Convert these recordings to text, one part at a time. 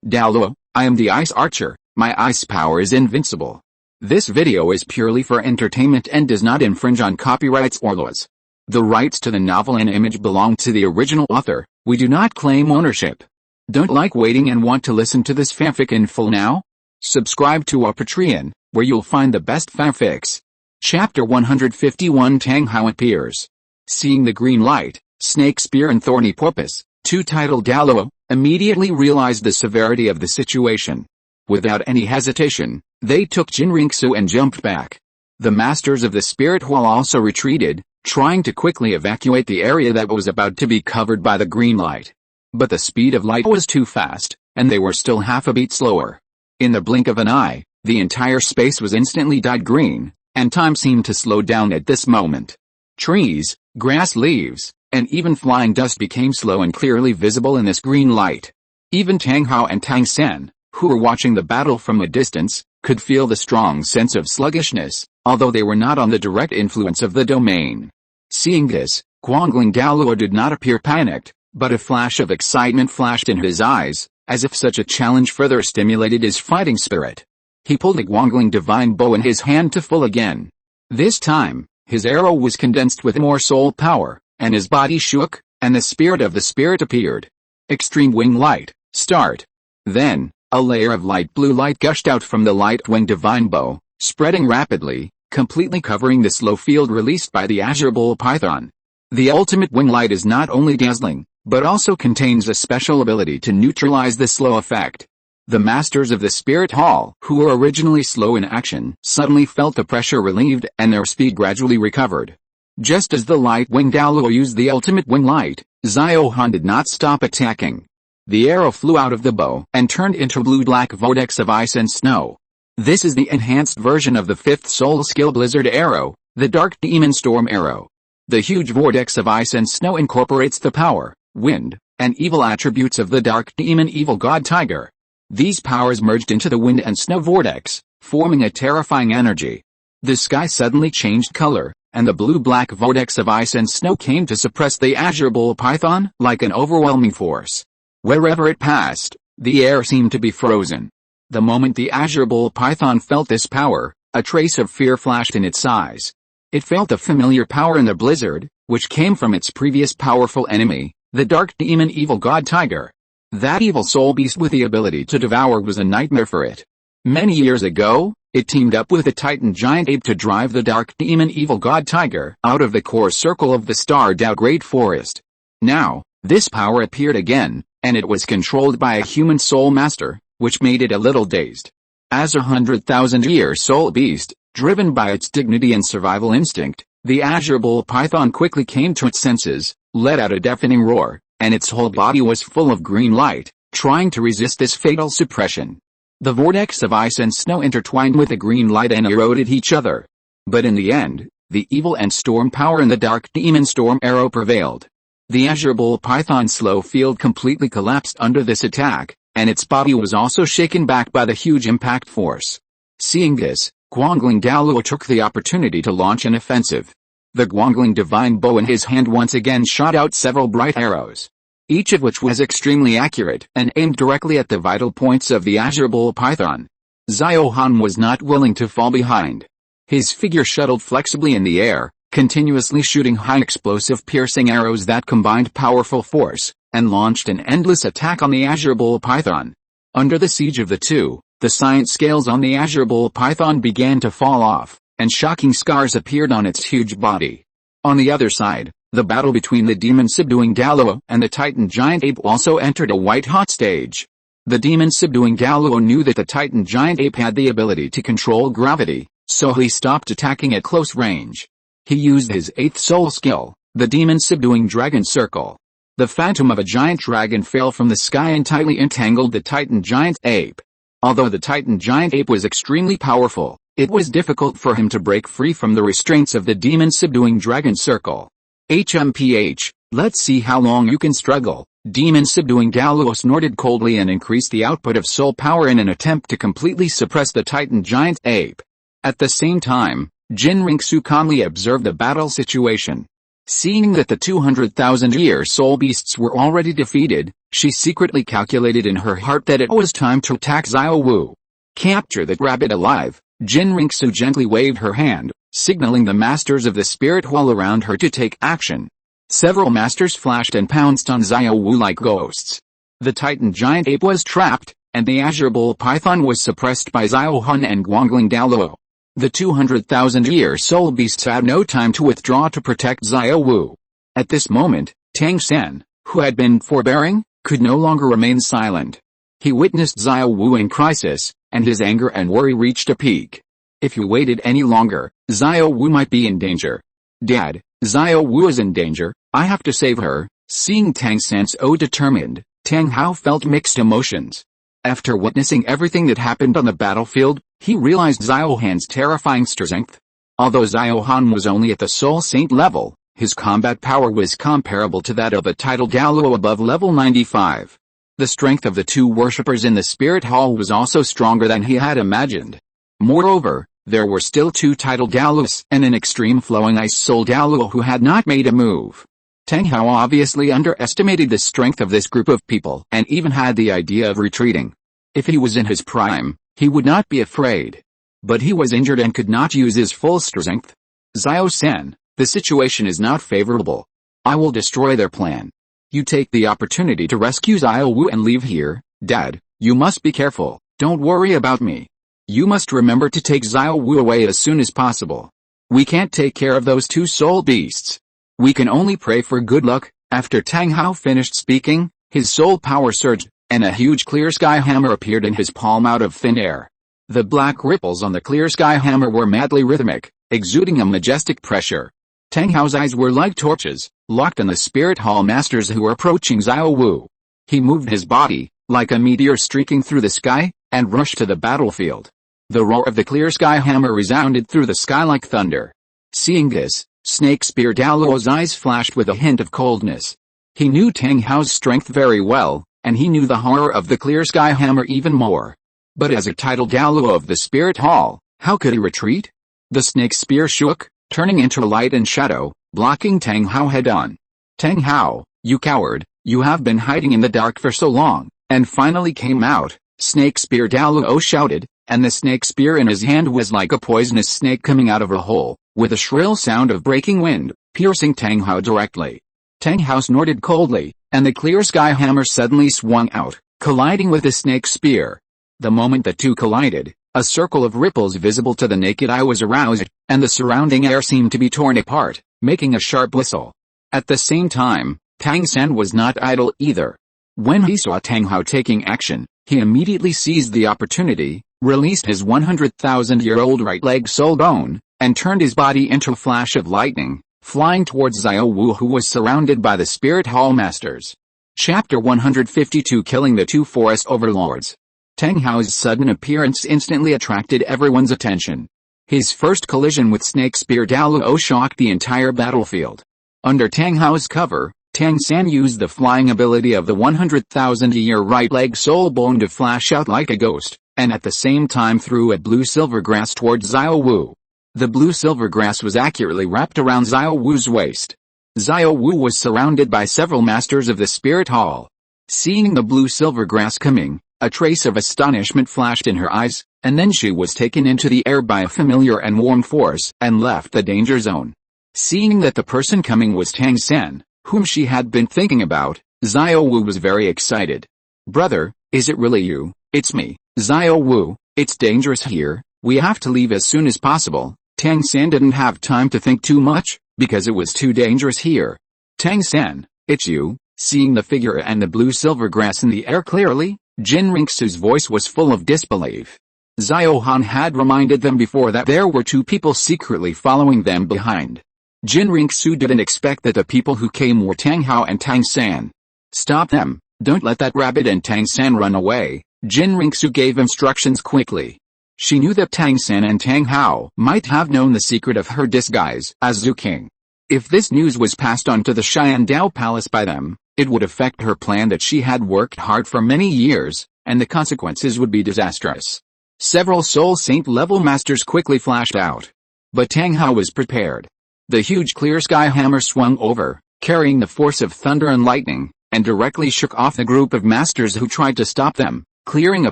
Douluo, I am the Ice Archer, my ice power is invincible. This video is purely for entertainment and does not infringe on copyrights or laws. The rights to the novel and image belong to the original author, we do not claim ownership. Don't like waiting and want to listen to this fanfic in full now? Subscribe to our Patreon, where you'll find the best fanfics. Chapter 151 Tang How appears. Seeing the green light, snake spear and thorny porpoise, two titled Douluo, immediately realized the severity of the situation. Without any hesitation, they took Jinriksu and jumped back. The masters of the spirit hall also retreated, trying to quickly evacuate the area that was about to be covered by the green light. But the speed of light was too fast, and they were still half a beat slower. In the blink of an eye, the entire space was instantly dyed green, and time seemed to slow down at this moment. Trees, grass leaves, and even flying dust became slow and clearly visible in this green light. Even Tang Hao and Tang Sen, who were watching the battle from a distance, could feel the strong sense of sluggishness, although they were not on the direct influence of the domain. Seeing this, Guangling Douluo did not appear panicked, but a flash of excitement flashed in his eyes, as if such a challenge further stimulated his fighting spirit. He pulled the Guangling divine bow in his hand to full again. This time, his arrow was condensed with more soul power, and his body shook, and the spirit of the spirit appeared. Extreme wing light, start. Then, a layer of light blue light gushed out from the light wing divine bow, spreading rapidly, completely covering the slow field released by the azure bull python. The ultimate wing light is not only dazzling, but also contains a special ability to neutralize the slow effect. The masters of the spirit hall, who were originally slow in action, suddenly felt the pressure relieved and their speed gradually recovered. Just as the light wing Douluo used the ultimate wing light, Xiao Han did not stop attacking. The arrow flew out of the bow and turned into a blue-black vortex of ice and snow. This is the enhanced version of the 5th soul skill Blizzard Arrow, the Dark Demon Storm Arrow. The huge vortex of ice and snow incorporates the power, wind, and evil attributes of the Dark Demon Evil God Tiger. These powers merged into the wind and snow vortex, forming a terrifying energy. The sky suddenly changed color, and the blue-black vortex of ice and snow came to suppress the azure bull python like an overwhelming force. Wherever it passed, the air seemed to be frozen. The moment the azure bull python felt this power, a trace of fear flashed in its eyes. It felt a familiar power in the blizzard, which came from its previous powerful enemy, the Dark Demon Evil God Tiger. That evil soul beast with the ability to devour was a nightmare for it. Many years ago, it teamed up with a Titan giant ape to drive the Dark Demon Evil God Tiger out of the core circle of the Stardew Great Forest. Now, this power appeared again, and it was controlled by a human soul master, which made it a little dazed. As a 100,000-year soul beast, driven by its dignity and survival instinct, the azure bull python quickly came to its senses, let out a deafening roar, and its whole body was full of green light, trying to resist this fatal suppression. The vortex of ice and snow intertwined with the green light and eroded each other. But in the end, the evil and storm power in the Dark Demon Storm Arrow prevailed. The azure bull python's slow field completely collapsed under this attack, and its body was also shaken back by the huge impact force. Seeing this, Guangling Douluo took the opportunity to launch an offensive. The Guangling divine bow in his hand once again shot out several bright arrows, each of which was extremely accurate and aimed directly at the vital points of the azure bull python. Xiao Han was not willing to fall behind. His figure shuttled flexibly in the air, continuously shooting high explosive piercing arrows that combined powerful force, and launched an endless attack on the azure bull python. Under the siege of the two, the science scales on the azure bull python began to fall off, and shocking scars appeared on its huge body. On the other side, the battle between the demon subduing Douluo and the Titan giant ape also entered a white-hot stage. The demon subduing Douluo knew that the Titan giant ape had the ability to control gravity, so he stopped attacking at close range. He used his 8th soul skill, the demon subduing dragon circle. The phantom of a giant dragon fell from the sky and tightly entangled the Titan giant ape. Although the Titan giant ape was extremely powerful, it was difficult for him to break free from the restraints of the demon subduing dragon circle. HMPH, let's see how long you can struggle. Demon subduing Douluo snorted coldly and increased the output of soul power in an attempt to completely suppress the Titan giant ape. At the same time, Jinriksu calmly observed the battle situation. Seeing that the 200,000-year soul beasts were already defeated, she secretly calculated in her heart that it was time to attack Xiao Wu. Capture that rabbit alive. Jin Ringsu gently waved her hand, signaling the masters of the spirit hall around her to take action. Several masters flashed and pounced on Xiao Wu like ghosts. The Titan giant ape was trapped, and the azure bull python was suppressed by Xiao Han and Guangling Douluo. The 200,000-year soul beasts had no time to withdraw to protect Xiao Wu. At this moment, Tang San, who had been forbearing, could no longer remain silent. He witnessed Xiao Wu in crisis, and his anger and worry reached a peak. If he waited any longer, Xiao Wu might be in danger. Dad, Xiao Wu is in danger, I have to save her. Seeing Tang San so determined, Tang Hao felt mixed emotions. After witnessing everything that happened on the battlefield, he realized Xiao Han's terrifying strength. Although Xiao Han was only at the Soul Saint level, his combat power was comparable to that of a titled Douluo above level 95. The strength of the two worshippers in the Spirit Hall was also stronger than he had imagined. Moreover, there were still two titled Douluos and an extreme flowing ice soul Douluo who had not made a move. Tang Hao obviously underestimated the strength of this group of people and even had the idea of retreating. If he was in his prime, he would not be afraid. But he was injured and could not use his full strength. Xiao San, the situation is not favorable. I will destroy their plan. You take the opportunity to rescue Xiao Wu and leave here. Dad, you must be careful, don't worry about me. You must remember to take Xiao Wu away as soon as possible. We can't take care of those two soul beasts. We can only pray for good luck. After Tang Hao finished speaking, his soul power surged, and a huge clear sky hammer appeared in his palm out of thin air. The black ripples on the clear sky hammer were madly rhythmic, exuding a majestic pressure. Tang Hao's eyes were like torches, locked on the spirit hall masters who were approaching Xiao Wu. He moved his body, like a meteor streaking through the sky, and rushed to the battlefield. The roar of the clear sky hammer resounded through the sky like thunder. Seeing this, Snake Spear Douluo's eyes flashed with a hint of coldness. He knew Tang Hao's strength very well, and he knew the horror of the clear sky hammer even more. But as a titled Douluo of the Spirit Hall, how could he retreat? The snake spear shook, turning into light and shadow, blocking Tang Hao head-on. Tang Hao, you coward, you have been hiding in the dark for so long, and finally came out, Snake Spear Douluo shouted, and the snake spear in his hand was like a poisonous snake coming out of a hole, with a shrill sound of breaking wind, piercing Tang Hao directly. Tang Hao snorted coldly, and the clear sky hammer suddenly swung out, colliding with the snake spear. The moment the two collided, a circle of ripples visible to the naked eye was aroused, and the surrounding air seemed to be torn apart, making a sharp whistle. At the same time, Tang San was not idle either. When he saw Tang Hao taking action, he immediately seized the opportunity, released his 100,000-year-old right leg soul bone, and turned his body into a flash of lightning, flying towards Xiao Wu who was surrounded by the Spirit Hall Masters. Chapter 152 Killing the Two Forest Overlords. Tang Hao's sudden appearance instantly attracted everyone's attention. His first collision with Snake Spear Douluo shocked the entire battlefield. Under Tang Hao's cover, Tang San used the flying ability of the 100,000-year right leg soul bone to flash out like a ghost, and at the same time threw a blue silver grass towards Xiao Wu. The blue silver grass was accurately wrapped around Xiao Wu's waist. Xiao Wu was surrounded by several masters of the Spirit Hall. Seeing the blue silver grass coming, a trace of astonishment flashed in her eyes, and then she was taken into the air by a familiar and warm force and left the danger zone. Seeing that the person coming was Tang San, whom she had been thinking about, Xiao Wu was very excited. Brother, is it really you? It's me, Xiao Wu. It's dangerous here, we have to leave as soon as possible. Tang San didn't have time to think too much, because it was too dangerous here. Tang San, it's you. Seeing the figure and the blue silver grass in the air clearly, Jin Ringsu's voice was full of disbelief. Xiao Han had reminded them before that there were two people secretly following them behind. Jin Ringsu didn't expect that the people who came were Tang Hao and Tang San. Stop them, don't let that rabbit and Tang San run away. Jin Ringsu gave instructions quickly. She knew that Tang San and Tang Hao might have known the secret of her disguise as Zhu King. If this news was passed on to the Xiandao Palace by them, it would affect her plan that she had worked hard for many years, and the consequences would be disastrous. Several Soul Saint level masters quickly flashed out. But Tang Hao was prepared. The huge clear sky hammer swung over, carrying the force of thunder and lightning, and directly shook off the group of masters who tried to stop them, clearing a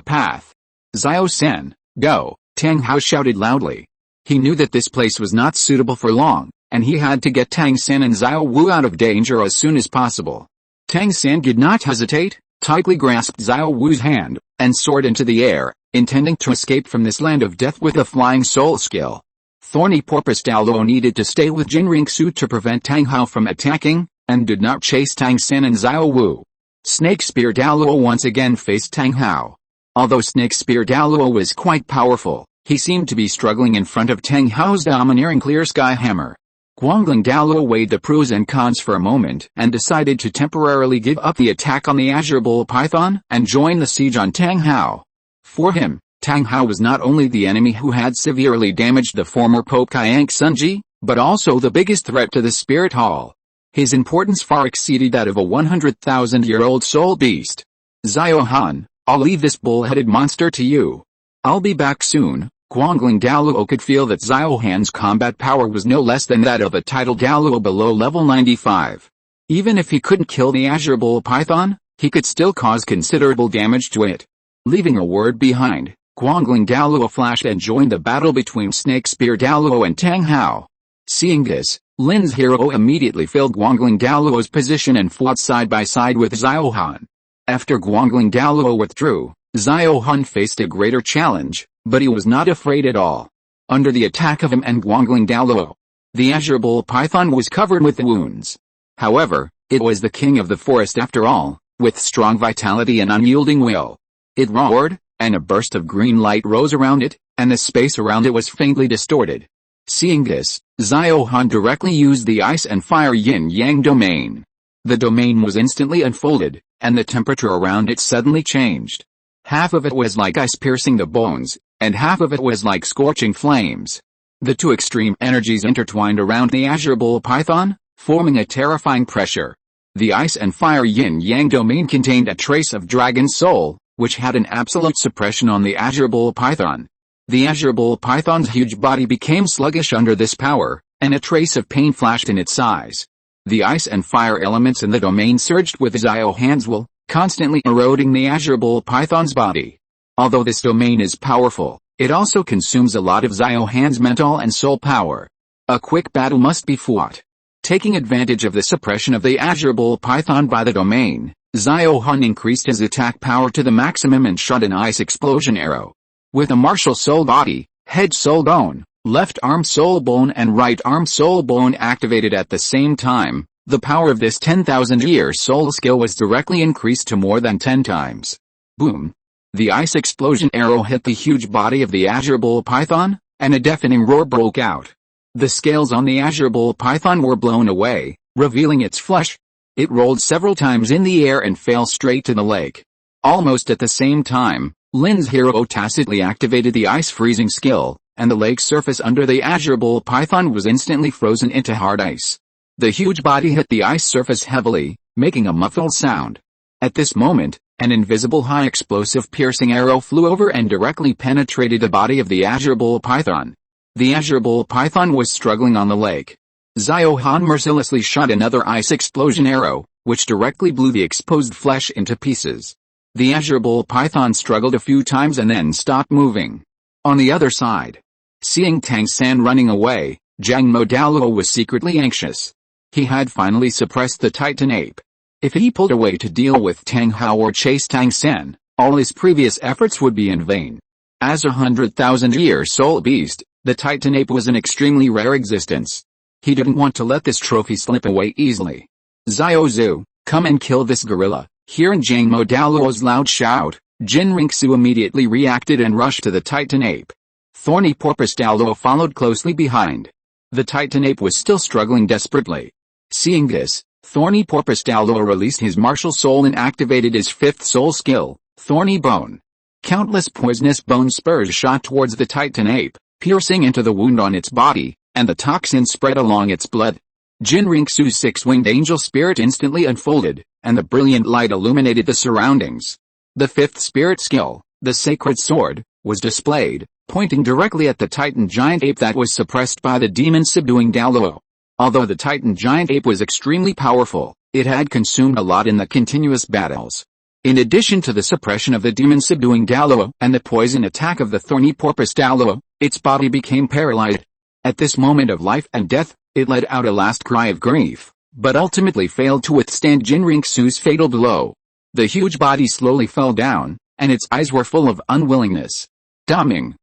path. "Xiao San, go!" Tang Hao shouted loudly. He knew that this place was not suitable for long, and he had to get Tang San and Xiao Wu out of danger as soon as possible. Tang San did not hesitate, tightly grasped Xiao Wu's hand, and soared into the air, intending to escape from this land of death with a flying soul skill. Thorny Porpoise Douluo needed to stay with Jinringsu to prevent Tang Hao from attacking, and did not chase Tang San and Xiao Wu. Snake Spear Douluo once again faced Tang Hao. Although Snake Spear Douluo was quite powerful, he seemed to be struggling in front of Tang Hao's domineering clear sky hammer. Guangling Douluo weighed the pros and cons for a moment and decided to temporarily give up the attack on the Azure Bull Python and join the siege on Tang Hao. For him, Tang Hao was not only the enemy who had severely damaged the former Pope Kaiang Sunji, but also the biggest threat to the Spirit Hall. His importance far exceeded that of a 100,000-year-old soul beast. "Xiao Han, I'll leave this bull-headed monster to you. I'll be back soon." Guangling Douluo could feel that Xiao Han's combat power was no less than that of a tidal Douluo below level 95. Even if he couldn't kill the Azure Bull Python, he could still cause considerable damage to it. Leaving a word behind, Guangling Douluo flashed and joined the battle between Snake Spear Douluo and Tang Hao. Seeing this, Lin Zhiruo immediately filled Guangling Douluo's position and fought side by side with Xiao Han. After Guangling Douluo withdrew, Xiao Han faced a greater challenge, but he was not afraid at all. Under the attack of him and Guangling Douluo, the Azure Bull Python was covered with wounds. However, it was the king of the forest after all, with strong vitality and unyielding will. It roared, and a burst of green light rose around it, and the space around it was faintly distorted. Seeing this, Xiao Han directly used the ice and fire yin-yang domain. The domain was instantly unfolded, and the temperature around it suddenly changed. Half of it was like ice piercing the bones, and half of it was like scorching flames. The two extreme energies intertwined around the Azure Bull Python, forming a terrifying pressure. The ice and fire yin-yang domain contained a trace of Dragon Soul, which had an absolute suppression on the Azure Bull Python. The Azure Bull Python's huge body became sluggish under this power, and a trace of pain flashed in its eyes. The ice and fire elements in the domain surged with Xiao Han's will, constantly eroding the Azure Bull Python's body. Although this domain is powerful, it also consumes a lot of Xiao Han's mental and soul power. A quick battle must be fought. Taking advantage of the suppression of the Azure Bull Python by the domain, Xiao Han increased his attack power to the maximum and shot an ice explosion arrow. With a martial soul body, head soul bone, left arm soul bone and right arm soul bone activated at the same time, the power of this 10,000-year soul skill was directly increased to more than 10 times. Boom! The ice explosion arrow hit the huge body of the Azure Bull Python, and a deafening roar broke out. The scales on the Azure Bull Python were blown away, revealing its flesh. It rolled several times in the air and fell straight to the lake. Almost at the same time, Lin Zhiruo tacitly activated the ice freezing skill, and the lake surface under the Azure Bull Python was instantly frozen into hard ice. The huge body hit the ice surface heavily, making a muffled sound. At this moment, an invisible high explosive piercing arrow flew over and directly penetrated the body of the Azure Bull Python. The Azure Bull Python was struggling on the lake. Xiao Han mercilessly shot another ice explosion arrow, which directly blew the exposed flesh into pieces. The Azure Bull Python struggled a few times and then stopped moving. On the other side, seeing Tang San running away, Zhang Douluo was secretly anxious. He had finally suppressed the Titan ape. If he pulled away to deal with Tang Hao or chase Tang San, all his previous efforts would be in vain. As a 100,000-year soul beast, the Titan ape was an extremely rare existence. He didn't want to let this trophy slip away easily. "Xiao Zhu, come and kill this gorilla." Hearing Zhang Douluo's loud shout, Jinringsu immediately reacted and rushed to the Titan ape. Thorny Porpoise Douluo followed closely behind. The Titan ape was still struggling desperately. Seeing this, Thorny Porpoise Douluo released his martial soul and activated his fifth soul skill, Thorny Bone. Countless poisonous bone spurs shot towards the Titan ape, piercing into the wound on its body, and the toxin spread along its blood. Jinringsu's six-winged angel spirit instantly unfolded, and the brilliant light illuminated the surroundings. The fifth spirit skill, the sacred sword, was displayed, pointing directly at the Titan giant ape that was suppressed by the demon subduing Douluo. Although the Titan giant ape was extremely powerful, it had consumed a lot in the continuous battles. In addition to the suppression of the demon-subduing Douluo and the poison attack of the thorny porpoise Douluo, its body became paralyzed. At this moment of life and death, it let out a last cry of grief, but ultimately failed to withstand Jinrixu's fatal blow. The huge body slowly fell down, and its eyes were full of unwillingness. Daming,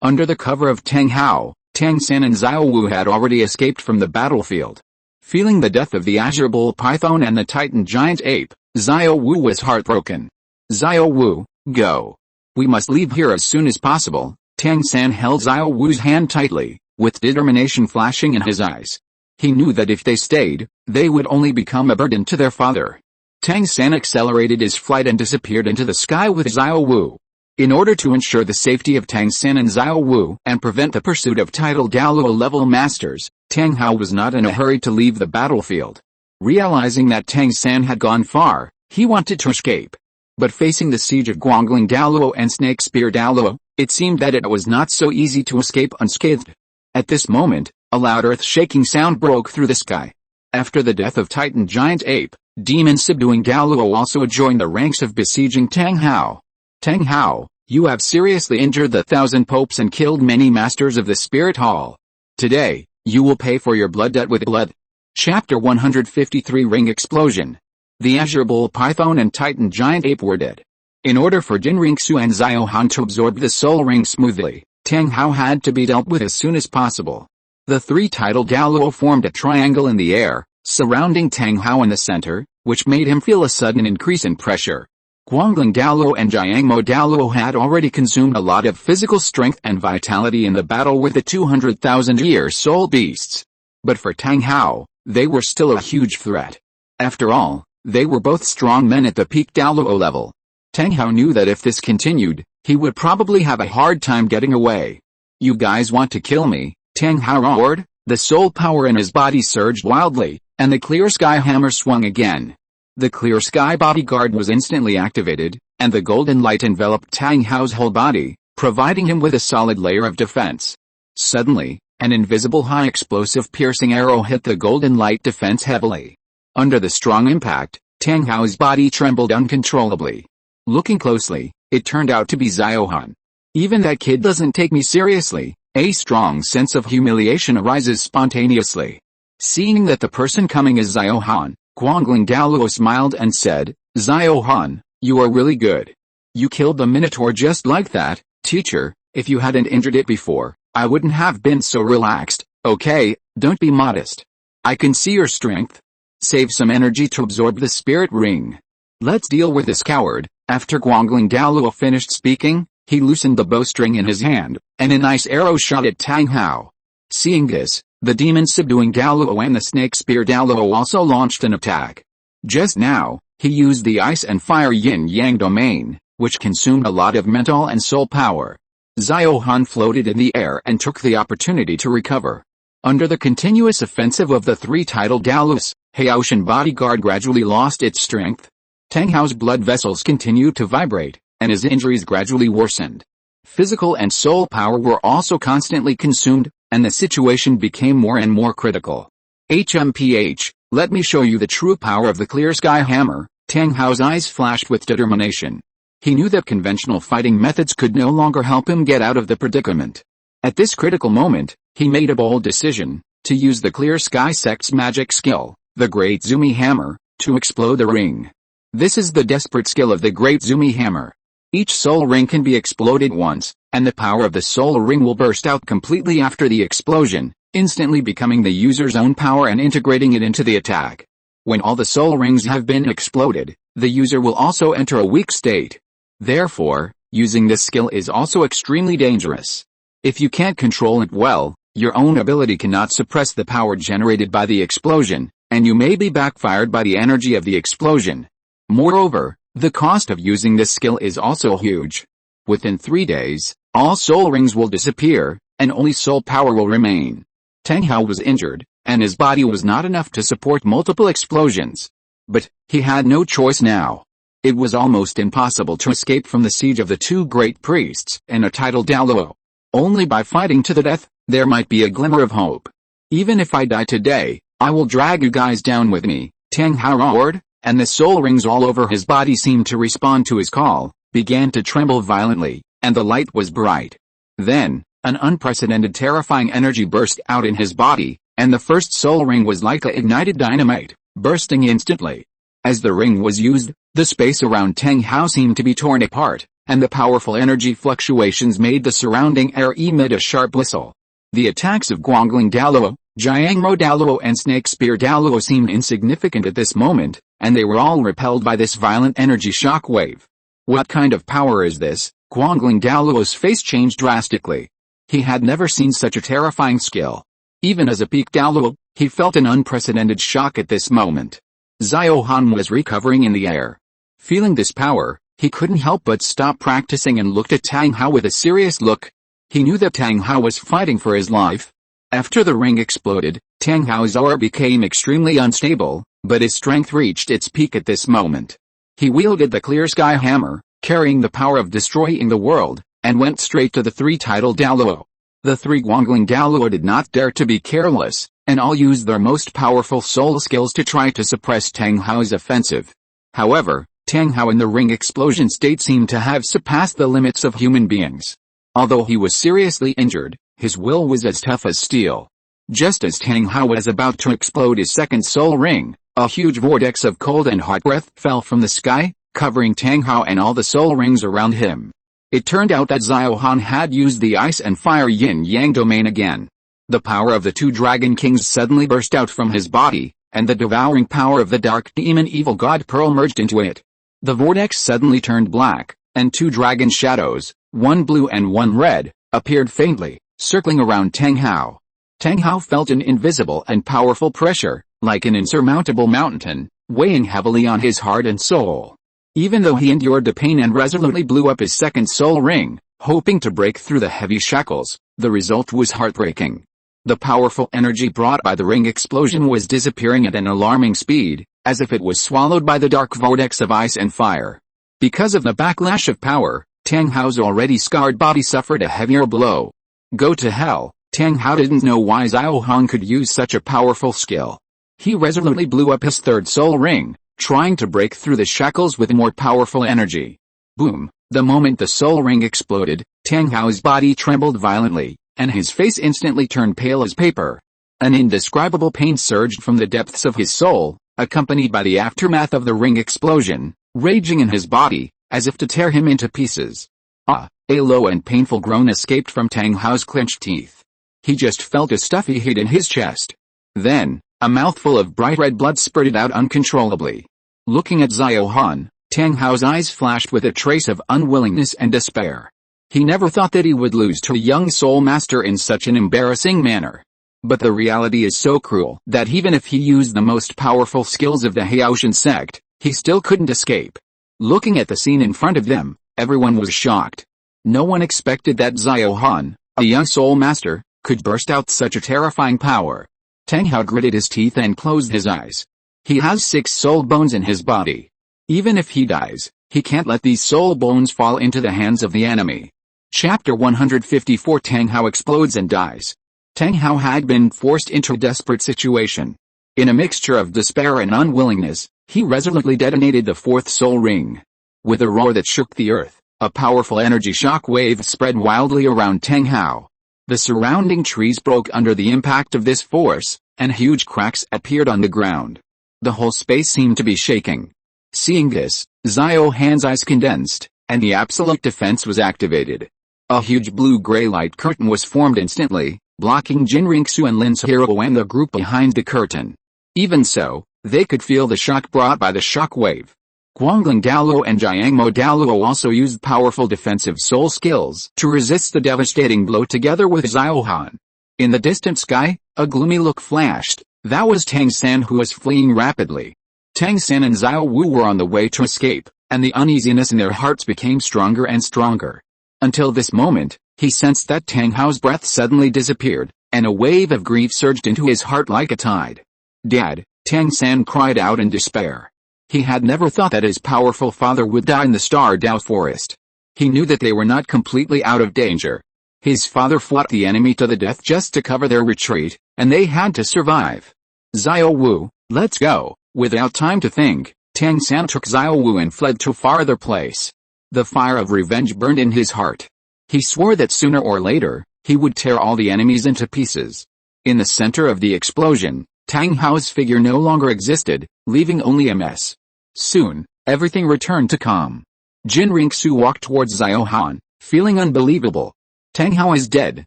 under the cover of Tang Hao, Tang San and Xiao Wu had already escaped from the battlefield. Feeling the death of the Azure Bull Python and the Titan Giant Ape, Xiao Wu was heartbroken. Xiao Wu, go. We must leave here as soon as possible. Tang San held Xiao Wu's hand tightly, with determination flashing in his eyes. He knew that if they stayed, they would only become a burden to their father. Tang San accelerated his flight and disappeared into the sky with Xiao Wu. In order to ensure the safety of Tang San and Xiao Wu and prevent the pursuit of title Douluo level masters, Tang Hao was not in a hurry to leave the battlefield. Realizing that Tang San had gone far, he wanted to escape. But facing the siege of Guangling Douluo and Snake Spear Douluo, it seemed that it was not so easy to escape unscathed. At this moment, a loud earth-shaking sound broke through the sky. After the death of Titan Giant Ape, demon-subduing Douluo also joined the ranks of besieging Tang Hao. Tang Hao, you have seriously injured the 1,000 popes and killed many masters of the Spirit Hall. Today, you will pay for your blood debt with blood. Chapter 153 Ring Explosion. The Azure Bull Python and Titan Giant Ape were dead. In order for Jinrixu and Xiao Han to absorb the Soul Ring smoothly, Tang Hao had to be dealt with as soon as possible. The three-tidal Douluo formed a triangle in the air, surrounding Tang Hao in the center, which made him feel a sudden increase in pressure. Guangling Douluo and Jiangmo Douluo had already consumed a lot of physical strength and vitality in the battle with the 200,000-year soul beasts. But for Tang Hao, they were still a huge threat. After all, they were both strong men at the peak Douluo level. Tang Hao knew that if this continued, he would probably have a hard time getting away. You guys want to kill me? Tang Hao roared. The soul power in his body surged wildly, and the clear sky hammer swung again. The clear sky bodyguard was instantly activated, and the golden light enveloped Tang Hao's whole body, providing him with a solid layer of defense. Suddenly, an invisible high explosive piercing arrow hit the golden light defense heavily. Under the strong impact, Tang Hao's body trembled uncontrollably. Looking closely, it turned out to be Xiao Han. Even that kid doesn't take me seriously. A strong sense of humiliation arises spontaneously. Seeing that the person coming is Xiao Han, Guangling Douluo smiled and said, Xiao Han, you are really good. You killed the Minotaur just like that, teacher. If you hadn't injured it before, I wouldn't have been so relaxed. Okay, don't be modest. I can see your strength. Save some energy to absorb the spirit ring. Let's deal with this coward. After Guangling Douluo finished speaking, he loosened the bowstring in his hand, and a nice arrow shot at Tang Hao. Seeing this, the demon-subduing Douluo and the Snake Spear Douluo also launched an attack. Just now, he used the Ice and Fire Yin-Yang domain, which consumed a lot of mental and soul power. Xiao Han floated in the air and took the opportunity to recover. Under the continuous offensive of the three-tidal Douluos, Haoshan bodyguard gradually lost its strength. Tang Hao's blood vessels continued to vibrate, and his injuries gradually worsened. Physical and soul power were also constantly consumed, and the situation became more and more critical. HMPH, let me show you the true power of the clear sky hammer. Tang Hao's eyes flashed with determination. He knew that conventional fighting methods could no longer help him get out of the predicament. At this critical moment, he made a bold decision, to use the clear sky sect's magic skill, the Great Zumi Hammer, to explode the ring. This is the desperate skill of the Great Zumi Hammer. Each soul ring can be exploded once, and the power of the soul ring will burst out completely after the explosion, instantly becoming the user's own power and integrating it into the attack. When all the soul rings have been exploded, the user will also enter a weak state. Therefore, using this skill is also extremely dangerous. If you can't control it well, your own ability cannot suppress the power generated by the explosion, and you may be backfired by the energy of the explosion. Moreover, the cost of using this skill is also huge. Within 3 days, all soul rings will disappear, and only soul power will remain. Tang Hao was injured, and his body was not enough to support multiple explosions. But, he had no choice now. It was almost impossible to escape from the siege of the two great priests and a title Douluo. Only by fighting to the death, there might be a glimmer of hope. Even if I die today, I will drag you guys down with me, Tang Hao roared, and the soul rings all over his body seemed to respond to his call, began to tremble violently, and the light was bright. Then, an unprecedented terrifying energy burst out in his body, and the first soul ring was like a ignited dynamite, bursting instantly. As the ring was used, the space around Tang Hao seemed to be torn apart, and the powerful energy fluctuations made the surrounding air emit a sharp whistle. The attacks of Guangling Douluo, Jiangmo Douluo and Snake Spear Douluo seemed insignificant at this moment, and they were all repelled by this violent energy shock wave. What kind of power is this? Guangling Douluo's face changed drastically. He had never seen such a terrifying skill. Even as a peak Douluo, he felt an unprecedented shock at this moment. Xiao Han was recovering in the air. Feeling this power, he couldn't help but stop practicing and looked at Tang Hao with a serious look. He knew that Tang Hao was fighting for his life. After the ring exploded, Tang Hao's aura became extremely unstable, but his strength reached its peak at this moment. He wielded the clear sky hammer, carrying the power of destroying the world, and went straight to the three-titled Douluo. The three Guangling Douluo did not dare to be careless, and all used their most powerful soul skills to try to suppress Tang Hao's offensive. However, Tang Hao in the ring explosion state seemed to have surpassed the limits of human beings. Although he was seriously injured, his will was as tough as steel. Just as Tang Hao was about to explode his second soul ring, a huge vortex of cold and hot breath fell from the sky, covering Tang Hao and all the soul rings around him. It turned out that Xiao Han had used the ice and fire yin-yang domain again. The power of the two dragon kings suddenly burst out from his body, and the devouring power of the dark demon evil god Pearl merged into it. The vortex suddenly turned black, and two dragon shadows, one blue and one red, appeared faintly, circling around Tang Hao. Tang Hao felt an invisible and powerful pressure, like an insurmountable mountain, weighing heavily on his heart and soul. Even though he endured the pain and resolutely blew up his second soul ring, hoping to break through the heavy shackles, the result was heartbreaking. The powerful energy brought by the ring explosion was disappearing at an alarming speed, as if it was swallowed by the dark vortex of ice and fire. Because of the backlash of power, Tang Hao's already scarred body suffered a heavier blow. Go to hell, Tang Hao didn't know why Xiao Han could use such a powerful skill. He resolutely blew up his third soul ring, trying to break through the shackles with more powerful energy. Boom! The moment the soul ring exploded, Tang Hao's body trembled violently, and his face instantly turned pale as paper. An indescribable pain surged from the depths of his soul, accompanied by the aftermath of the ring explosion, raging in his body, as if to tear him into pieces. A low and painful groan escaped from Tang Hao's clenched teeth. He just felt a stuffy heat in his chest. Then, a mouthful of bright red blood spurted out uncontrollably. Looking at Xiao Han, Tang Hao's eyes flashed with a trace of unwillingness and despair. He never thought that he would lose to a young soul master in such an embarrassing manner. But the reality is so cruel that even if he used the most powerful skills of the Haoshan sect, he still couldn't escape. Looking at the scene in front of them, everyone was shocked. No one expected that Xiao Han, a young soul master, could burst out such a terrifying power. Tang Hao gritted his teeth and closed his eyes. He has 6 soul bones in his body. Even if he dies, he can't let these soul bones fall into the hands of the enemy. Chapter 154 Tang Hao explodes and dies. Tang Hao had been forced into a desperate situation. In a mixture of despair and unwillingness, he resolutely detonated the 4th soul ring. With a roar that shook the earth, a powerful energy shock wave spread wildly around Tang Hao. The surrounding trees broke under the impact of this force, and huge cracks appeared on the ground. The whole space seemed to be shaking. Seeing this, Xiao Han's eyes condensed, and the absolute defense was activated. A huge blue-gray light curtain was formed instantly, blocking Jin Ringsu and Lin Zhiruo and the group behind the curtain. Even so, they could feel the shock brought by the shock wave. Guangling Douluo and Jiangmo Douluo also used powerful defensive soul skills to resist the devastating blow together with Xiao Han. In the distant sky, a gloomy look flashed. That was Tang San, who was fleeing rapidly. Tang San and Xiao Wu were on the way to escape, and the uneasiness in their hearts became stronger and stronger. Until this moment, he sensed that Tang Hao's breath suddenly disappeared, and a wave of grief surged into his heart like a tide. "Dad," Tang San cried out in despair. He had never thought that his powerful father would die in the Star Dao forest. He knew that they were not completely out of danger. His father fought the enemy to the death just to cover their retreat, and they had to survive. Xiao Wu, let's go. Without time to think, Tang San took Xiao Wu and fled to a farther place. The fire of revenge burned in his heart. He swore that sooner or later, he would tear all the enemies into pieces. In the center of the explosion, Tang Hao's figure no longer existed, leaving only a mess. Soon, everything returned to calm. Jin Ringsu walked towards Xiao Han, feeling unbelievable. Tang Hao is dead,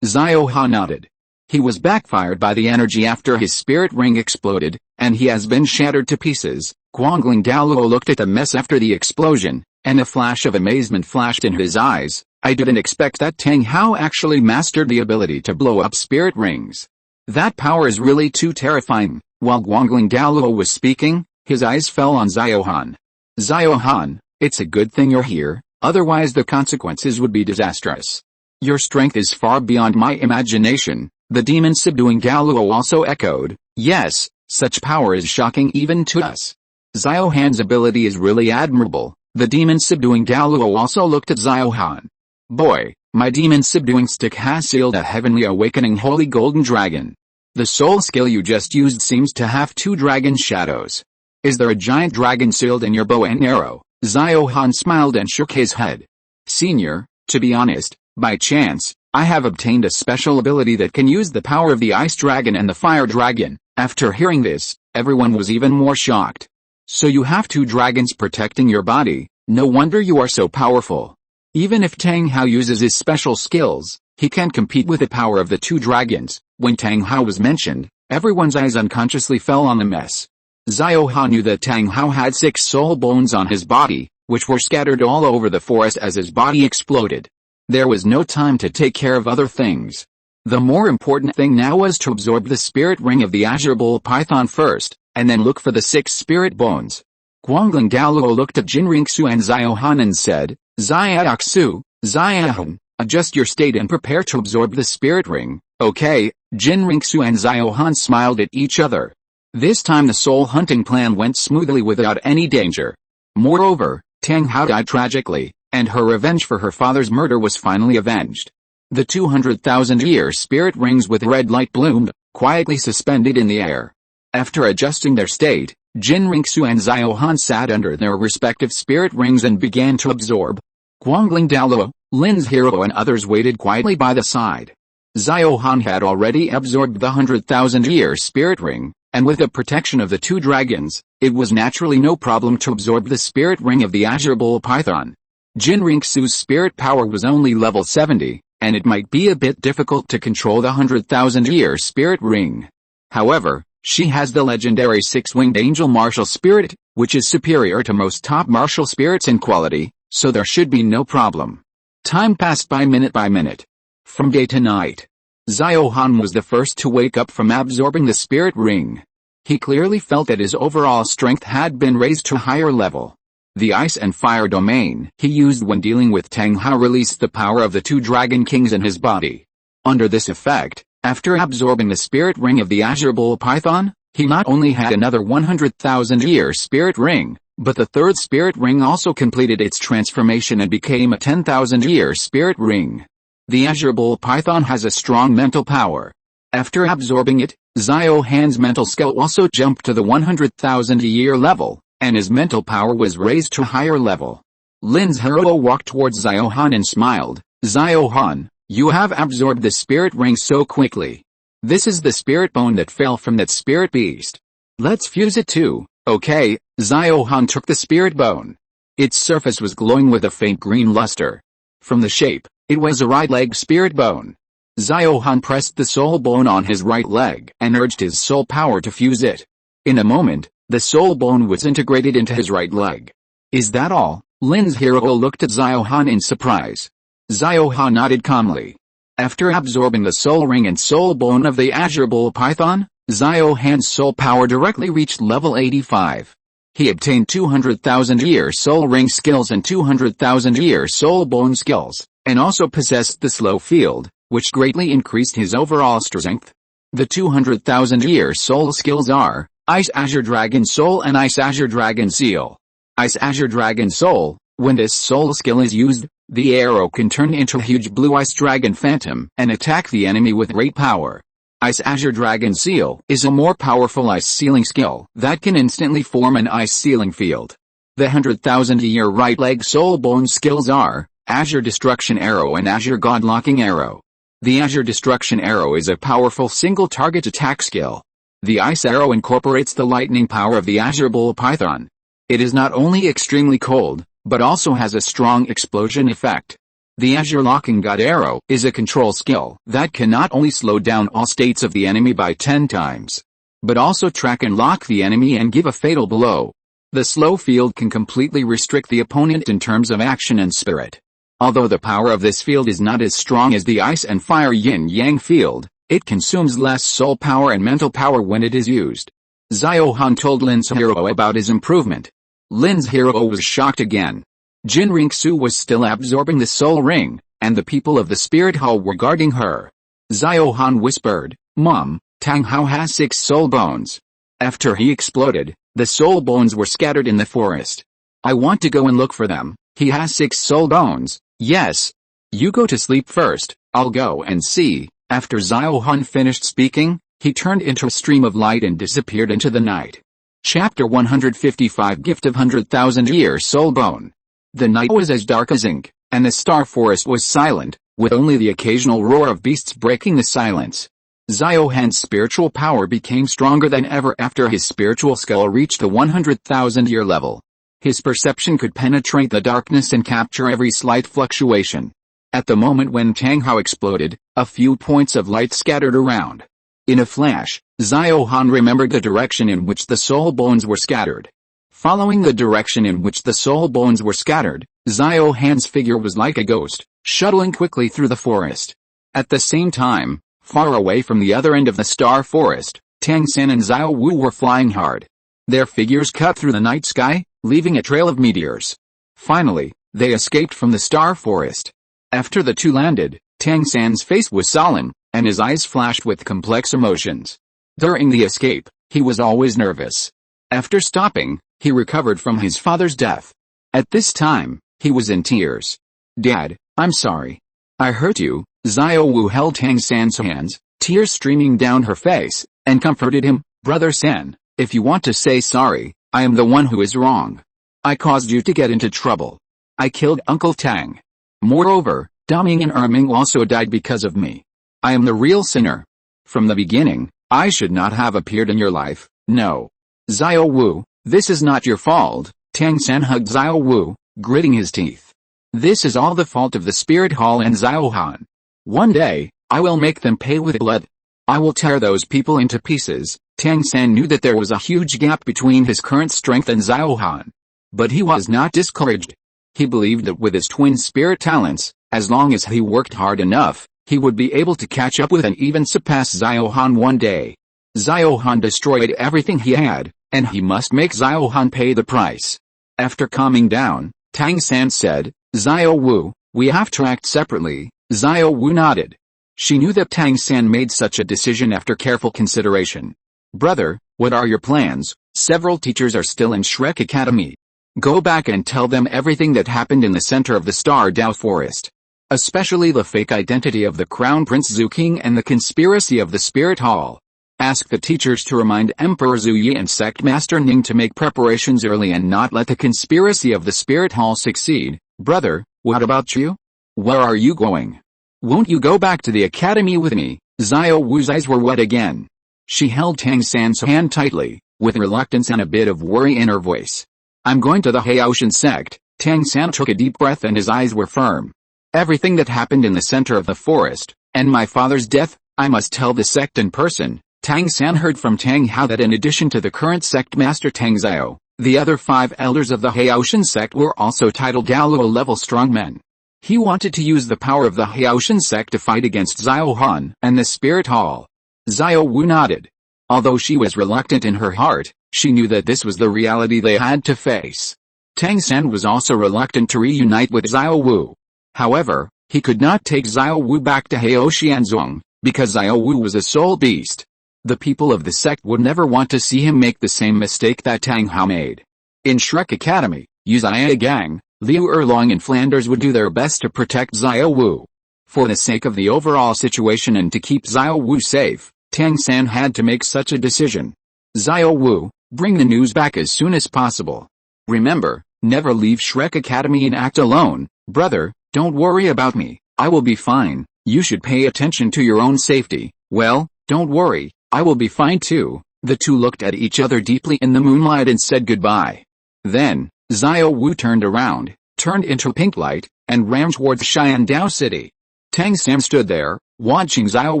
Xiao Han nodded. He was backfired by the energy after his spirit ring exploded, and he has been shattered to pieces. Guangling Douluo looked at the mess after the explosion, and a flash of amazement flashed in his eyes. I didn't expect that Tang Hao actually mastered the ability to blow up spirit rings. That power is really too terrifying. While Guangling Douluo was speaking, his eyes fell on Xiao Han. Xiao Han, it's a good thing you're here, otherwise the consequences would be disastrous. Your strength is far beyond my imagination. The demon subduing Douluo also echoed, yes, such power is shocking even to us. Xiao Han's ability is really admirable. The demon subduing Douluo also looked at Xiao Han. Boy, my demon subduing stick has sealed a heavenly awakening holy golden dragon. The soul skill you just used seems to have 2 dragon shadows. Is there a giant dragon sealed in your bow and arrow? Xiao Han smiled and shook his head. Senior, to be honest, by chance, I have obtained a special ability that can use the power of the ice dragon and the fire dragon. After hearing this, everyone was even more shocked. So you have 2 dragons protecting your body, no wonder you are so powerful. Even if Tang Hao uses his special skills, he can't compete with the power of the 2 dragons. When Tang Hao was mentioned, everyone's eyes unconsciously fell on the mess. Xiao Han knew that Tang Hao had 6 soul bones on his body, which were scattered all over the forest as his body exploded. There was no time to take care of other things. The more important thing now was to absorb the spirit ring of the Azure Bull Python first, and then look for the 6 spirit bones. Guangling Douluo looked at Jin Ringsu and Xiao Han and said, Xiaoxu, Xiao, adjust your state and prepare to absorb the spirit ring. Okay, Jin Ringsu and Xiao Han smiled at each other. This time the soul hunting plan went smoothly without any danger. Moreover, Tang Hao died tragically, and her revenge for her father's murder was finally avenged. The 200,000-year spirit rings with red light bloomed, quietly suspended in the air. After adjusting their state, Jin Ringsu and Xiao Han sat under their respective spirit rings and began to absorb. Guangling Douluo, Lin Zhiruo and others waited quietly by the side. Xiao Han had already absorbed the 100,000-year spirit ring, and with the protection of the 2 dragons, it was naturally no problem to absorb the spirit ring of the Azure Bull Python. Jin Ringsu's spirit power was only level 70, and it might be a bit difficult to control the 100,000-year spirit ring. However, she has the legendary 6-winged angel martial spirit, which is superior to most top martial spirits in quality, so there should be no problem. Time passed by minute. From day to night. Xiao Han was the first to wake up from absorbing the spirit ring. He clearly felt that his overall strength had been raised to a higher level. The ice and fire domain he used when dealing with Tang Hao released the power of the 2 dragon kings in his body. Under this effect, after absorbing the spirit ring of the Azure Bull Python, he not only had another 100,000-year spirit ring, but the 3rd spirit ring also completed its transformation and became a 10,000-year spirit ring. The Azure Bull Python has a strong mental power. After absorbing it, Xiao Han's mental skill also jumped to the 100,000-year level, and his mental power was raised to a higher level. Lin Zhiruo walked towards Xiao Han and smiled. Xiao Han, you have absorbed the spirit ring so quickly. This is the spirit bone that fell from that spirit beast. Let's fuse it too. Okay, Xiao Han took the spirit bone. Its surface was glowing with a faint green luster. From the shape, it was a right leg spirit bone. Xiao Han pressed the soul bone on his right leg and urged his soul power to fuse it. In a moment, the soul bone was integrated into his right leg. Is that all? Lin Zhiruo looked at Xiao Han in surprise. Xiao Han nodded calmly. After absorbing the soul ring and soul bone of the Azure Bull Python, Xiao Han's soul power directly reached level 85. He obtained 200,000-year soul ring skills and 200,000-year soul bone skills, and also possessed the slow field, which greatly increased his overall strength. The 200,000-year soul skills are Ice Azure Dragon Soul and Ice Azure Dragon Seal. Ice Azure Dragon Soul, when this soul skill is used, the arrow can turn into a huge blue ice dragon phantom and attack the enemy with great power. Ice Azure Dragon Seal is a more powerful ice sealing skill that can instantly form an ice sealing field. The 100,000-year right leg soul bone skills are Azure Destruction Arrow and Azure God Locking Arrow. The Azure Destruction Arrow is a powerful single-target attack skill. The Ice Arrow incorporates the lightning power of the Azure Bull Python. It is not only extremely cold, but also has a strong explosion effect. The Azure Locking God Arrow is a control skill that can not only slow down all states of the enemy by 10 times, but also track and lock the enemy and give a fatal blow. The slow field can completely restrict the opponent in terms of action and spirit. Although the power of this field is not as strong as the Ice and Fire Yin-Yang field, it consumes less soul power and mental power when it is used. Xiao Han told Lin Zhiruo about his improvement. Lin Zhiruo was shocked again. Jin Ringsu was still absorbing the soul ring, and the people of the spirit hall were guarding her. Xiao Han whispered, "Mom, Tang Hao has 6 soul bones." After he exploded, the soul bones were scattered in the forest. "I want to go and look for them. He has 6 soul bones." "Yes. You go to sleep first, I'll go and see." After Xiao Han finished speaking, he turned into a stream of light and disappeared into the night. Chapter 155 Gift of 100,000-Year Soul Bone. The night was as dark as ink, and the star forest was silent, with only the occasional roar of beasts breaking the silence. Xiao Han's spiritual power became stronger than ever after his spiritual skull reached the 100,000-year level. His perception could penetrate the darkness and capture every slight fluctuation. At the moment when Tang Hao exploded, a few points of light scattered around. In a flash, Xiao Han remembered the direction in which the soul bones were scattered. Following the direction in which the soul bones were scattered, Xiao Han's figure was like a ghost, shuttling quickly through the forest. At the same time, far away from the other end of the star forest, Tang San and Xiao Wu were flying hard. Their figures cut through the night sky, leaving a trail of meteors. Finally, they escaped from the star forest. After the two landed, Tang San's face was solemn, and his eyes flashed with complex emotions. During the escape, he was always nervous. After stopping, he recovered from his father's death. At this time, he was in tears. "Dad, I'm sorry. I hurt you." Xiao Wu held Tang San's hands, tears streaming down her face, and comforted him. "Brother San, if you want to say sorry, I am the one who is wrong. I caused you to get into trouble. I killed Uncle Tang. Moreover, Daming and Erming also died because of me. I am the real sinner. From the beginning, I should not have appeared in your life, no. Xiao Wu, this is not your fault." Tang San hugged Xiao Wu, gritting his teeth. "This is all the fault of the Spirit Hall and Xiao Han. One day, I will make them pay with blood. I will tear those people into pieces." Tang San knew that there was a huge gap between his current strength and Xiao Han. But he was not discouraged. He believed that with his twin spirit talents, as long as he worked hard enough, he would be able to catch up with and even surpass Xiao Han one day. Xiao Han destroyed everything he had, and he must make Xiao Han pay the price. After calming down, Tang San said, "Xiao Wu, we have to act separately." Xiao Wu nodded. She knew that Tang San made such a decision after careful consideration. "Brother, what are your plans?" "Several teachers are still in Shrek Academy. Go back and tell them everything that happened in the center of the Star Dao Forest. Especially the fake identity of the Crown Prince Zhu King and the conspiracy of the Spirit Hall. Ask the teachers to remind Emperor Zhu Yi and Sect Master Ning to make preparations early and not let the conspiracy of the Spirit Hall succeed." "Brother, what about you? Where are you going? Won't you go back to the academy with me?" Xiao Wu's eyes were wet again. She held Tang San's hand tightly, with reluctance and a bit of worry in her voice. "I'm going to the Haoshan sect." Tang San took a deep breath and his eyes were firm. "Everything that happened in the center of the forest, and my father's death, I must tell the sect in person." Tang San heard from Tang Hao that in addition to the current sect master Tang Xiao, the other 5 elders of the Haoshan sect were also titled Douluo level strongmen. He wanted to use the power of the Haoshan sect to fight against Xiao Han and the Spirit Hall. Xiao Wu nodded. Although she was reluctant in her heart, she knew that this was the reality they had to face. Tang San was also reluctant to reunite with Xiao Wu. However, he could not take Xiao Wu back to Haoshanzong, because Xiao Wu was a soul beast. The people of the sect would never want to see him make the same mistake that Tang Hao made. In Shrek Academy, Uzia Gang, Liu Erlong and Flanders would do their best to protect Xiao Wu. For the sake of the overall situation and to keep Xiao Wu safe, Tang San had to make such a decision. Xiao Wu, bring the news back as soon as possible. Remember, never leave Shrek Academy and act alone. Brother, don't worry about me, I will be fine. You should pay attention to your own safety. Well, don't worry, I will be fine too. The two looked at each other deeply in the moonlight and said goodbye. Then, Xiao Wu turned around, turned into pink light, and ran towards Xiandao City. Tang San stood there, watching Xiao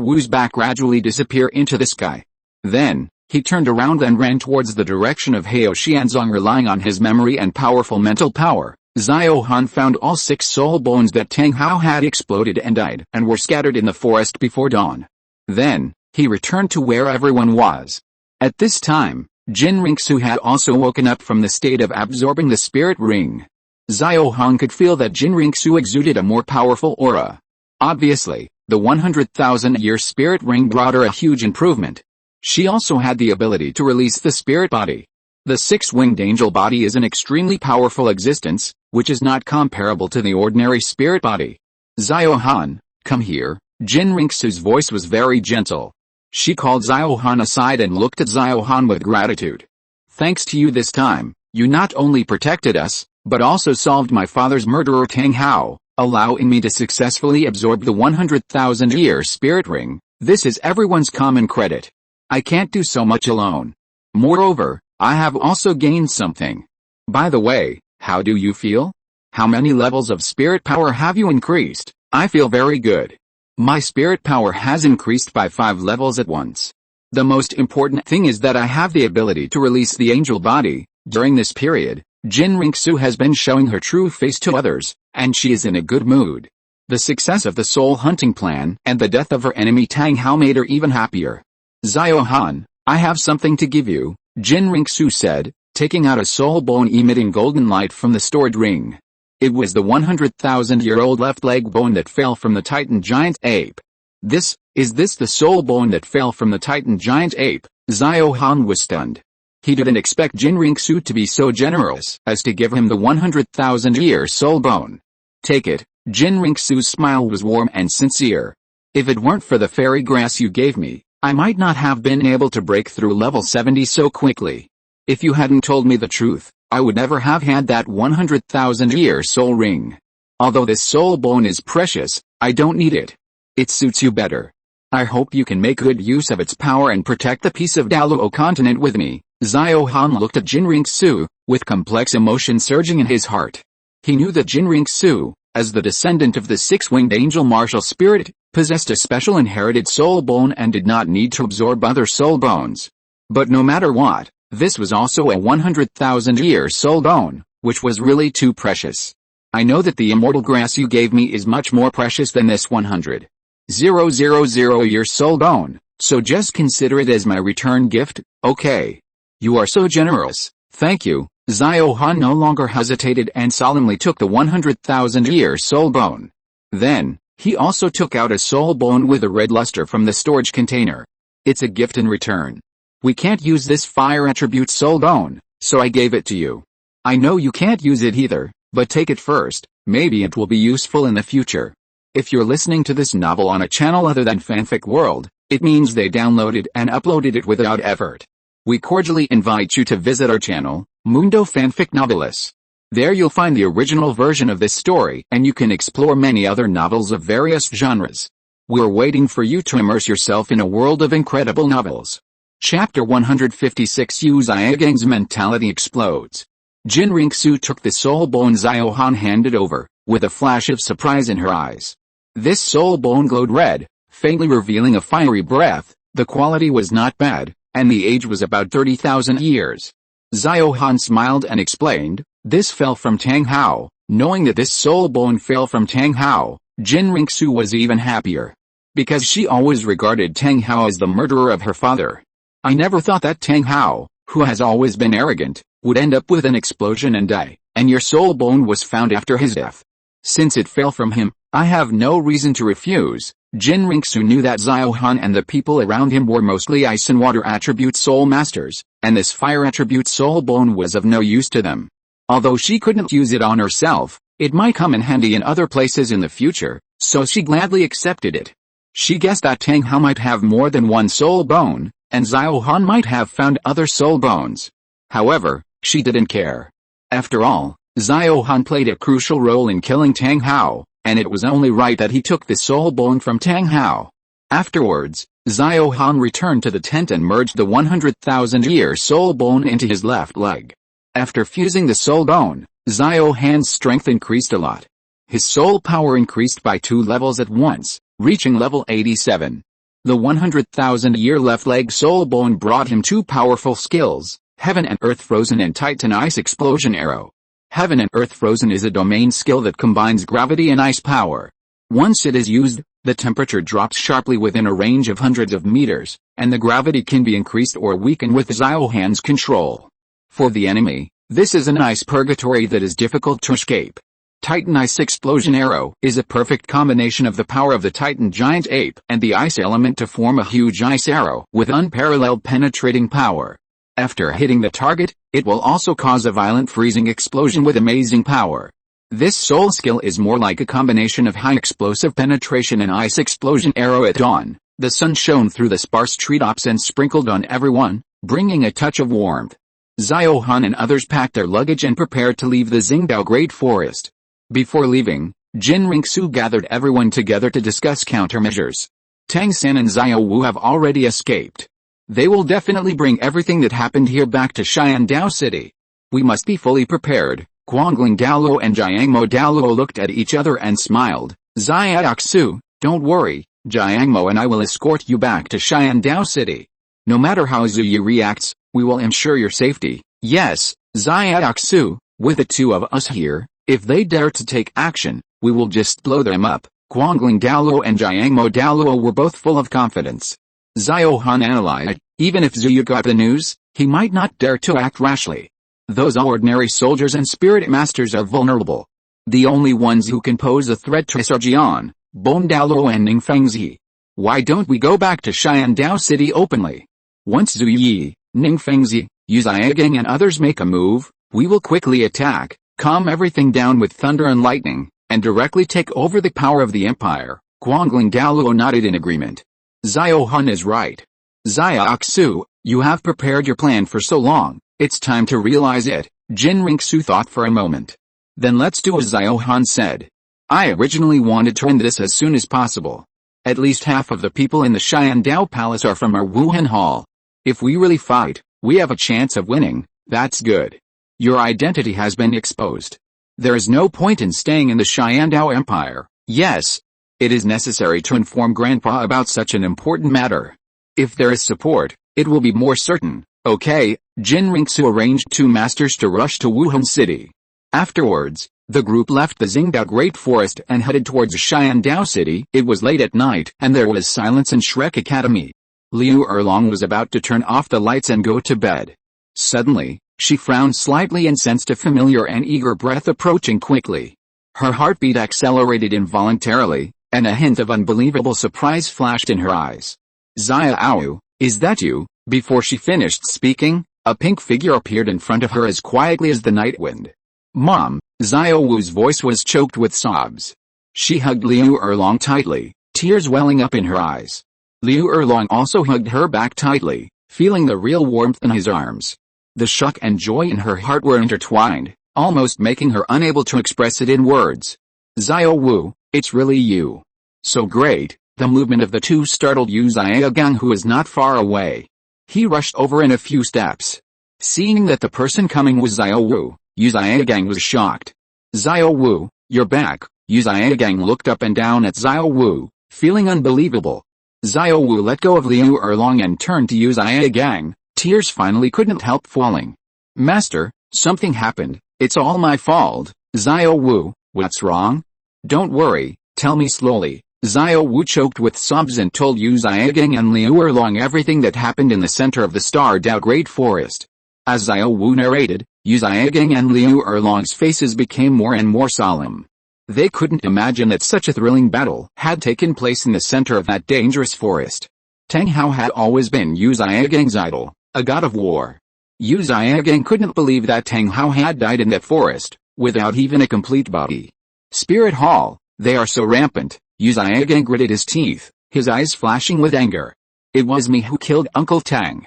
Wu's back gradually disappear into the sky. Then, he turned around and ran towards the direction of Hao Xianzong. Relying on his memory and powerful mental power, Xiao Han found all 6 soul bones that Tang Hao had exploded and died and were scattered in the forest before dawn. Then, he returned to where everyone was. At this time, Jin Ringsu had also woken up from the state of absorbing the spirit ring. Xiao Han could feel that Jin Ringsu exuded a more powerful aura. Obviously, the 100,000-year spirit ring brought her a huge improvement. She also had the ability to release the spirit body. The 6-winged angel body is an extremely powerful existence, which is not comparable to the ordinary spirit body. Xiao Han, come here. Jin Ringsu's voice was very gentle. She called Xiao Han aside and looked at Xiao Han with gratitude. Thanks to you this time, you not only protected us, but also solved my father's murderer Tang Hao, allowing me to successfully absorb the 100,000-year spirit ring. This is everyone's common credit. I can't do so much alone. Moreover, I have also gained something. By the way, how do you feel? How many levels of spirit power have you increased? I feel very good. My spirit power has increased by 5 levels at once. The most important thing is that I have the ability to release the angel body. During this period, Jin Ringsu has been showing her true face to others, and she is in a good mood. The success of the soul hunting plan and the death of her enemy Tang Hao made her even happier. Xiao Han, I have something to give you, Jin Ringsu said, taking out a soul bone emitting golden light from the stored ring. It was the 100,000-year-old left leg bone that fell from the Titan giant ape. Is this the soul bone that fell from the Titan giant ape? Xiao Han was stunned. He didn't expect Jin Ringsu to be so generous as to give him the 100,000-year soul bone. Take it. Jin Ringsu's smile was warm and sincere. If it weren't for the fairy grass you gave me, I might not have been able to break through level 70 so quickly. If you hadn't told me the truth, I would never have had that 100,000-year soul ring. Although this soul bone is precious, I don't need it. It suits you better. I hope you can make good use of its power and protect the peace of Douluo continent with me. Xiao Han looked at Jin Ringsu, with complex emotion surging in his heart. He knew that Jin Ringsu, as the descendant of the 6-winged angel martial spirit, possessed a special inherited soul bone and did not need to absorb other soul bones. But no matter what, this was also a 100,000-year soul bone, which was really too precious. I know that the immortal grass you gave me is much more precious than this 100,000-year soul bone, so just consider it as my return gift, okay? You are so generous, thank you. Xiao Han no longer hesitated and solemnly took the 100,000-year soul bone. Then, he also took out a soul bone with a red luster from the storage container. It's a gift in return. We can't use this fire attribute soul bone, so I gave it to you. I know you can't use it either, but take it first, maybe it will be useful in the future. If you're listening to this novel on a channel other than Fanfic World, it means they downloaded and uploaded it without effort. We cordially invite you to visit our channel, Mundo Fanfic Novelis. There you'll find the original version of this story and you can explore many other novels of various genres. We're waiting for you to immerse yourself in a world of incredible novels. Chapter 156 Yu Xiaogang's mentality explodes. Jin Ringsu took the soul bone Xiao Han handed over, with a flash of surprise in her eyes. This soul bone glowed red, faintly revealing a fiery breath. The quality was not bad, and the age was about 30,000 years. Xiao Han smiled and explained, this fell from Tang Hao. Knowing that this soul bone fell from Tang Hao, Jin Ringsu was even happier. Because she always regarded Tang Hao as the murderer of her father. I never thought that Tang Hao, who has always been arrogant, would end up with an explosion and die, and your soul bone was found after his death. Since it fell from him, I have no reason to refuse. Jin Ringsu knew that Xiao Han and the people around him were mostly ice and water attribute soul masters, and this fire attribute soul bone was of no use to them. Although she couldn't use it on herself, it might come in handy in other places in the future, so she gladly accepted it. She guessed that Tang Hao might have more than one soul bone, and Xiao Han might have found other soul bones. However, she didn't care. After all, Xiao Han played a crucial role in killing Tang Hao, and it was only right that he took the soul bone from Tang Hao. Afterwards, Xiao Han returned to the tent and merged the 100,000-year soul bone into his left leg. After fusing the soul bone, Xiao Han's strength increased a lot. His soul power increased by 2 levels at once, reaching level 87. The 100,000-year left leg soul bone brought him 2 powerful skills, Heaven and Earth Frozen and Titan Ice Explosion Arrow. Heaven and Earth Frozen is a domain skill that combines gravity and ice power. Once it is used, the temperature drops sharply within a range of hundreds of meters, and the gravity can be increased or weakened with Xiao Han's control. For the enemy, this is an ice purgatory that is difficult to escape. Titan Ice Explosion Arrow is a perfect combination of the power of the Titan giant ape and the ice element to form a huge ice arrow with unparalleled penetrating power. After hitting the target, it will also cause a violent freezing explosion with amazing power. This soul skill is more like a combination of high explosive penetration and ice explosion arrow at dawn. The sun shone through the sparse treetops and sprinkled on everyone, bringing a touch of warmth. Xiao Han and others packed their luggage and prepared to leave the Xingdao Great Forest. Before leaving, Jin Ringsu gathered everyone together to discuss countermeasures. Tang San and Xiao Wu have already escaped. They will definitely bring everything that happened here back to Xiandao City. We must be fully prepared. Guangling Douluo and Jiangmo Douluo looked at each other and smiled. Xiaoxu, don't worry, Jiangmo and I will escort you back to Xiandao City. No matter how Zuyu reacts, we will ensure your safety. Yes, Xiaoxu, with the 2 of us here, if they dare to take action, we will just blow them up. Guangling Douluo and Jiangmo Douluo were both full of confidence. Xiao Han analyzed, even if Zuyu got the news, he might not dare to act rashly. Those ordinary soldiers and spirit masters are vulnerable. The only ones who can pose a threat to us are Jian, Bon Douluo and Ning Fengzi. Why don't we go back to Xiandao City openly? Once Zhu Yi, Ning Fengzi, Yu Zaigang and others make a move, we will quickly attack, calm everything down with thunder and lightning, and directly take over the power of the empire. Guangling Douluo nodded in agreement. Xiao Han is right. Xiaoxu, you have prepared your plan for so long, it's time to realize it. Jin Ringsu thought for a moment. Then let's do as Xiao Han said. I originally wanted to end this as soon as possible. At least half of the people in the Xiandao Palace are from our Wuhan Hall. If we really fight, we have a chance of winning. That's good. Your identity has been exposed. There is no point in staying in the Xiandao Empire. Yes, it is necessary to inform Grandpa about such an important matter. If there is support, it will be more certain. Okay, Jin Ringsu arranged 2 masters to rush to Wuhan City. Afterwards, the group left the Xingdao Great Forest and headed towards Xiandao City. It was late at night and there was silence in Shrek Academy. Liu Erlong was about to turn off the lights and go to bed. Suddenly, she frowned slightly and sensed a familiar and eager breath approaching quickly. Her heartbeat accelerated involuntarily, and a hint of unbelievable surprise flashed in her eyes. Xiao, is that you? Before she finished speaking, a pink figure appeared in front of her as quietly as the night wind. Mom, Xiao Wu's voice was choked with sobs. She hugged Liu Erlong tightly, tears welling up in her eyes. Liu Erlong also hugged her back tightly, feeling the real warmth in his arms. The shock and joy in her heart were intertwined, almost making her unable to express it in words. Xiao Wu, it's really you. So great. The movement of the 2 startled Yu Zaigang, who was not far away. He rushed over in a few steps. Seeing that the person coming was Xiao Wu, Yu Zaigang was shocked. Xiao Wu, you're back. Yu Zaigang looked up and down at Xiao Wu, feeling unbelievable. Xiao Wu let go of Liu Erlong and turned to Yu Zaigang. Tears finally couldn't help falling. Master, something happened. It's all my fault. Xiao Wu, what's wrong? Don't worry, tell me slowly. Xiao Wu choked with sobs and told Yu Zaigang and Liu Erlong everything that happened in the center of the Star Dao Great Forest. As Xiao Wu narrated, Yu Zaigang and Liu Erlong's faces became more and more solemn. They couldn't imagine that such a thrilling battle had taken place in the center of that dangerous forest. Tang Hao had always been Yu Zaigang's idol, a god of war. Yu Zaigang couldn't believe that Tang Hao had died in that forest, without even a complete body. Spirit Hall, they are so rampant. Yu Zaigang gritted his teeth, his eyes flashing with anger. It was me who killed Uncle Tang.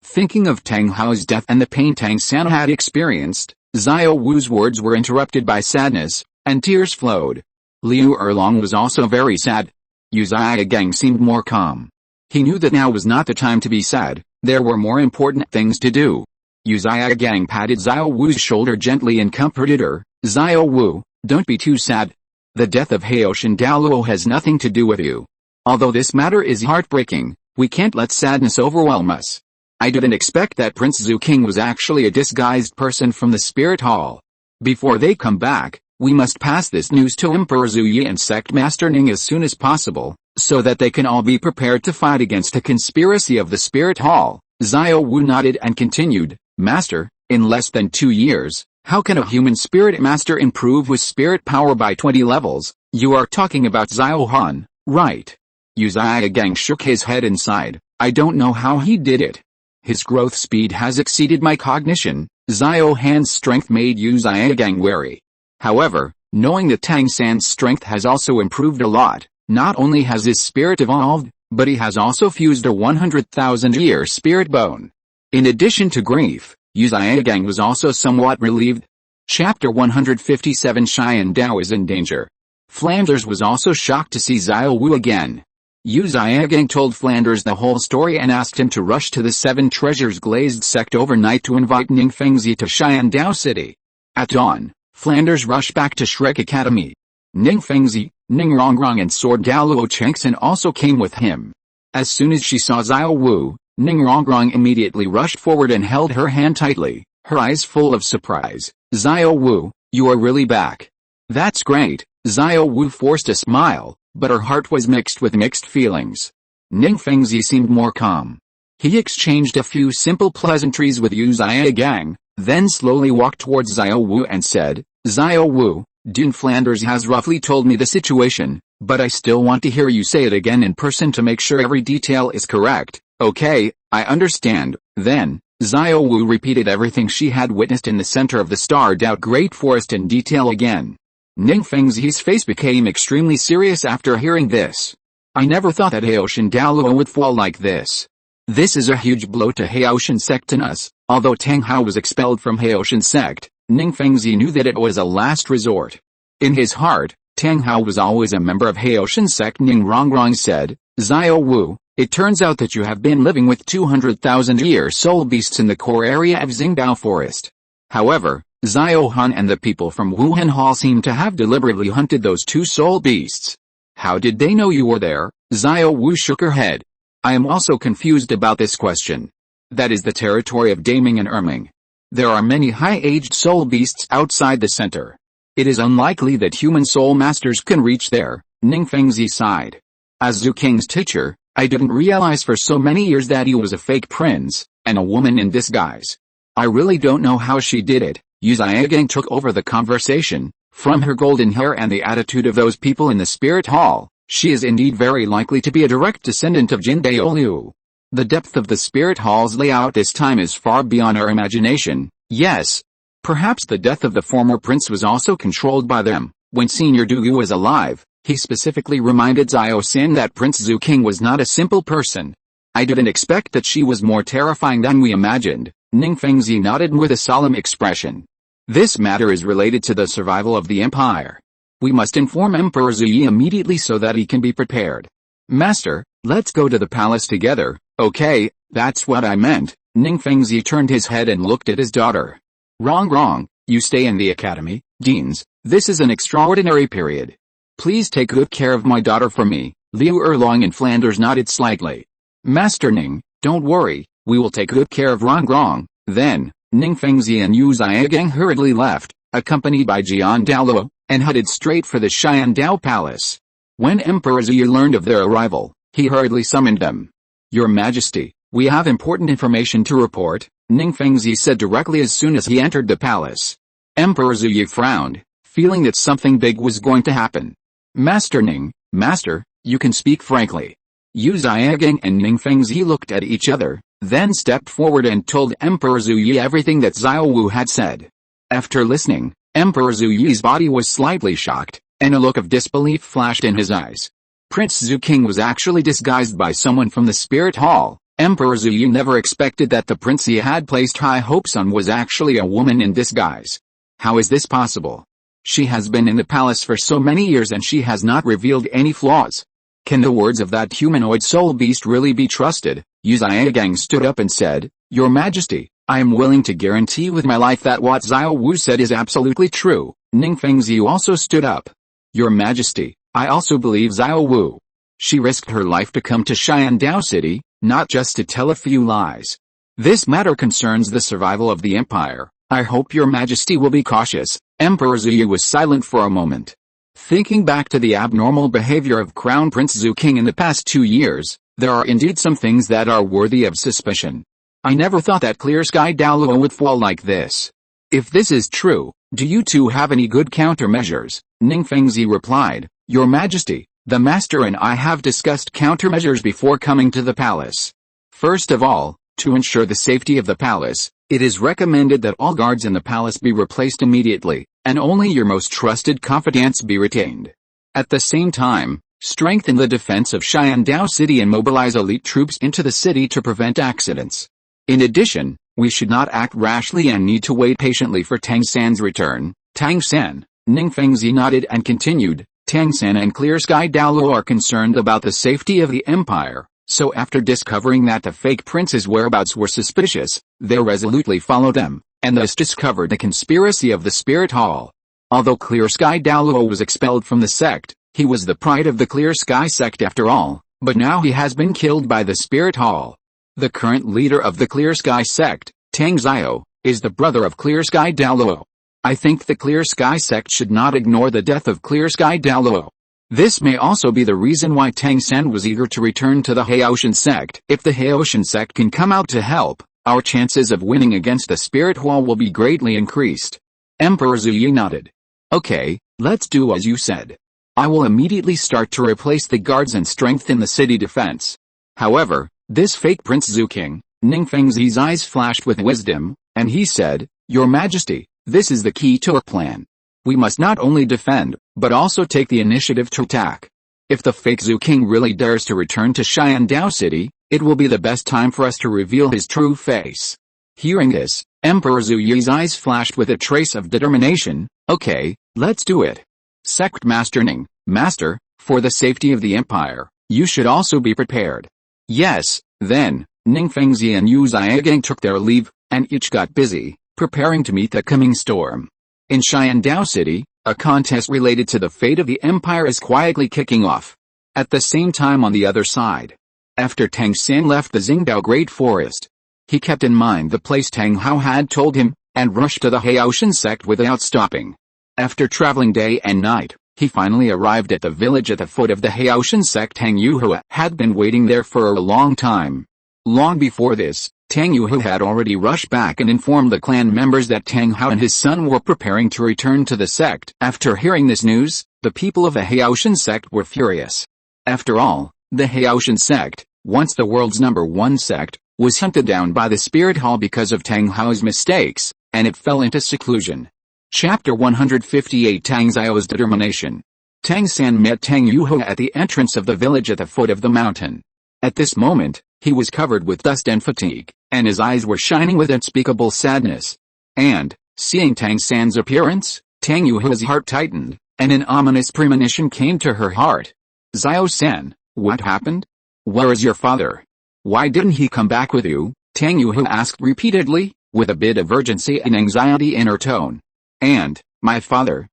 Thinking of Tang Hao's death and the pain Tang San had experienced, Xiao Wu's words were interrupted by sadness, and tears flowed. Liu Erlong was also very sad. Yu Zhiagang seemed more calm. He knew that now was not the time to be sad, there were more important things to do. Yu Zhiagang patted Xiao Wu's shoulder gently and comforted her. Xiao Wu, don't be too sad. The death of Haoshan Douluo has nothing to do with you. Although this matter is heartbreaking, we can't let sadness overwhelm us. I didn't expect that Prince Zhu King was actually a disguised person from the Spirit Hall. Before they come back, we must pass this news to Emperor Zhu Yi and Sect Master Ning as soon as possible, so that they can all be prepared to fight against the conspiracy of the Spirit Hall. Xiao Wu nodded and continued, Master, in less than 2 years, how can a human spirit master improve with spirit power by 20 levels? You are talking about Xiao Han, right? Yu Zhiagang shook his head and sighed. I don't know how he did it. His growth speed has exceeded my cognition. Xiao Han's strength made Yu Zhiagang wary. However, knowing that Tang San's strength has also improved a lot, not only has his spirit evolved, but he has also fused a 100,000-year spirit bone. In addition to grief, Yu Zhiagang was also somewhat relieved. Chapter 157 Xian Dao is in danger. Flanders was also shocked to see Xiao Wu again. Yu Zhiagang told Flanders the whole story and asked him to rush to the Seven Treasures Glazed Sect overnight to invite Ning Fengzi to Xian Dao City. At dawn, Flanders rushed back to Shrek Academy. Ning Fengzi, Ning Rongrong and Sword Daluo Chengxin also came with him. As soon as she saw Xiao Wu, Ning Rongrong immediately rushed forward and held her hand tightly, her eyes full of surprise. Xiao Wu, you are really back. That's great. Xiao Wu forced a smile, but her heart was mixed with mixed feelings. Ning Fengzi seemed more calm. He exchanged a few simple pleasantries with Yu Zhiagang, then slowly walked towards Xiao Wu and said, Xiao Wu, Dun Flanders has roughly told me the situation, but I still want to hear you say it again in person to make sure every detail is correct. Okay, I understand. Then, Xiao Wu repeated everything she had witnessed in the center of the starred out Great Forest in detail again. Ning Fengzi's face became extremely serious after hearing this. I never thought that Haoshan Daoluo would fall like this. This is a huge blow to Haoshan sect and us. Although Tang Hao was expelled from Haoshan sect, Ning Fengzi knew that it was a last resort. In his heart, Tang Hao was always a member of Haoshan sect. Ning Rongrong said, Xiao Wu, it turns out that you have been living with 200,000-year soul beasts in the core area of Xingdao Forest. However, Xiao Han and the people from Wuhan Hall seem to have deliberately hunted those 2 soul beasts. How did they know you were there? Xiao Wu shook her head. I am also confused about this question. That is the territory of Daming and Erming. There are many high-aged soul beasts outside the center. It is unlikely that human soul masters can reach there. Ning Fengzi sighed. As Zhu King's teacher, I didn't realize for so many years that he was a fake prince, and a woman in disguise. I really don't know how she did it. Yu Zhiagang took over the conversation. From her golden hair and the attitude of those people in the spirit hall, she is indeed very likely to be a direct descendant of Jin Daoliu. The depth of the spirit hall's layout this time is far beyond our imagination. Yes. Perhaps the death of the former prince was also controlled by them. When Senior Douluo was alive, he specifically reminded Xiao Xin that Prince Zhu King was not a simple person. I didn't expect that she was more terrifying than we imagined. Ning Fengzi nodded with a solemn expression. This matter is related to the survival of the empire. We must inform Emperor Zhu Yi immediately so that he can be prepared. Master, let's go to the palace together. Okay, that's what I meant. Ning Fengzi turned his head and looked at his daughter. Wrong, you stay in the academy, Deans. This is an extraordinary period. Please take good care of my daughter for me. Liu Erlong and Flanders nodded slightly. Master Ning, don't worry, we will take good care of Rongrong. Then, Ning Fengzi and Yu Zhiagang hurriedly left, accompanied by Jian Daoluo, and headed straight for the Xian Dao Palace. When Emperor Zhu Yi learned of their arrival, he hurriedly summoned them. Your Majesty, we have important information to report, Ning Fengzi said directly as soon as he entered the palace. Emperor Zhu Yi frowned, feeling that something big was going to happen. Master Ning, Master, you can speak frankly. Yu Zhiagang and Ning Fengzi looked at each other, then stepped forward and told Emperor Zhu Yi everything that Xiao Wu had said. After listening, Emperor Zhu Yi's body was slightly shocked, and a look of disbelief flashed in his eyes. Prince Zuking was actually disguised by someone from the spirit hall. Emperor Zuyu never expected that the prince he had placed high hopes on was actually a woman in disguise. How is this possible? She has been in the palace for so many years and she has not revealed any flaws. Can the words of that humanoid soul beast really be trusted? Yu Zhiagang stood up and said, Your Majesty, I am willing to guarantee with my life that what Xiao Wu said is absolutely true. Ning Fengzi also stood up. Your Majesty, I also believe Xiao Wu. She risked her life to come to Xiandao City, not just to tell a few lies. This matter concerns the survival of the empire. I hope your Majesty will be cautious. Emperor Zuyu was silent for a moment. Thinking back to the abnormal behavior of Crown Prince Zuking in the past 2 years, there are indeed some things that are worthy of suspicion. I never thought that Clear Sky Douluo would fall like this. If this is true, do you two have any good countermeasures? Ning Fengzi replied, Your Majesty, the Master and I have discussed countermeasures before coming to the palace. First of all, to ensure the safety of the palace, it is recommended that all guards in the palace be replaced immediately, and only your most trusted confidants be retained. At the same time, strengthen the defense of Xiandao City and mobilize elite troops into the city to prevent accidents. In addition, we should not act rashly and need to wait patiently for Tang San's return. Tang San, Ning Fengzi nodded and continued, Tang San and Clear Sky Douluo are concerned about the safety of the empire, so after discovering that the fake prince's whereabouts were suspicious, they resolutely followed them, and thus discovered the conspiracy of the Spirit Hall. Although Clear Sky Douluo was expelled from the sect, he was the pride of the Clear Sky sect after all, but now he has been killed by the Spirit Hall. The current leader of the Clear Sky sect, Tang Xiao, is the brother of Clear Sky Douluo. I think the Clear Sky sect should not ignore the death of Clear Sky Douluo. This may also be the reason why Tang San was eager to return to the Haoshan sect. If the Haoshan sect can come out to help, our chances of winning against the Spirit Hall will be greatly increased. Emperor Zuyu nodded. Okay, let's do as you said. I will immediately start to replace the guards and strengthen the city defense. However, this fake Prince Zuking, Ning Fengzi's eyes flashed with wisdom, and he said, Your Majesty, this is the key to our plan. We must not only defend, but also take the initiative to attack. If the fake Zuking really dares to return to Xiandao City, it will be the best time for us to reveal his true face. Hearing this, Emperor Zuyu's eyes flashed with a trace of determination. Okay, let's do it. Sect Master Ning, Master, for the safety of the empire, you should also be prepared. Yes, then, Ning Fengzi and Yu Zhiagang took their leave, and each got busy, preparing to meet the coming storm. In Xiandao City, a contest related to the fate of the empire is quietly kicking off. At the same time on the other side, after Tang San left the Xingdao Great Forest, he kept in mind the place Tang Hao had told him, and rushed to the Haoshan sect without stopping. After traveling day and night, he finally arrived at the village at the foot of the Haoshan sect. Tang Yuhua had been waiting there for a long time. Long before this, Tang Yuhua had already rushed back and informed the clan members that Tang Hao and his son were preparing to return to the sect. After hearing this news, the people of the Haoshan sect were furious. After all, the Haoshan sect, once the world's #1 sect, was hunted down by the Spirit Hall because of Tang Hao's mistakes, and it fell into seclusion. Chapter 158 Tang Xiao's Determination. Tang San met Tang Yuhua at the entrance of the village at the foot of the mountain. At this moment, he was covered with dust and fatigue, and his eyes were shining with unspeakable sadness. And, seeing Tang San's appearance, Tang Yuhua's heart tightened, and an ominous premonition came to her heart. Xiao-san, what happened? Where is your father? Why didn't he come back with you? Tang Yuhua asked repeatedly, with a bit of urgency and anxiety in her tone. And, my father,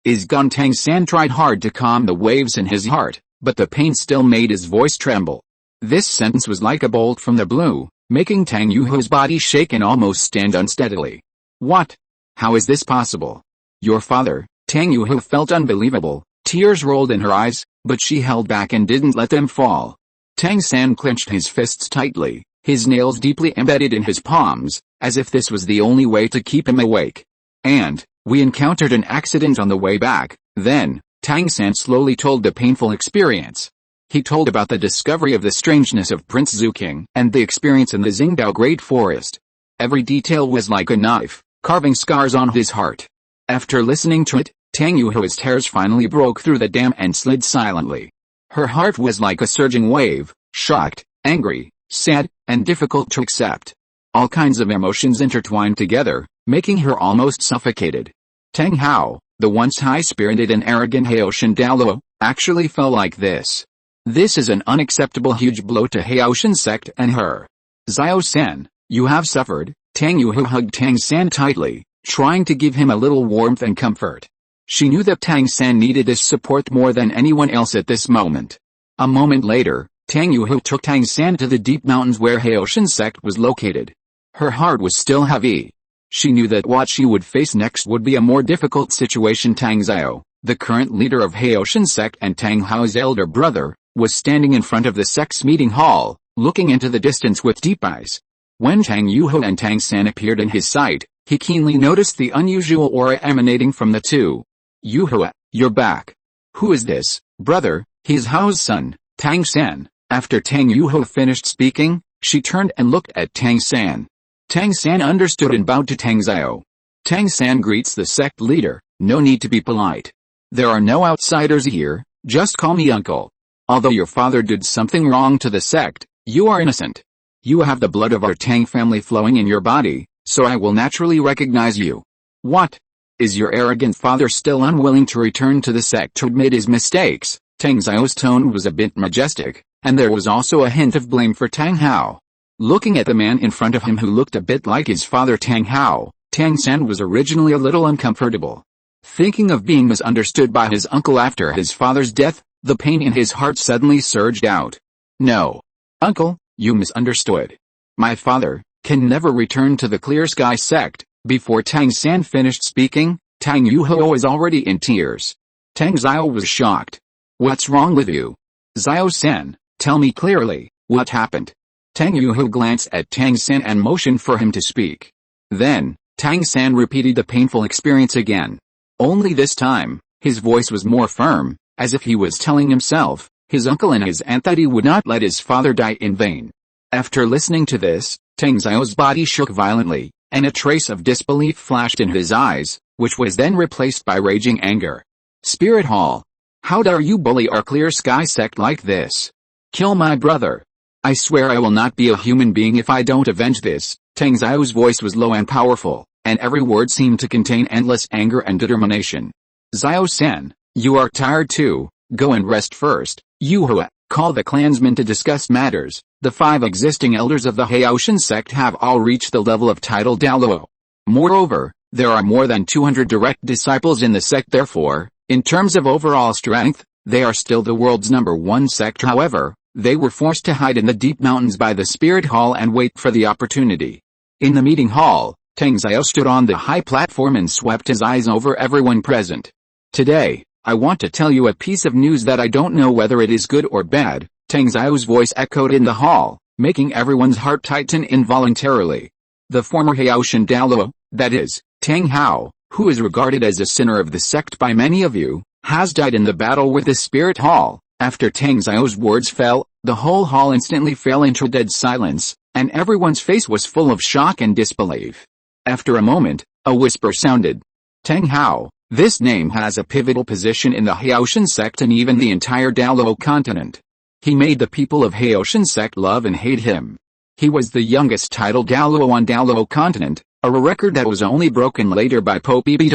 is gone. Tang San tried hard to calm the waves in his heart, but the pain still made his voice tremble. This sentence was like a bolt from the blue, making Tang Yuhua's body shake and almost stand unsteadily. What? How is this possible? Your father? Tang Yuhua felt unbelievable. Tears rolled in her eyes, but she held back and didn't let them fall. Tang San clenched his fists tightly, his nails deeply embedded in his palms, as if this was the only way to keep him awake. And, we encountered an accident on the way back. Then, Tang San slowly told the painful experience. He told about the discovery of the strangeness of Prince Zuking and the experience in the Xingdao Great Forest. Every detail was like a knife, carving scars on his heart. After listening to it, Tang Yuhua's tears finally broke through the dam and slid silently. Her heart was like a surging wave, shocked, angry, sad, and difficult to accept. All kinds of emotions intertwined together, making her almost suffocated. Tang Hao, the once high-spirited and arrogant Haoshan Douluo, actually fell like this. This is an unacceptable huge blow to Haoshan sect and her. Xiao-san, you have suffered. Tang Yuhu hugged Tang-san tightly, trying to give him a little warmth and comfort. She knew that Tang-san needed this support more than anyone else at this moment. A moment later, Tang Yuhu took Tang-san to the deep mountains where Haoshan sect was located. Her heart was still heavy. She knew that what she would face next would be a more difficult situation. Tang Xiao, the current leader of Haoshan sect and Tang Hao's elder brother, was standing in front of the sect's meeting hall, looking into the distance with deep eyes. When Tang Yuhu and Tang San appeared in his sight, he keenly noticed the unusual aura emanating from the two. Yuhu, you're back. Who is this, brother? He's Hao's son, Tang San. After Tang Yuhu finished speaking, she turned and looked at Tang San. Tang San understood and bowed to Tang Xiao. Tang San greets the sect leader, no need to be polite. There are no outsiders here, just call me uncle. Although your father did something wrong to the sect, you are innocent. You have the blood of our Tang family flowing in your body, so I will naturally recognize you. What? Is your arrogant father still unwilling to return to the sect to admit his mistakes? Tang Xiao's tone was a bit majestic, and there was also a hint of blame for Tang Hao. Looking at the man in front of him who looked a bit like his father Tang Hao, Tang San was originally a little uncomfortable. Thinking of being misunderstood by his uncle after his father's death, the pain in his heart suddenly surged out. No. Uncle, you misunderstood. My father can never return to the Clear Sky sect. Before Tang San finished speaking, Tang Yuhu was already in tears. Tang Xiao was shocked. What's wrong with you? Xiao-san, tell me clearly, what happened? Tang Yuhu glanced at Tang San and motioned for him to speak. Then, Tang San repeated the painful experience again. Only this time, his voice was more firm, as if he was telling himself, his uncle and his aunt that he would not let his father die in vain. After listening to this, Tang Xiao's body shook violently, and a trace of disbelief flashed in his eyes, which was then replaced by raging anger. Spirit Hall! How dare you bully our Clear Sky sect like this? Kill my brother! I swear I will not be a human being if I don't avenge this. Tang Xiao's voice was low and powerful, and every word seemed to contain endless anger and determination. Xiao-san, you are tired too, go and rest first. Yuhu, call the clansmen to discuss matters. The 5 existing elders of the Haoshan sect have all reached the level of title Douluo. Moreover, there are more than 200 direct disciples in the sect. Therefore, in terms of overall strength, they are still the world's #1 sect. However, they were forced to hide in the deep mountains by the Spirit Hall and wait for the opportunity. In the meeting hall, Tang Xiao stood on the high platform and swept his eyes over everyone present. Today, I want to tell you a piece of news that I don't know whether it is good or bad. Tang Xiao's voice echoed in the hall, making everyone's heart tighten involuntarily. The former Haoshan Douluo, that is, Tang Hao, who is regarded as a sinner of the sect by many of you, has died in the battle with the Spirit Hall. After Tang Xiao's words fell, the whole hall instantly fell into dead silence, and everyone's face was full of shock and disbelief. After a moment, a whisper sounded. Tang Hao, this name has a pivotal position in the Haoshan sect and even the entire Douluo continent. He made the people of Haoshan sect love and hate him. He was the youngest title Douluo on Douluo continent, a record that was only broken later by Pope Bibi.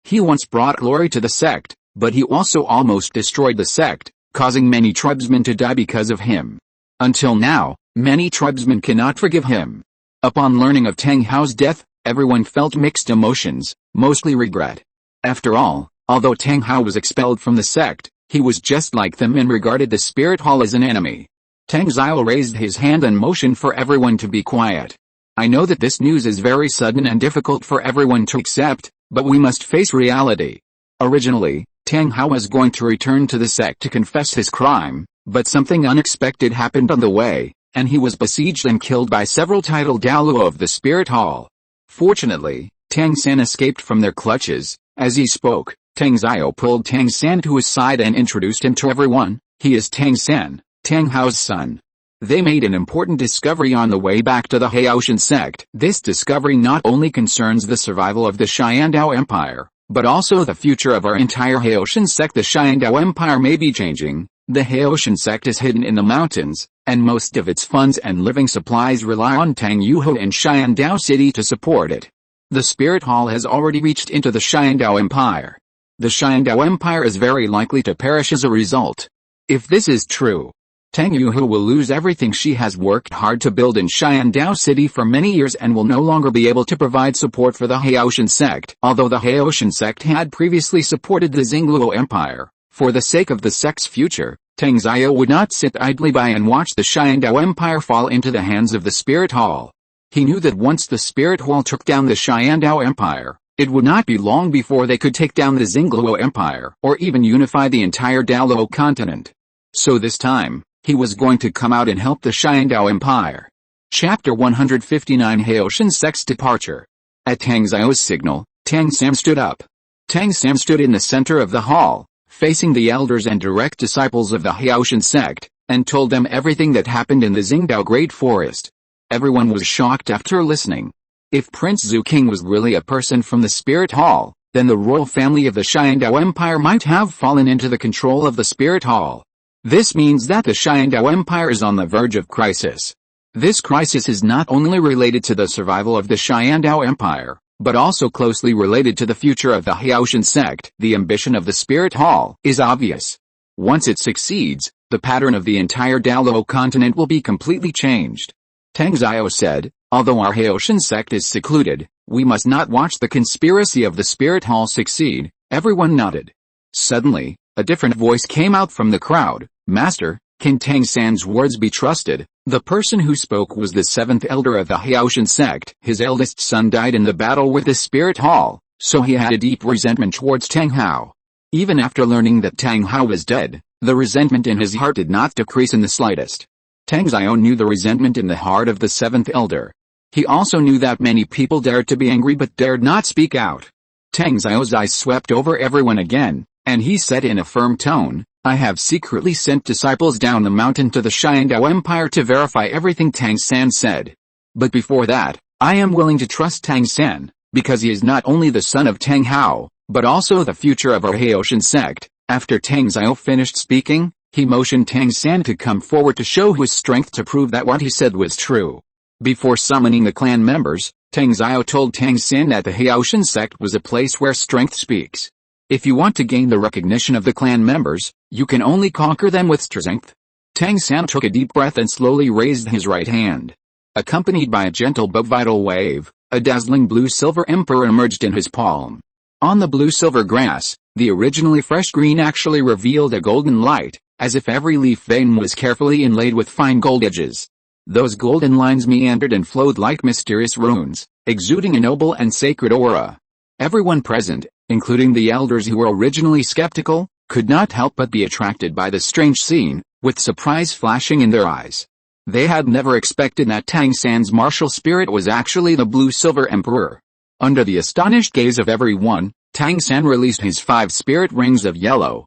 He once brought glory to the sect, but he also almost destroyed the sect, causing many tribesmen to die because of him. Until now, many tribesmen cannot forgive him. Upon learning of Tang Hao's death, everyone felt mixed emotions, mostly regret. After all, although Tang Hao was expelled from the sect, he was just like them and regarded the Spirit Hall as an enemy. Tang Xiao raised his hand and motioned for everyone to be quiet. I know that this news is very sudden and difficult for everyone to accept, but we must face reality. Originally, Tang Hao was going to return to the sect to confess his crime, but something unexpected happened on the way, and he was besieged and killed by several title Douluo of the Spirit Hall. Fortunately, Tang San escaped from their clutches. As he spoke, Tang Xiao pulled Tang San to his side and introduced him to everyone. He is Tang San, Tang Hao's son. They made an important discovery on the way back to the Haoshan sect. This discovery not only concerns the survival of the Xiandao Empire, but also the future of our entire Haoshan sect. The Xiandao Empire may be changing, The Haoshan sect is hidden in the mountains, and most of its funds and living supplies rely on Tang Yuho and Xiandao City to support it. The Spirit Hall has already reached into the Xiandao Empire. The Xiandao Empire is very likely to perish as a result. If this is true, Tang Yuho will lose everything she has worked hard to build in Xiandao City for many years and will no longer be able to provide support for the Haoshan sect. Although the Haoshan sect had previously supported the Xingluo Empire, for the sake of the sect's future, Tang Xiao would not sit idly by and watch the Xiandao Empire fall into the hands of the Spirit Hall. He knew that once the Spirit Hall took down the Xiandao Empire, it would not be long before they could take down the Xingluo Empire, or even unify the entire Douluo continent. So this time, he was going to come out and help the Xiandao Empire. Chapter 159 Haoshan Sect's Departure. At Tang Xiao's signal, Tang Sam stood up. Tang Sam stood in the center of the hall, facing the elders and direct disciples of the Haoshan sect, and told them everything that happened in the Xingdao Great Forest. Everyone was shocked after listening. If Prince Zhu King was really a person from the Spirit Hall, then the royal family of the Xiandao Empire might have fallen into the control of the Spirit Hall. This means that the Xiandao Empire is on the verge of crisis. This crisis is not only related to the survival of the Xiandao Empire, but also closely related to the future of the Haoshan sect. The ambition of the Spirit Hall is obvious. Once it succeeds, the pattern of the entire Douluo continent will be completely changed. Tang Xiao said, although our Haoshan sect is secluded, we must not watch the conspiracy of the Spirit Hall succeed. Everyone nodded. Suddenly, a different voice came out from the crowd. Master, can Tang San's words be trusted? The person who spoke was the seventh elder of the Haoshan sect. His eldest son died in the battle with the Spirit Hall, so he had a deep resentment towards Tang Hao. Even after learning that Tang Hao was dead, the resentment in his heart did not decrease in the slightest. Tang Xiao knew the resentment in the heart of the seventh elder. He also knew that many people dared to be angry but dared not speak out. Tang Xiao's eyes swept over everyone again, and he said in a firm tone, I have secretly sent disciples down the mountain to the Xiandao Empire to verify everything Tang San said. But before that, I am willing to trust Tang San, because he is not only the son of Tang Hao, but also the future of our Haoshan sect. After Tang Xiao finished speaking, he motioned Tang San to come forward to show his strength to prove that what he said was true. Before summoning the clan members, Tang Xiao told Tang San that the Haoshan sect was a place where strength speaks. If you want to gain the recognition of the clan members, you can only conquer them with strength. Tang San took a deep breath and slowly raised his right hand. Accompanied by a gentle but vital wave, a dazzling blue-silver emperor emerged in his palm. On the blue-silver grass, the originally fresh green actually revealed a golden light, as if every leaf vein was carefully inlaid with fine gold edges. Those golden lines meandered and flowed like mysterious runes, exuding a noble and sacred aura. Everyone present, including the elders who were originally skeptical, could not help but be attracted by the strange scene, with surprise flashing in their eyes. They had never expected that Tang San's martial spirit was actually the blue-silver emperor. Under the astonished gaze of everyone, Tang San released his 5 spirit rings of yellow,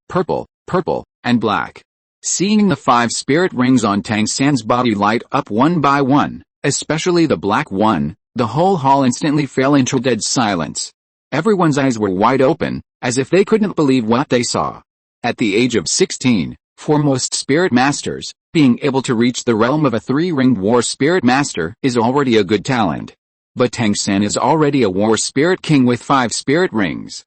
purple, and black. Seeing the 5 spirit rings on Tang San's body light up one by one, especially the black one, the whole hall instantly fell into dead silence. Everyone's eyes were wide open, as if they couldn't believe what they saw. At the age of 16, for most spirit masters, being able to reach the realm of a 3-ringed war spirit master is already a good talent. But Tang San is already a war spirit king with 5 spirit rings.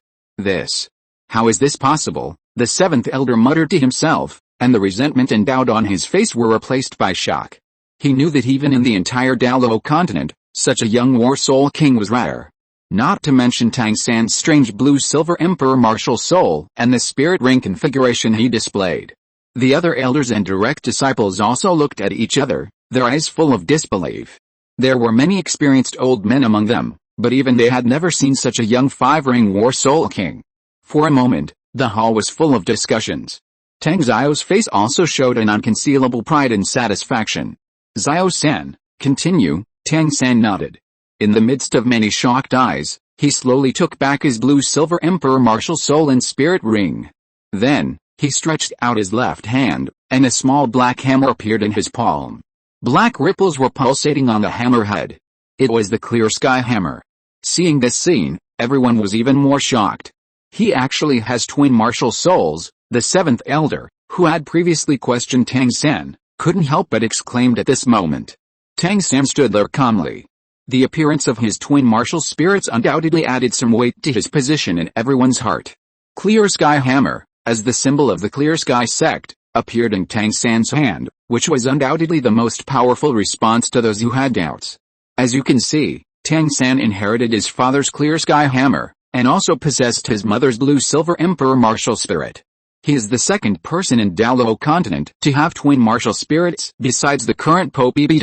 How is this possible? The 7th elder muttered to himself, and the resentment and doubt on his face were replaced by shock. He knew that even in the entire Douluo continent, such a young war soul king was rare. Not to mention Tang San's strange blue-silver emperor martial soul and the spirit ring configuration he displayed. The other elders and direct disciples also looked at each other, their eyes full of disbelief. There were many experienced old men among them, but even they had never seen such a young 5-ring war soul king. For a moment, the hall was full of discussions. Tang Xiao's face also showed an unconcealable pride and satisfaction. Xiao-san, continue, Tang San nodded. In the midst of many shocked eyes, he slowly took back his blue-silver emperor martial soul and spirit ring. Then, he stretched out his left hand, and a small black hammer appeared in his palm. Black ripples were pulsating on the hammerhead. It was the clear sky hammer. Seeing this scene, everyone was even more shocked. He actually has twin martial souls, the 7th elder, who had previously questioned Tang San, couldn't help but exclaimed at this moment. Tang San stood there calmly. The appearance of his twin martial spirits undoubtedly added some weight to his position in everyone's heart. Clear Sky Hammer, as the symbol of the Clear Sky sect, appeared in Tang San's hand, which was undoubtedly the most powerful response to those who had doubts. As you can see, Tang San inherited his father's Clear Sky Hammer, and also possessed his mother's Blue Silver Emperor martial spirit. He is the second person in Douluo continent to have twin martial spirits besides the current Pope Bibi.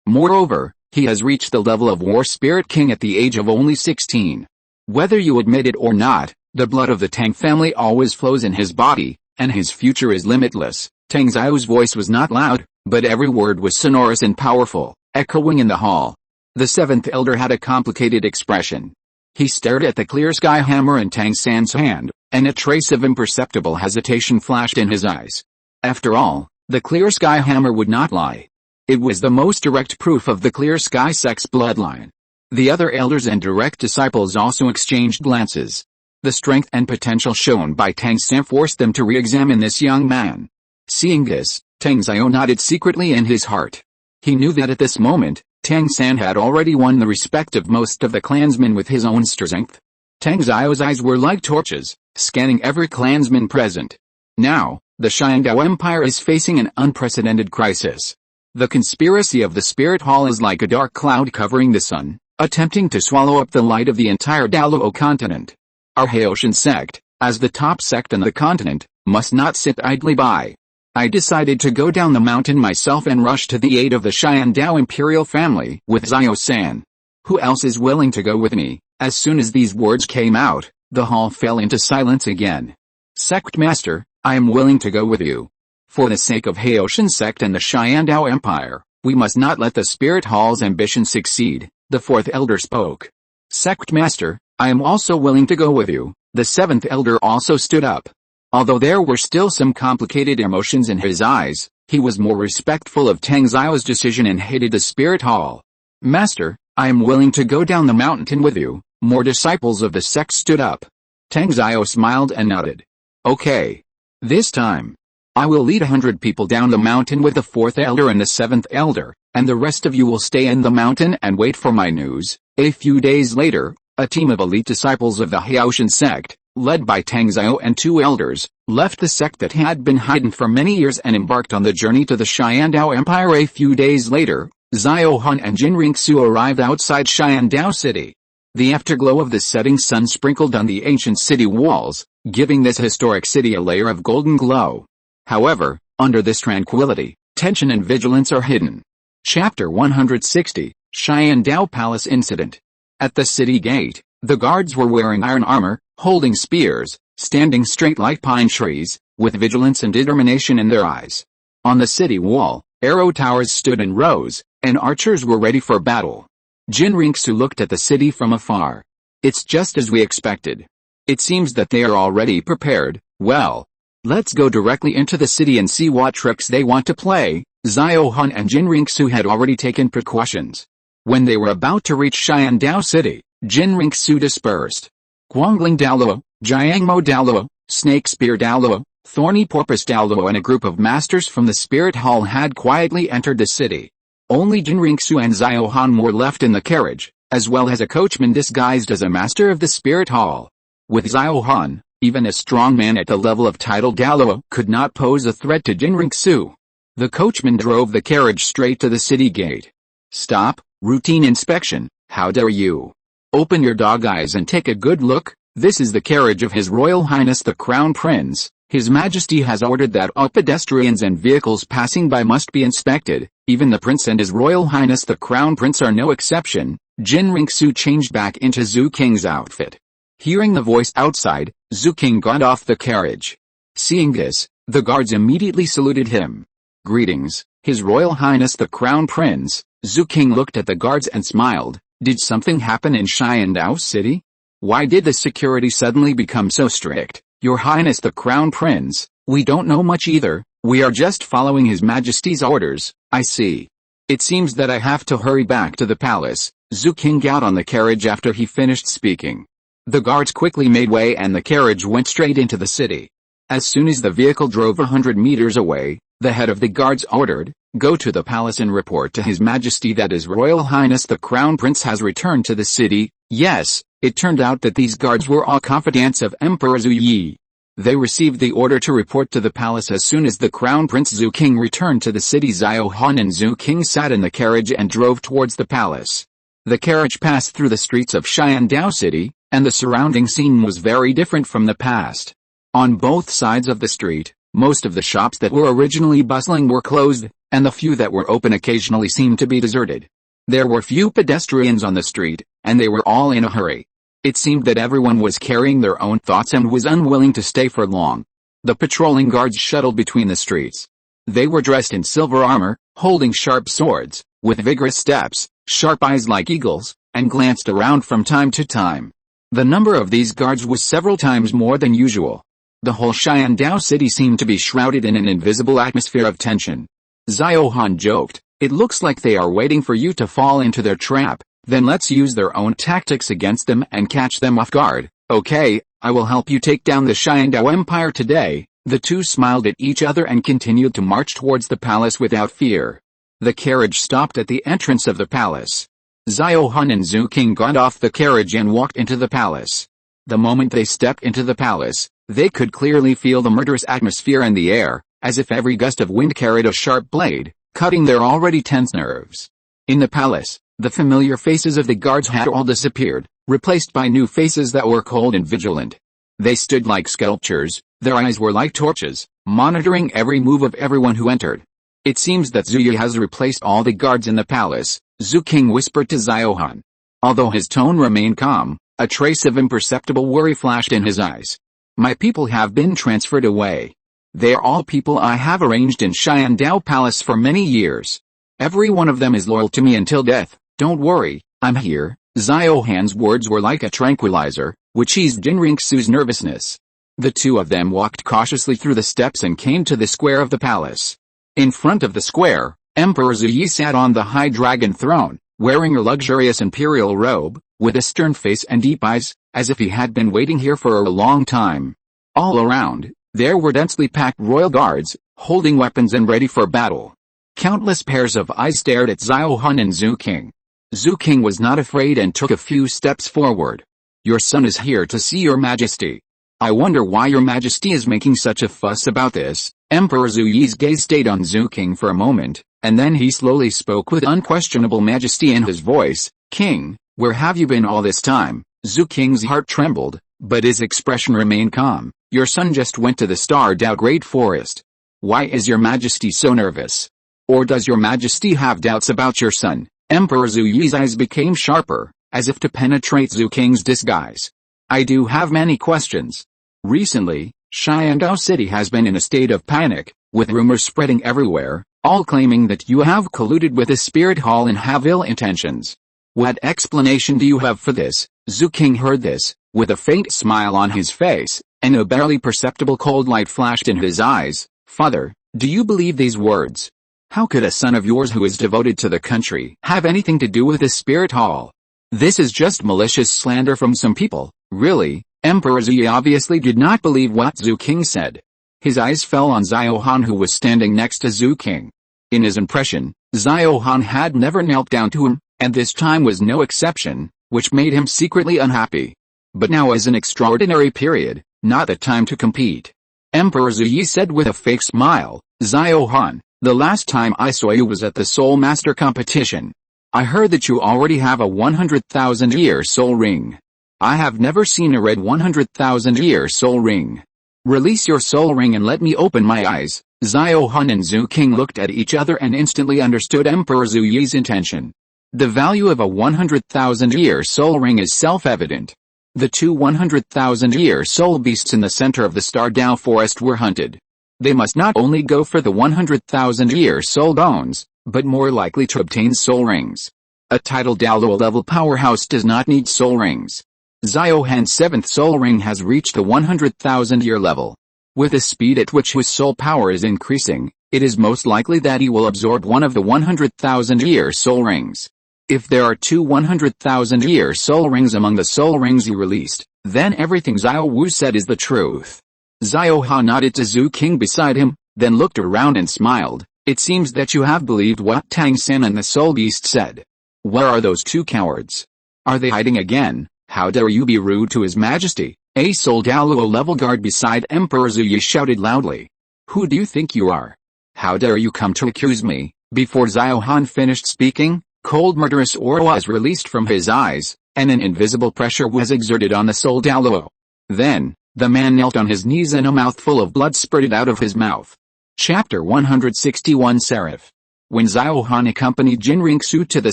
Moreover, he has reached the level of War Spirit King at the age of only 16. Whether you admit it or not, the blood of the Tang family always flows in his body, and his future is limitless. Tang Xiao's voice was not loud, but every word was sonorous and powerful, echoing in the hall. The seventh elder had a complicated expression. He stared at the Clear Sky Hammer in Tang San's hand, and a trace of imperceptible hesitation flashed in his eyes. After all, the Clear Sky Hammer would not lie. It was the most direct proof of the Clear Sky sect's bloodline. The other elders and direct disciples also exchanged glances. The strength and potential shown by Tang San forced them to re-examine this young man. Seeing this, Tang Xiao nodded secretly in his heart. He knew that at this moment, Tang San had already won the respect of most of the clansmen with his own strength. Tang Xiao's eyes were like torches, scanning every clansman present. Now, the Xiandao Empire is facing an unprecedented crisis. The conspiracy of the Spirit Hall is like a dark cloud covering the sun, attempting to swallow up the light of the entire Douluo continent. Our Haoshan sect, as the top sect on the continent, must not sit idly by. I decided to go down the mountain myself and rush to the aid of the Xiandao imperial family with Xiao-san. Who else is willing to go with me? As soon as these words came out, the hall fell into silence again. Sect Master, I am willing to go with you. For the sake of Haoshan sect and the Xiandao Empire, we must not let the Spirit Hall's ambition succeed, the fourth elder spoke. Sect Master, I am also willing to go with you, the seventh elder also stood up. Although there were still some complicated emotions in his eyes, he was more respectful of Tang Xiao's decision and hated the Spirit Hall. Master, I am willing to go down the mountain with you. More disciples of the sect stood up. Tang Xiao smiled and nodded. Okay. This time, I will lead 100 people down the mountain with the fourth elder and the seventh elder, and the rest of you will stay in the mountain and wait for my news. A few days later, a team of elite disciples of the Haoshan sect, led by Tang Xiao and two elders, left the sect that had been hidden for many years and embarked on the journey to the Xiandao Empire. A few days later, Xiao Han and Jin Ringsu arrived outside Xiandao City. The afterglow of the setting sun sprinkled on the ancient city walls, giving this historic city a layer of golden glow. However, under this tranquility, tension and vigilance are hidden. Chapter 160, Xiandao Palace Incident. At the city gate, the guards were wearing iron armor, holding spears, standing straight like pine trees, with vigilance and determination in their eyes. On the city wall, arrow towers stood in rows, and archers were ready for battle. Jin Ringsu looked at the city from afar. It's just as we expected. It seems that they are already prepared. Well, let's go directly into the city and see what tricks they want to play. Xiao Han and Jin Ringsu had already taken precautions. When they were about to reach Xiandao City, Jin Ringsu dispersed. Guangling Douluo, Jiangmo Douluo, Snake Spear Douluo, Thorny Porpoise Douluo and a group of masters from the Spirit Hall had quietly entered the city. Only Jin Ringsu and Xiao Han were left in the carriage, as well as a coachman disguised as a master of the Spirit Hall. With Xiao Han, even a strong man at the level of title Douluo could not pose a threat to Jin Ringsu. The coachman drove the carriage straight to the city gate. Stop, routine inspection, how dare you? Open your dog eyes and take a good look. This is the carriage of His Royal Highness the Crown Prince. His Majesty has ordered that all pedestrians and vehicles passing by must be inspected. Even the Prince and His Royal Highness the Crown Prince are no exception. Jin Ringsu changed back into Zhu King's outfit. Hearing the voice outside, Zhu King got off the carriage. Seeing this, the guards immediately saluted him. Greetings, His Royal Highness the Crown Prince. Zhu King looked at the guards and smiled. Did something happen in Xiandao City? Why did the security suddenly become so strict? Your Highness the Crown Prince, we don't know much either. We are just following His Majesty's orders. I see. It seems that I have to hurry back to the palace. Zhu King got on the carriage after he finished speaking. The guards quickly made way and the carriage went straight into the city. As soon as the vehicle drove 100 meters away, the head of the guards ordered, "Go to the palace and report to His Majesty that His Royal Highness the Crown Prince has returned to the city." Yes, it turned out that these guards were all confidants of Emperor Zhu Yi. They received the order to report to the palace as soon as the Crown Prince Zhu King returned to the city. Xiao Han and Zhu King sat in the carriage and drove towards the palace. The carriage passed through the streets of Xiandao City, and the surrounding scene was very different from the past. On both sides of the street, most of the shops that were originally bustling were closed, and the few that were open occasionally seemed to be deserted. There were few pedestrians on the street, and they were all in a hurry. It seemed that everyone was carrying their own thoughts and was unwilling to stay for long. The patrolling guards shuttled between the streets. They were dressed in silver armor, holding sharp swords, with vigorous steps, sharp eyes like eagles, and glanced around from time to time. The number of these guards was several times more than usual. The whole Xiandao city seemed to be shrouded in an invisible atmosphere of tension. Xiao Han joked, "It looks like they are waiting for you to fall into their trap. Then let's use their own tactics against them and catch them off guard. Okay, I will help you take down the Xiandao Empire today." The two smiled at each other and continued to march towards the palace without fear. The carriage stopped at the entrance of the palace. Xiao Han and Zhu King got off the carriage and walked into the palace. The moment they stepped into the palace, they could clearly feel the murderous atmosphere in the air, as if every gust of wind carried a sharp blade, cutting their already tense nerves. In the palace, the familiar faces of the guards had all disappeared, replaced by new faces that were cold and vigilant. They stood like sculptures, their eyes were like torches, monitoring every move of everyone who entered. "It seems that Zhu Yi has replaced all the guards in the palace," Zhu King whispered to Xiao Han. Although his tone remained calm, a trace of imperceptible worry flashed in his eyes. "My people have been transferred away. They are all people I have arranged in Xiandao Palace for many years. Every one of them is loyal to me until death. Don't worry, I'm here." Xiao Han's words were like a tranquilizer, which eased Jinrixu's nervousness. The two of them walked cautiously through the steps and came to the square of the palace. In front of the square, Emperor Zhu Yi sat on the high dragon throne, wearing a luxurious imperial robe, with a stern face and deep eyes, as if he had been waiting here for a long time. All around, there were densely packed royal guards, holding weapons and ready for battle. Countless pairs of eyes stared at Xiao Han and Zhu King. Zhu King was not afraid and took a few steps forward. "Your son is here to see your majesty. I wonder why your majesty is making such a fuss about this." Emperor Zhu Yi's gaze stayed on Zhu King for a moment, and then he slowly spoke with unquestionable majesty in his voice. "King, where have you been all this time?" Zhu King's heart trembled, but his expression remained calm. "Your son just went to the Stardao Great Forest. Why is your majesty so nervous? Or does your majesty have doubts about your son?" Emperor Zhu Yi's eyes became sharper, as if to penetrate Zhu King's disguise. "I do have many questions. Recently, Xiandao City has been in a state of panic, with rumors spreading everywhere, all claiming that you have colluded with the Spirit Hall and have ill intentions. What explanation do you have for this?" Zhu King heard this, with a faint smile on his face, and a barely perceptible cold light flashed in his eyes. "Father, do you believe these words? How could a son of yours who is devoted to the country have anything to do with the Spirit Hall? This is just malicious slander from some people." "Really?" Emperor Zhu Yi obviously did not believe what Zhu King said. His eyes fell on Xiao Han, who was standing next to Zhu King. In his impression, Xiao Han had never knelt down to him, and this time was no exception, which made him secretly unhappy. But now is an extraordinary period, not the time to compete. Emperor Zhu Yi said with a fake smile, "Xiao Han, the last time I saw you was at the Soul Master competition. I heard that you already have a 100,000-year soul ring. I have never seen a red 100,000-year soul ring. Release your soul ring and let me open my eyes." Xiao Han and Zhu King looked at each other and instantly understood Emperor Zhu Yi's intention. The value of a 100,000-year soul ring is self-evident. The two 100,000-year soul beasts in the center of the Stardao forest were hunted. They must not only go for the 100,000-year soul bones, but more likely to obtain soul rings. A titled Douluo level powerhouse does not need soul rings. Xiao Han's 7th soul ring has reached the 100,000-year level. With the speed at which his soul power is increasing, it is most likely that he will absorb one of the 100,000-year soul rings. If there are two 100,000-year soul rings among the soul rings he released, then everything Xiao Wu said is the truth. Xiao Han nodded to Zhu King beside him, then looked around and smiled. It seems that you have believed what Tang San and the Soul Beast said. Where are those two cowards? Are they hiding again? How dare you be rude to His Majesty? A Soul Douluo level guard beside Emperor Zhu shouted loudly. Who do you think you are? How dare you come to accuse me? Before Xiao Han finished speaking, cold murderous aura was released from his eyes, and an invisible pressure was exerted on the Soul Douluo. Then, the man knelt on his knees and a mouthful of blood spurted out of his mouth. Chapter 161 Seraph. When Xiao Han accompanied Jinring Su to the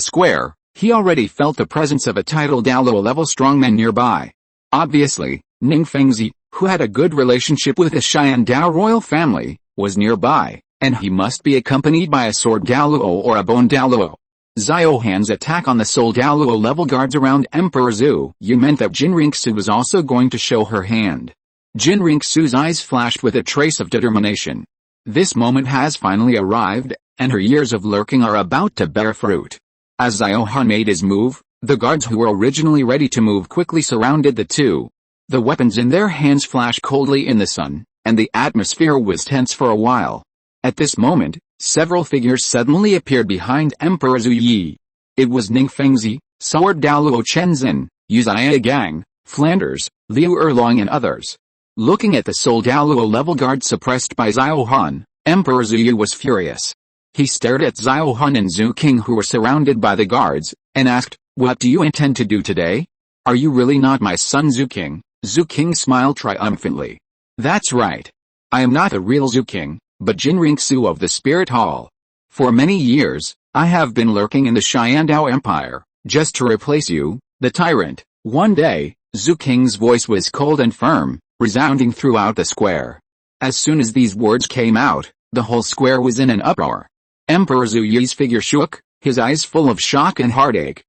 square, he already felt the presence of a tidal Douluo level strongman nearby. Obviously, Ning Fengzi, who had a good relationship with the Xian Dao royal family, was nearby, and he must be accompanied by a sword Douluo or a bone Douluo. Xiao Han's attack on the Soul Douluo level guards around Emperor Zhu meant that Jinring Su was also going to show her hand. Jinring Su's eyes flashed with a trace of determination. This moment has finally arrived, and her years of lurking are about to bear fruit. As Xiao Han made his move, the guards who were originally ready to move quickly surrounded the two. The weapons in their hands flashed coldly in the sun, and the atmosphere was tense for a while. At this moment, several figures suddenly appeared behind Emperor Zhu Yi. It was Ning Fengzi, Sword Douluo Chenzin, Yu Gang, Flanders, Liu Erlong and others. Looking at the Soul Douluo level guard suppressed by Xiao Han, Emperor Zhu Yi was furious. He stared at Xiao Han and Zhu King who were surrounded by the guards, and asked, "What do you intend to do today? Are you really not my son Zhu King?" Zhu King smiled triumphantly. "That's right. I am not the real Zhu King, but Jinring Su of the Spirit Hall. For many years, I have been lurking in the Xiandao Empire, just to replace you, the tyrant." One day, Zhu King's voice was cold and firm, resounding throughout the square. As soon as these words came out, the whole square was in an uproar. Emperor Zhu Yi's figure shook, his eyes full of shock and heartache.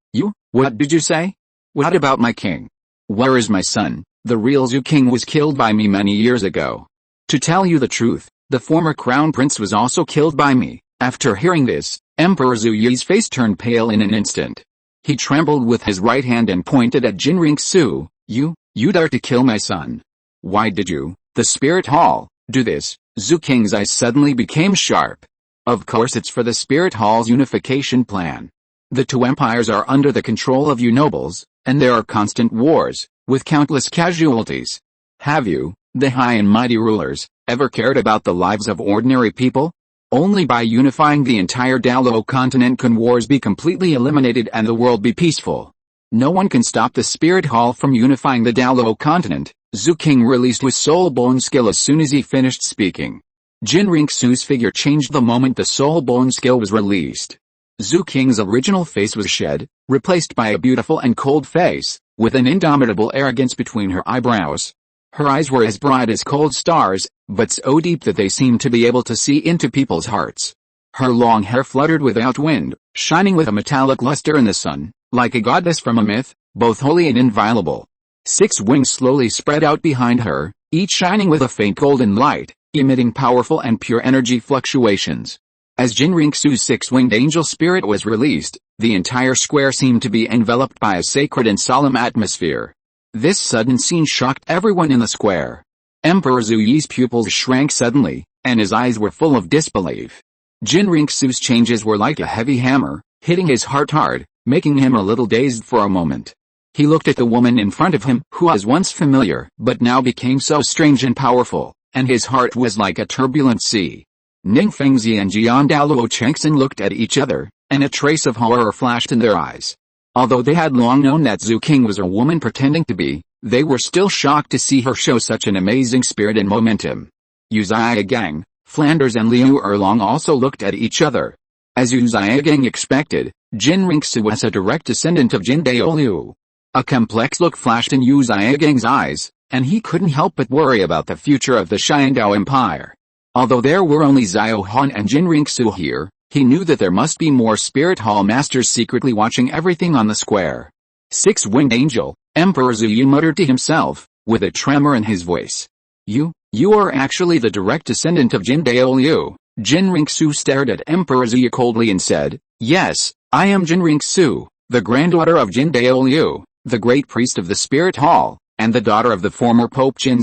What did you say? What about my king? Where is my son? The real Zhu King was killed by me many years ago. To tell you the truth, the former crown prince was also killed by me. After hearing this, Emperor Zhu Yi's face turned pale in an instant. He trembled with his right hand and pointed at Jinring Su. You dare to kill my son? Why did you, the Spirit Hall, do this? Zhu King's eyes suddenly became sharp. Of course it's for the Spirit Hall's unification plan. The two empires are under the control of you nobles, and there are constant wars, with countless casualties. Have you, the high and mighty rulers, ever cared about the lives of ordinary people? Only by unifying the entire Douluo continent can wars be completely eliminated and the world be peaceful. No one can stop the Spirit Hall from unifying the Douluo continent. Zhu King released his soul bone skill as soon as he finished speaking. Jinring Su's figure changed the moment the soul bone skill was released. Zhu King's original face was shed, replaced by a beautiful and cold face, with an indomitable arrogance between her eyebrows. Her eyes were as bright as cold stars, but so deep that they seemed to be able to see into people's hearts. Her long hair fluttered without wind, shining with a metallic luster in the sun, like a goddess from a myth, both holy and inviolable. 6 wings slowly spread out behind her, each shining with a faint golden light, emitting powerful and pure energy fluctuations. As Jinring Su's 6-winged angel spirit was released, the entire square seemed to be enveloped by a sacred and solemn atmosphere. This sudden scene shocked everyone in the square. Emperor Zhu Yi's pupils shrank suddenly, and his eyes were full of disbelief. Jinring Su's changes were like a heavy hammer, hitting his heart hard, making him a little dazed for a moment. He looked at the woman in front of him who was once familiar but now became so strange and powerful, and his heart was like a turbulent sea. Ning Fengzi and Jian Daoluo Chengxin looked at each other, and a trace of horror flashed in their eyes. Although they had long known that Zhu King was a woman pretending to be, they were still shocked to see her show such an amazing spirit and momentum. Yu Gang, Flanders and Liu Erlong also looked at each other. As Yu Gang expected, Jinring Su was a direct descendant of Jin Daoliu. A complex look flashed in Yu Gang's eyes, and he couldn't help but worry about the future of the Xiandao Empire. Although there were only Xiao Han and Jinring Su here, he knew that there must be more Spirit Hall masters secretly watching everything on the square. 6-winged angel, Emperor Zhu muttered to himself, with a tremor in his voice. You are actually the direct descendant of Jin Daoliu. Jinring Su stared at Emperor Zhu coldly and said, Yes, I am Jinring Su, the granddaughter of Jin Daoliu, the great priest of the Spirit Hall, and the daughter of the former Pope Jin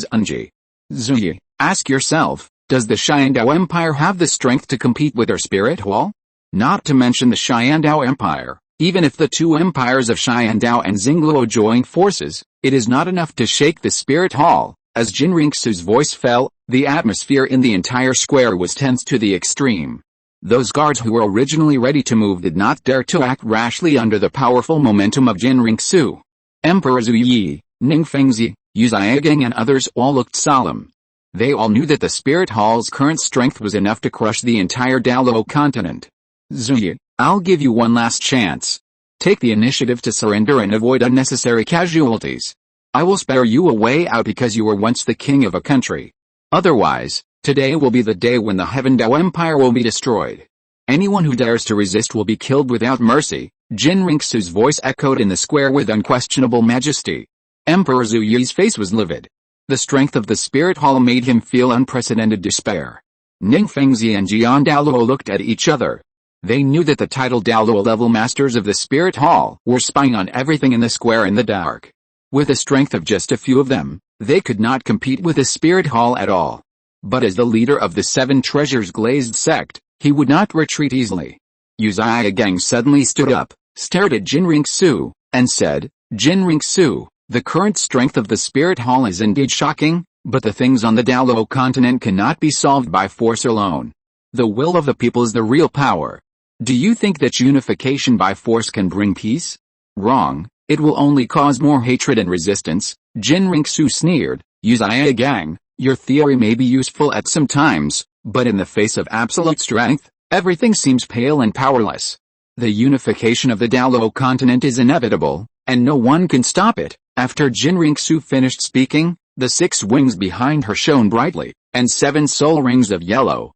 Zunji. Ask yourself, does the Xiandao Empire have the strength to compete with our spirit hall? Not to mention the Xiandao Empire, even if the two empires of Xiandao and Xingluo join forces, it is not enough to shake the spirit hall. As Jin Ringsu's voice fell, the atmosphere in the entire square was tense to the extreme. Those guards who were originally ready to move did not dare to act rashly under the powerful momentum of Jin Ringsu. Emperor Zhu Yi, Ning Fengzi, Yu Zaigang and others all looked solemn. They all knew that the spirit hall's current strength was enough to crush the entire Douluo continent. Zhu Yi, I'll give you one last chance. Take the initiative to surrender and avoid unnecessary casualties. I will spare you a way out because you were once the king of a country. Otherwise, today will be the day when the Heaven Dao Empire will be destroyed. Anyone who dares to resist will be killed without mercy. Jin Ringsu's voice echoed in the square with unquestionable majesty. Emperor Zhu Yi's face was livid. The strength of the spirit hall made him feel unprecedented despair. Ning Fengzi and Jian Douluo looked at each other. They knew that the titled Douluo level masters of the spirit hall were spying on everything in the square in the dark. With the strength of just a few of them, they could not compete with the spirit hall at all. But as the leader of the Seven Treasures Glazed sect, he would not retreat easily. Yu Zaigang suddenly stood up, stared at Jin Ringsu, and said, Jin Ringsu, the current strength of the spirit hall is indeed shocking, but the things on the Douluo continent cannot be solved by force alone. The will of the people is the real power. Do you think that unification by force can bring peace? Wrong. It will only cause more hatred and resistance. Jin Ringsu sneered. Yu Zaigang, your theory may be useful at some times, but in the face of absolute strength, everything seems pale and powerless. The unification of the Douluo continent is inevitable, and no one can stop it. After Jin Ringsu finished speaking, the 6 wings behind her shone brightly, and 7 soul rings of yellow,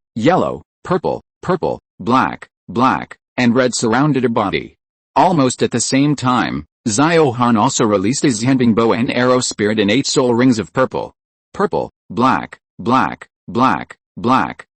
purple, black, and red surrounded her body. Almost at the same time, Xiao Han also released his Yanbing bow and arrow spirit in 8 soul rings of purple, black,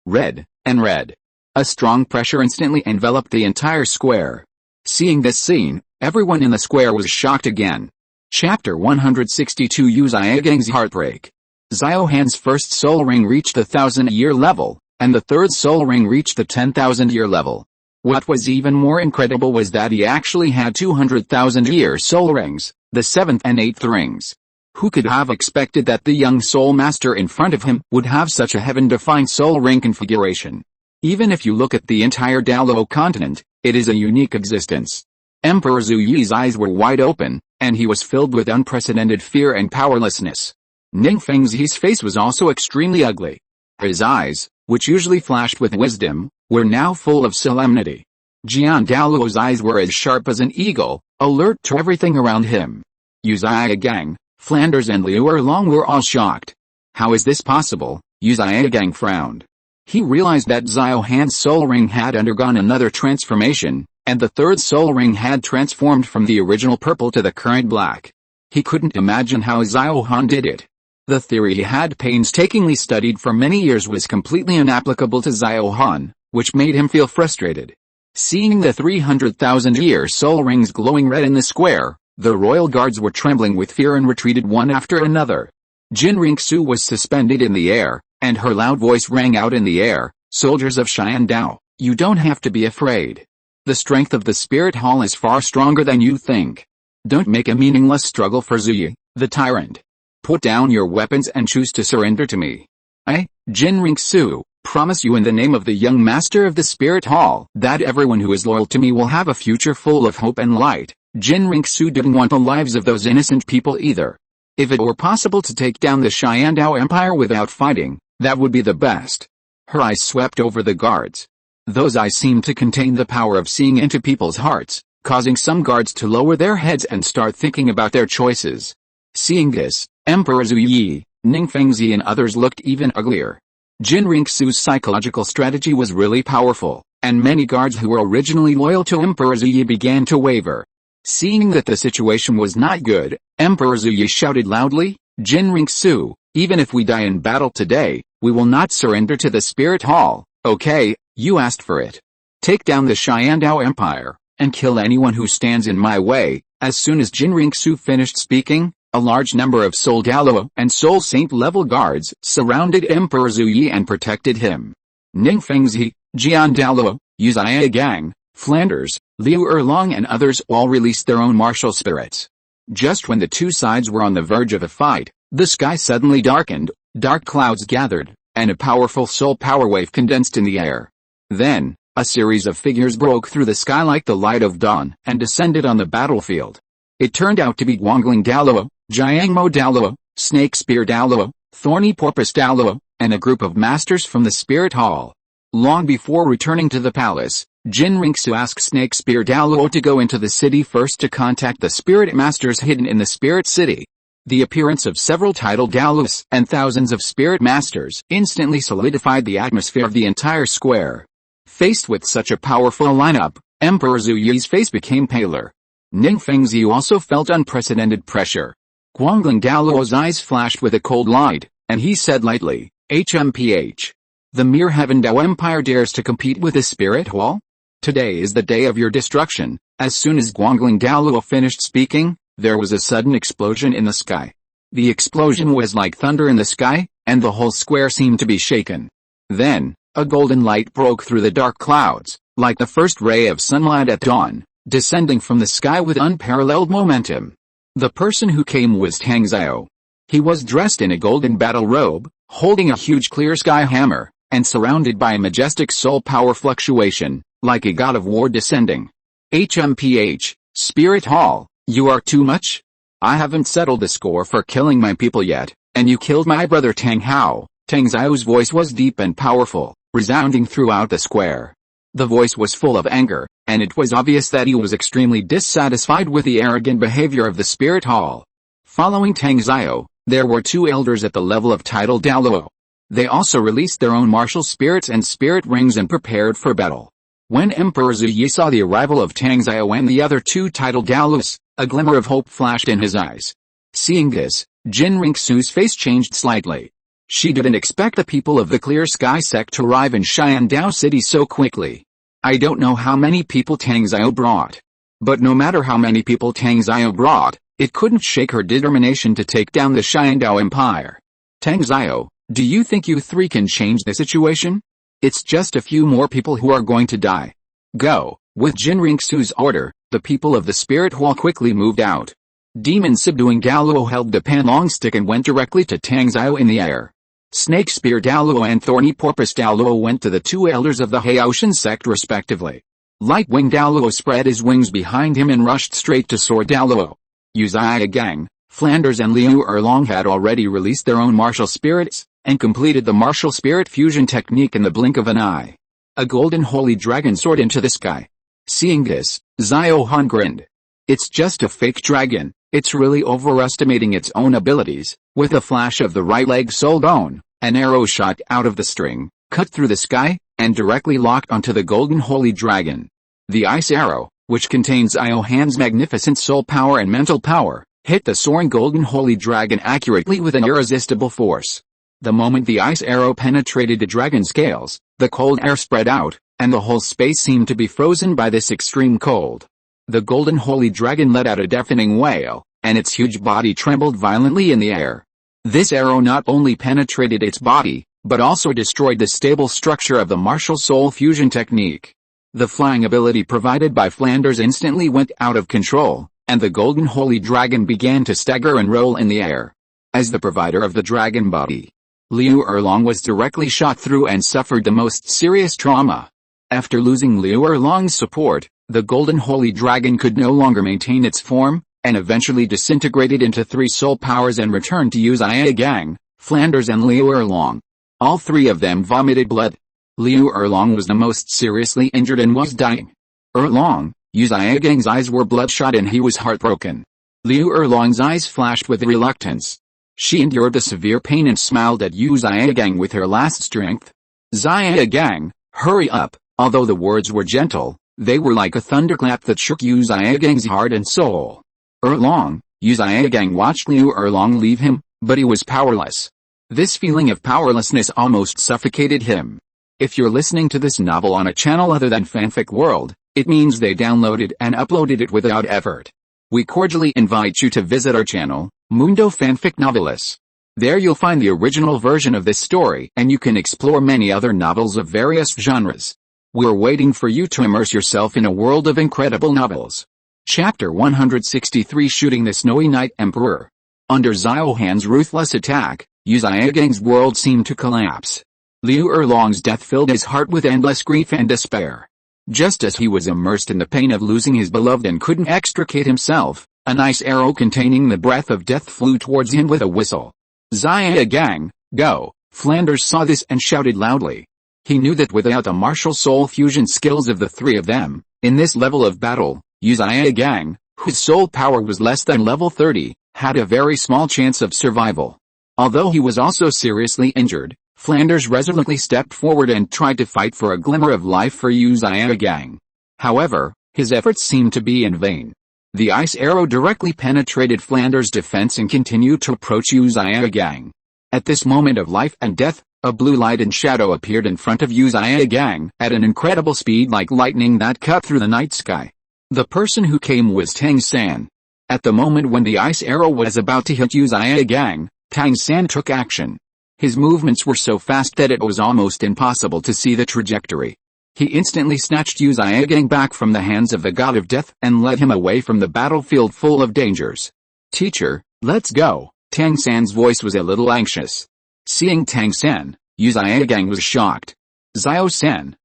red, and red. A strong pressure instantly enveloped the entire square. Seeing this scene, everyone in the square was shocked again. Chapter 162 Yu Zaigang's Heartbreak. Xiao Han's first soul ring reached the 1,000-year level, and the third soul ring reached the 10,000-year level. What was even more incredible was that he actually had 200,000-year soul rings, the 7th and 8th rings. Who could have expected that the young soul master in front of him would have such a heaven-defined soul ring configuration? Even if you look at the entire Douluo continent, it is a unique existence. Emperor Zhu Yi's eyes were wide open, and he was filled with unprecedented fear and powerlessness. Ning Fengzi's face was also extremely ugly. His eyes, which usually flashed with wisdom, were now full of solemnity. Jian Daoluo's eyes were as sharp as an eagle, alert to everything around him. Yu Zaigang, Flanders and Liu Erlong were all shocked. How is this possible? Yu Zaigang frowned. He realized that Xiao Han's soul ring had undergone another transformation, and the third soul ring had transformed from the original purple to the current black. He couldn't imagine how Xiao Han did it. The theory he had painstakingly studied for many years was completely inapplicable to Xiao Han, which made him feel frustrated. Seeing the 300,000-year soul rings glowing red in the square, the royal guards were trembling with fear and retreated one after another. Jin Ringsu was suspended in the air, and her loud voice rang out in the air, "Soldiers of Xiandao, you don't have to be afraid. The strength of the spirit hall is far stronger than you think. Don't make a meaningless struggle for Zuyi, the tyrant. Put down your weapons and choose to surrender to me. I, Jin Ringsu, promise you in the name of the young master of the spirit hall that everyone who is loyal to me will have a future full of hope and light." Jin Ringsu didn't want the lives of those innocent people either. If it were possible to take down the Xiandao Empire without fighting, that would be the best. Her eyes swept over the guards. Those eyes seemed to contain the power of seeing into people's hearts, causing some guards to lower their heads and start thinking about their choices. Seeing this, Emperor Zhu Yi, Ning Fengzi and others looked even uglier. Jin Ringsu's psychological strategy was really powerful, and many guards who were originally loyal to Emperor Zhu Yi began to waver. Seeing that the situation was not good, Emperor Zhu Yi shouted loudly, "Jin Ringsu, even if we die in battle today, we will not surrender to the spirit hall, okay? You asked for it. Take down the Xiandao Empire, and kill anyone who stands in my way." As soon as Jin Ringsu finished speaking, A large number of Soul Douluo and Soul Saint level guards surrounded Emperor Zhu Yi and protected him. Ning Fengzi, Jian Douluo, Uzia Gang, Flanders, Liu Erlong and others all released their own martial spirits. Just when the two sides were on the verge of a fight, the sky suddenly darkened, dark clouds gathered, and a powerful soul power wave condensed in the air. Then, a series of figures broke through the sky like the light of dawn and descended on the battlefield. It turned out to be Guangling Douluo, Jiangmo Douluo, Snake Spear Douluo, Thorny Porpoise Douluo, and a group of masters from the Spirit Hall. Long before returning to the palace, Jin Ringsu asked Snake Spear Douluo to go into the city first to contact the spirit masters hidden in the Spirit City. The appearance of several titled Douluos and thousands of spirit masters instantly solidified the atmosphere of the entire square. Faced with such a powerful lineup, Emperor Zhu Yi's face became paler. Ning Fengzi also felt unprecedented pressure. Guangling Douluo's eyes flashed with a cold light, and he said lightly, "HMPH. The mere Heaven Dao Empire dares to compete with the Spirit Hall? Today is the day of your destruction." As soon as Guangling Douluo finished speaking, there was a sudden explosion in the sky. The explosion was like thunder in the sky, and the whole square seemed to be shaken. Then, a golden light broke through the dark clouds, like the first ray of sunlight at dawn, descending from the sky with unparalleled momentum. The person who came was Tang Xiao. He was dressed in a golden battle robe, holding a huge clear sky hammer, and surrounded by a majestic soul power fluctuation, like a god of war descending. "HMPH, Spirit Hall, you are too much? I haven't settled the score for killing my people yet, and you killed my brother Tang Hao." Tang Xiao's voice was deep and powerful, resounding throughout the square. The voice was full of anger, and it was obvious that he was extremely dissatisfied with the arrogant behavior of the Spirit Hall. Following Tang Xiao, there were two elders at the level of title Douluo. They also released their own martial spirits and spirit rings and prepared for battle. When Emperor Zhu Yi saw the arrival of Tang Xiao and the other two titled Douluos, a glimmer of hope flashed in his eyes. Seeing this, Jin Ringsu's face changed slightly. She didn't expect the people of the Clear Sky sect to arrive in Xiandao City so quickly. I don't know how many people Tang Xiao brought. But no matter how many people Tang Xiao brought, it couldn't shake her determination to take down the Xiandao Empire. "Tang Xiao, do you think you three can change the situation? It's just a few more people who are going to die. Go." With Jin Ringsu's order, the people of the Spirit Hall quickly moved out. Demon subduing Douluo held the Panlong stick and went directly to Tang Xiao in the air. Snake Spear Douluo and Thorny Porpoise Douluo went to the two elders of the Haotian sect respectively. Lightwing Douluo spread his wings behind him and rushed straight to Sword Douluo. Uzia Gang, Flanders and Liu Erlong had already released their own martial spirits, and completed the martial spirit fusion technique in the blink of an eye. A golden holy dragon soared into the sky. Seeing this, Xiao Han grinned. "It's just a fake dragon, it's really overestimating its own abilities." With a flash of the right leg soul bone, an arrow shot out of the string, cut through the sky, and directly locked onto the golden holy dragon. The ice arrow, which contains Xiao Han's magnificent soul power and mental power, hit the soaring golden holy dragon accurately with an irresistible force. The moment the ice arrow penetrated the dragon's scales, the cold air spread out, and the whole space seemed to be frozen by this extreme cold. The golden holy dragon let out a deafening wail, and its huge body trembled violently in the air. This arrow not only penetrated its body, but also destroyed the stable structure of the martial soul fusion technique. The flying ability provided by Flanders instantly went out of control, and the golden holy dragon began to stagger and roll in the air. As the provider of the dragon body, Liu Erlong was directly shot through and suffered the most serious trauma. After losing Liu Erlong's support, the golden holy dragon could no longer maintain its form, and eventually disintegrated into three soul powers and returned to Uzia Gang, Flanders and Liu Erlong. All three of them vomited blood. Liu Erlong was the most seriously injured and was dying. Erlong, Uzia Gang's eyes were bloodshot and he was heartbroken. Liu Erlong's eyes flashed with reluctance. She endured the severe pain and smiled at Uzia Gang with her last strength. "Xia Gang, hurry up." Although the words were gentle, they were like a thunderclap that shook Uzia Gang's heart and soul. Erlong, Uzia Gang watched Liu Erlong leave him, but he was powerless. This feeling of powerlessness almost suffocated him. If you're listening to this novel on a channel other than Fanfic World, it means they downloaded and uploaded it without effort. We cordially invite you to visit our channel, Mundo Fanfic Novelis. There you'll find the original version of this story, and you can explore many other novels of various genres. We're waiting for you to immerse yourself in a world of incredible novels. Chapter 163, Shooting the Snowy Night Emperor. Under Xiao Han's ruthless attack, Yu Xiaogang's world seemed to collapse. Liu Erlong's death filled his heart with endless grief and despair. Just as he was immersed in the pain of losing his beloved and couldn't extricate himself, an ice arrow containing the breath of death flew towards him with a whistle. "Xiaogang, go!" Flanders saw this and shouted loudly. He knew that without the martial soul fusion skills of the three of them, in this level of battle, Yu Xiaogang, whose soul power was less than level 30, had a very small chance of survival. Although he was also seriously injured, Flanders resolutely stepped forward and tried to fight for a glimmer of life for Yu Xiaogang. However, his efforts seemed to be in vain. The ice arrow directly penetrated Flanders' defense and continued to approach Yu Xiaogang. At this moment of life and death, a blue light and shadow appeared in front of Yu Xiaogang at an incredible speed like lightning that cut through the night sky. The person who came was Tang San. At the moment when the ice arrow was about to hit Yu Xiaogang, Tang San took action. His movements were so fast that it was almost impossible to see the trajectory. He instantly snatched Yu Xiaogang back from the hands of the god of death and led him away from the battlefield full of dangers. "Teacher, let's go." Tang San's voice was a little anxious. Seeing Tang San, Yu Xiaogang was shocked. "Xiao San,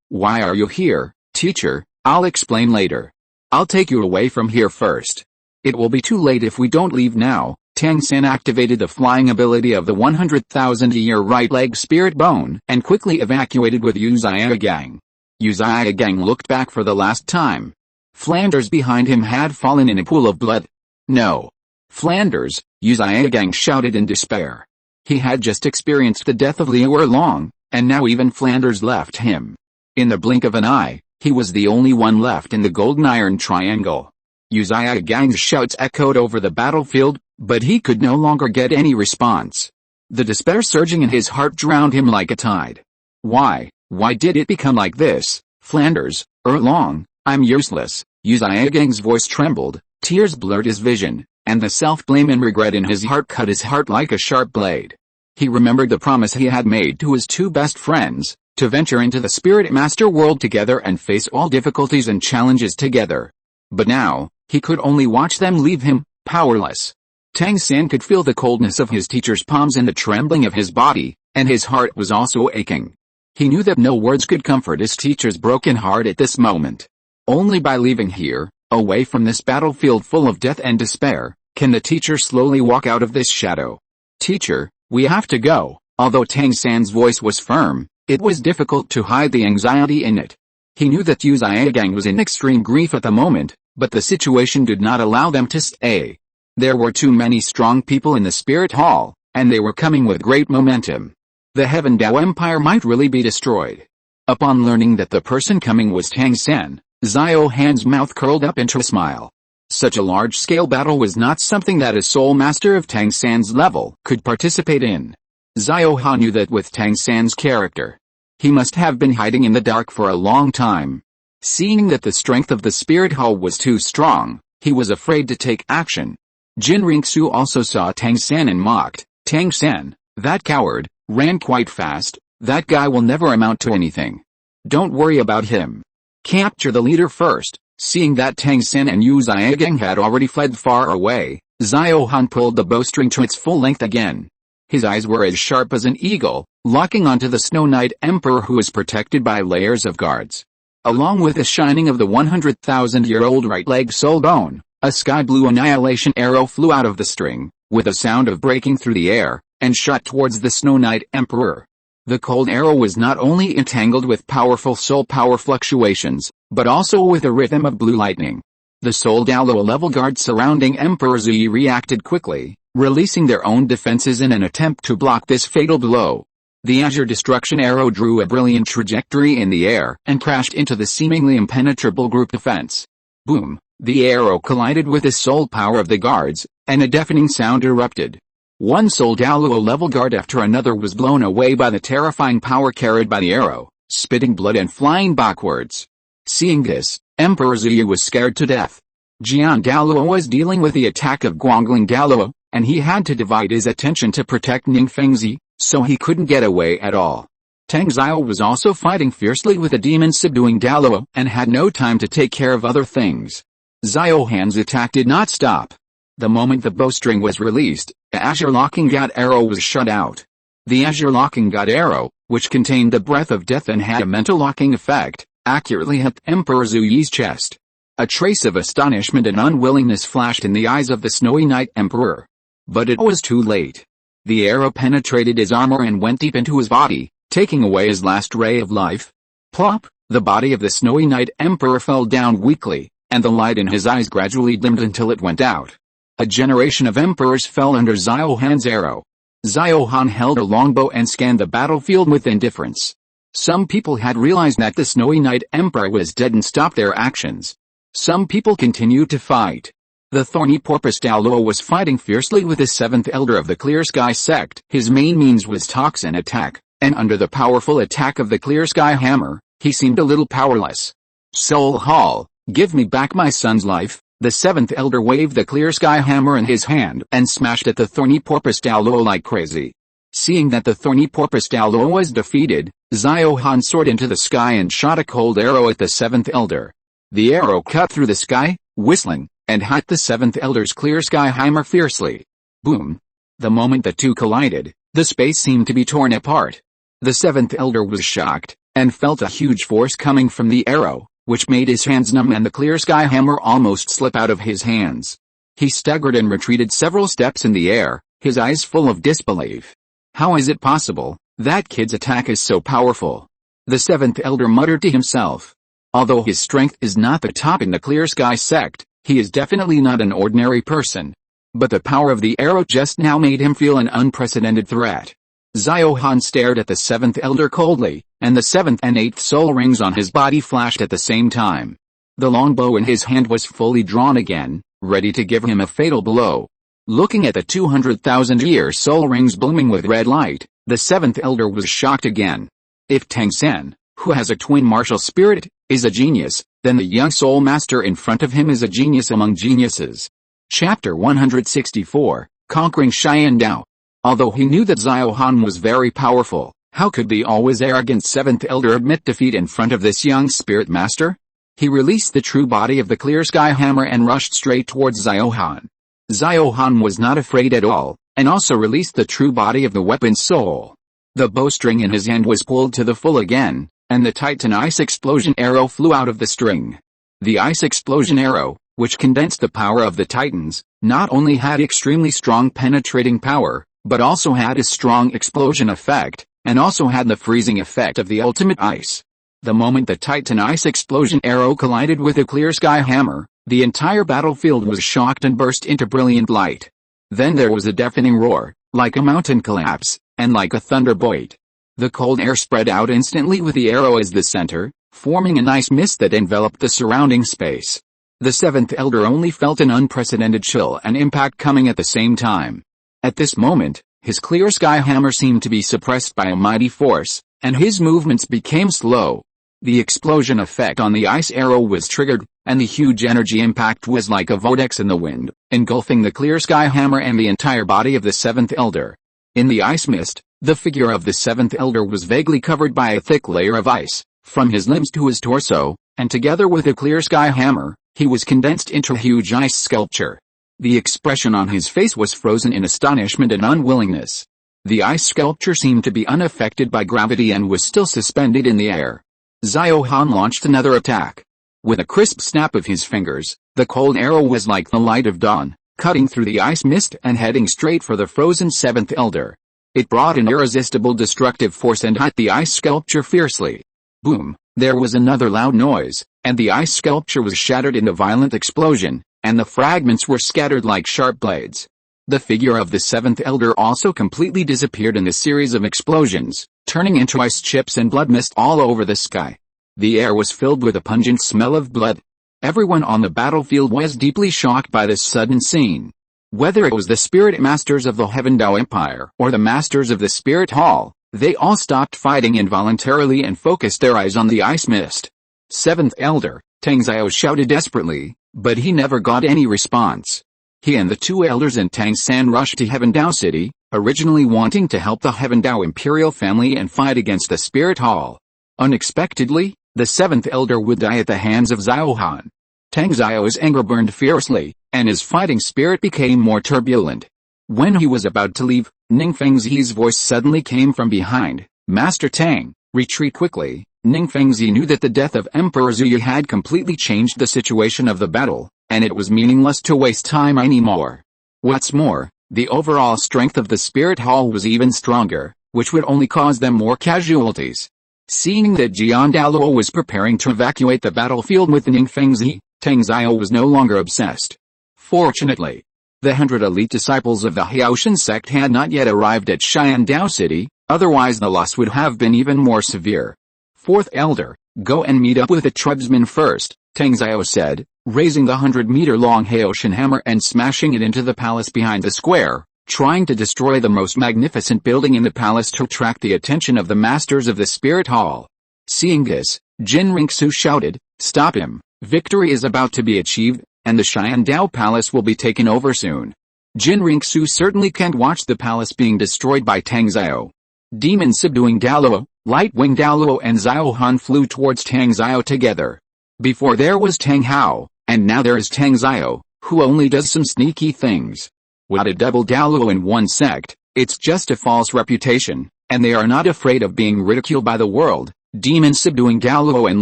why are you here?" "Teacher, I'll explain later. I'll take you away from here first. It will be too late if we don't leave now." Tang San activated the flying ability of the 100,000-year right leg spirit bone and quickly evacuated with Yu Xiaogang. Yu Xiaogang looked back for the last time. Flanders behind him had fallen in a pool of blood. "No! Flanders!" Yu Xiaogang shouted in despair. He had just experienced the death of Liu Erlong, and now even Flanders left him. In the blink of an eye, he was the only one left in the golden iron triangle. Yu Xiaogang's shouts echoed over the battlefield, but he could no longer get any response. The despair surging in his heart drowned him like a tide. Why did it become like this? "Flanders, Erlong, I'm useless." Yu Xiaogang's voice trembled, tears blurred his vision, and the self-blame and regret in his heart cut his heart like a sharp blade. He remembered the promise he had made to his two best friends, to venture into the Spirit Master world together and face all difficulties and challenges together. But now, he could only watch them leave him, powerless. Tang San could feel the coldness of his teacher's palms and the trembling of his body, and his heart was also aching. He knew that no words could comfort his teacher's broken heart at this moment. Only by leaving here, away from this battlefield full of death and despair, can the teacher slowly walk out of this shadow. "Teacher, we have to go." Although Tang San's voice was firm, it was difficult to hide the anxiety in it. He knew that Yu Xiaogang was in extreme grief at the moment, but the situation did not allow them to stay. There were too many strong people in the Spirit Hall, and they were coming with great momentum. The Heaven Dao Empire might really be destroyed. Upon learning that the person coming was Tang San, Xiao Han's mouth curled up into a smile. Such a large-scale battle was not something that a soul master of Tang San's level could participate in. Xiao Han knew that with Tang San's character, he must have been hiding in the dark for a long time. Seeing that the strength of the Spirit Hall was too strong, he was afraid to take action. Jin Ringsu also saw Tang San and mocked. "Tang San, that coward, ran quite fast. That guy will never amount to anything. Don't worry about him. Capture the leader first." Seeing that Tang San and Yu Xiaogang had already fled far away, Xiao Han pulled the bowstring to its full length again. His eyes were as sharp as an eagle, locking onto the Snow Knight Emperor who was protected by layers of guards. Along with the shining of the 100,000-year-old right leg soul bone, a sky-blue annihilation arrow flew out of the string, with a sound of breaking through the air, and shot towards the Snow Knight Emperor. The cold arrow was not only entangled with powerful soul power fluctuations, but also with a rhythm of blue lightning. The Soul Douluo level guards surrounding Emperor Zui reacted quickly, releasing their own defenses in an attempt to block this fatal blow. The Azure Destruction arrow drew a brilliant trajectory in the air and crashed into the seemingly impenetrable group defense. Boom! The arrow collided with the soul power of the guards, and a deafening sound erupted. One Soul Douluo level guard after another was blown away by the terrifying power carried by the arrow, spitting blood and flying backwards. Seeing this, Emperor Zui was scared to death. Jian Douluo was dealing with the attack of Guangling Douluo, and he had to divide his attention to protect Ningfengzi, so he couldn't get away at all. Tang Xiao was also fighting fiercely with a demon subduing Douluo and had no time to take care of other things. Xiao Han's attack did not stop. The moment the bowstring was released, the Azure Locking God arrow was shot out. The Azure Locking God arrow, which contained the breath of death and had a mental locking effect, accurately hit Emperor Zuyi's chest. A trace of astonishment and unwillingness flashed in the eyes of the Snowy Night Emperor. But it was too late. The arrow penetrated his armor and went deep into his body, taking away his last ray of life. Plop! The body of the Snowy Night Emperor fell down weakly, and the light in his eyes gradually dimmed until it went out. A generation of emperors fell under Xiao Han's arrow. Xiao Han held a longbow and scanned the battlefield with indifference. Some people had realized that the Snowy Night Emperor was dead and stopped their actions. Some people continued to fight. The thorny porpoise Douluo was fighting fiercely with the seventh elder of the Clear Sky sect. His main means was toxin attack, and under the powerful attack of the Clear Sky hammer, he seemed a little powerless. Soul Hall, give me back my son's life. The seventh elder waved the Clear Sky hammer in his hand and smashed at the thorny porpoise Douluo like crazy. Seeing that the thorny porpoise Douluo was defeated, Xiao Han soared into the sky and shot a cold arrow at the seventh elder. The arrow cut through the sky, whistling, and hit the seventh elder's Clear Sky hammer fiercely. Boom! The moment the two collided, the space seemed to be torn apart. The seventh elder was shocked, and felt a huge force coming from the arrow, which made his hands numb and the Clear Sky hammer almost slip out of his hands. He staggered and retreated several steps in the air, his eyes full of disbelief. How is it possible? That kid's attack is so powerful. The seventh elder muttered to himself. Although his strength is not the top in the Clear Sky sect, he is definitely not an ordinary person. But the power of the arrow just now made him feel an unprecedented threat. Xiao Han stared at the seventh elder coldly, and the seventh and eighth soul rings on his body flashed at the same time. The longbow in his hand was fully drawn again, ready to give him a fatal blow. Looking at the 200,000-year soul rings blooming with red light, the seventh elder was shocked again. If Tang Sen, who has a twin martial spirit, is a genius, then the young soul master in front of him is a genius among geniuses. Chapter 164, Conquering Xian Dao. Although he knew that Xiao Han was very powerful, how could the always arrogant seventh elder admit defeat in front of this young spirit master? He released the true body of the Clear Sky hammer and rushed straight towards Xiao Han. Xiao Han was not afraid at all, and also released the true body of the weapon soul. The bowstring in his hand was pulled to the full again, and the Titan Ice Explosion arrow flew out of the string. The Ice Explosion arrow, which condensed the power of the Titans, not only had extremely strong penetrating power, but also had a strong explosion effect, and also had the freezing effect of the ultimate ice. The moment the Titan Ice Explosion arrow collided with the Clear Sky hammer, the entire battlefield was shocked and burst into brilliant light. Then there was a deafening roar, like a mountain collapse, and like a thunderbolt. The cold air spread out instantly with the arrow as the center, forming an ice mist that enveloped the surrounding space. The seventh elder only felt an unprecedented chill and impact coming at the same time. At this moment, his Clear Sky hammer seemed to be suppressed by a mighty force, and his movements became slow. The explosion effect on the ice arrow was triggered, and the huge energy impact was like a vortex in the wind, engulfing the Clear Sky hammer and the entire body of the seventh elder. In the ice mist, the figure of the seventh elder was vaguely covered by a thick layer of ice, from his limbs to his torso, and together with the Clear Sky hammer, he was condensed into a huge ice sculpture. The expression on his face was frozen in astonishment and unwillingness. The ice sculpture seemed to be unaffected by gravity and was still suspended in the air. Xiao Han launched another attack. With a crisp snap of his fingers, the cold arrow was like the light of dawn, cutting through the ice mist and heading straight for the frozen seventh elder. It brought an irresistible destructive force and hit the ice sculpture fiercely. Boom! There was another loud noise, and the ice sculpture was shattered in a violent explosion, and the fragments were scattered like sharp blades. The figure of the seventh elder also completely disappeared in the series of explosions, turning into ice chips and blood mist all over the sky. The air was filled with a pungent smell of blood. Everyone on the battlefield was deeply shocked by this sudden scene. Whether it was the spirit masters of the Heaven Dao Empire or the masters of the Spirit Hall, they all stopped fighting involuntarily and focused their eyes on the ice mist. Seventh elder, Tang Xiao shouted desperately, but he never got any response. He and the two elders and Tang San rushed to Heavendao City, originally wanting to help the Heavendao imperial family and fight against the Spirit Hall. Unexpectedly, the seventh elder would die at the hands of Xiao Han. Tang Xiao's anger burned fiercely, and his fighting spirit became more turbulent. When he was about to leave, Ning Fengzi's voice suddenly came from behind. Master Tang, retreat quickly. Ning Fengzi knew that the death of Emperor Zuyi had completely changed the situation of the battle, and it was meaningless to waste time anymore. What's more, the overall strength of the Spirit Hall was even stronger, which would only cause them more casualties. Seeing that Jian Douluo was preparing to evacuate the battlefield with Ning Fengzi, Tang Xiao was no longer obsessed. Fortunately, the 100 elite disciples of the Haoshan sect had not yet arrived at Xiandao City, otherwise the loss would have been even more severe. Fourth elder, go and meet up with the tribesmen first, Tang Xiao said, raising the 100-meter-long Haoshan hammer and smashing it into the palace behind the square, trying to destroy the most magnificent building in the palace to attract the attention of the masters of the Spirit Hall. Seeing this, Jin Ringsu shouted, stop him, victory is about to be achieved, and the Xiandao Palace will be taken over soon. Jin Ringsu certainly can't watch the palace being destroyed by Tang Xiao. Demon subduing Douluo, Light-Wing Douluo and Xiao Han flew towards Tang Xiao together. Before there was Tang Hao, and now there is Tang Xiao, who only does some sneaky things. What a double Douluo in one sect, it's just a false reputation, and they are not afraid of being ridiculed by the world. Demon subduing Douluo and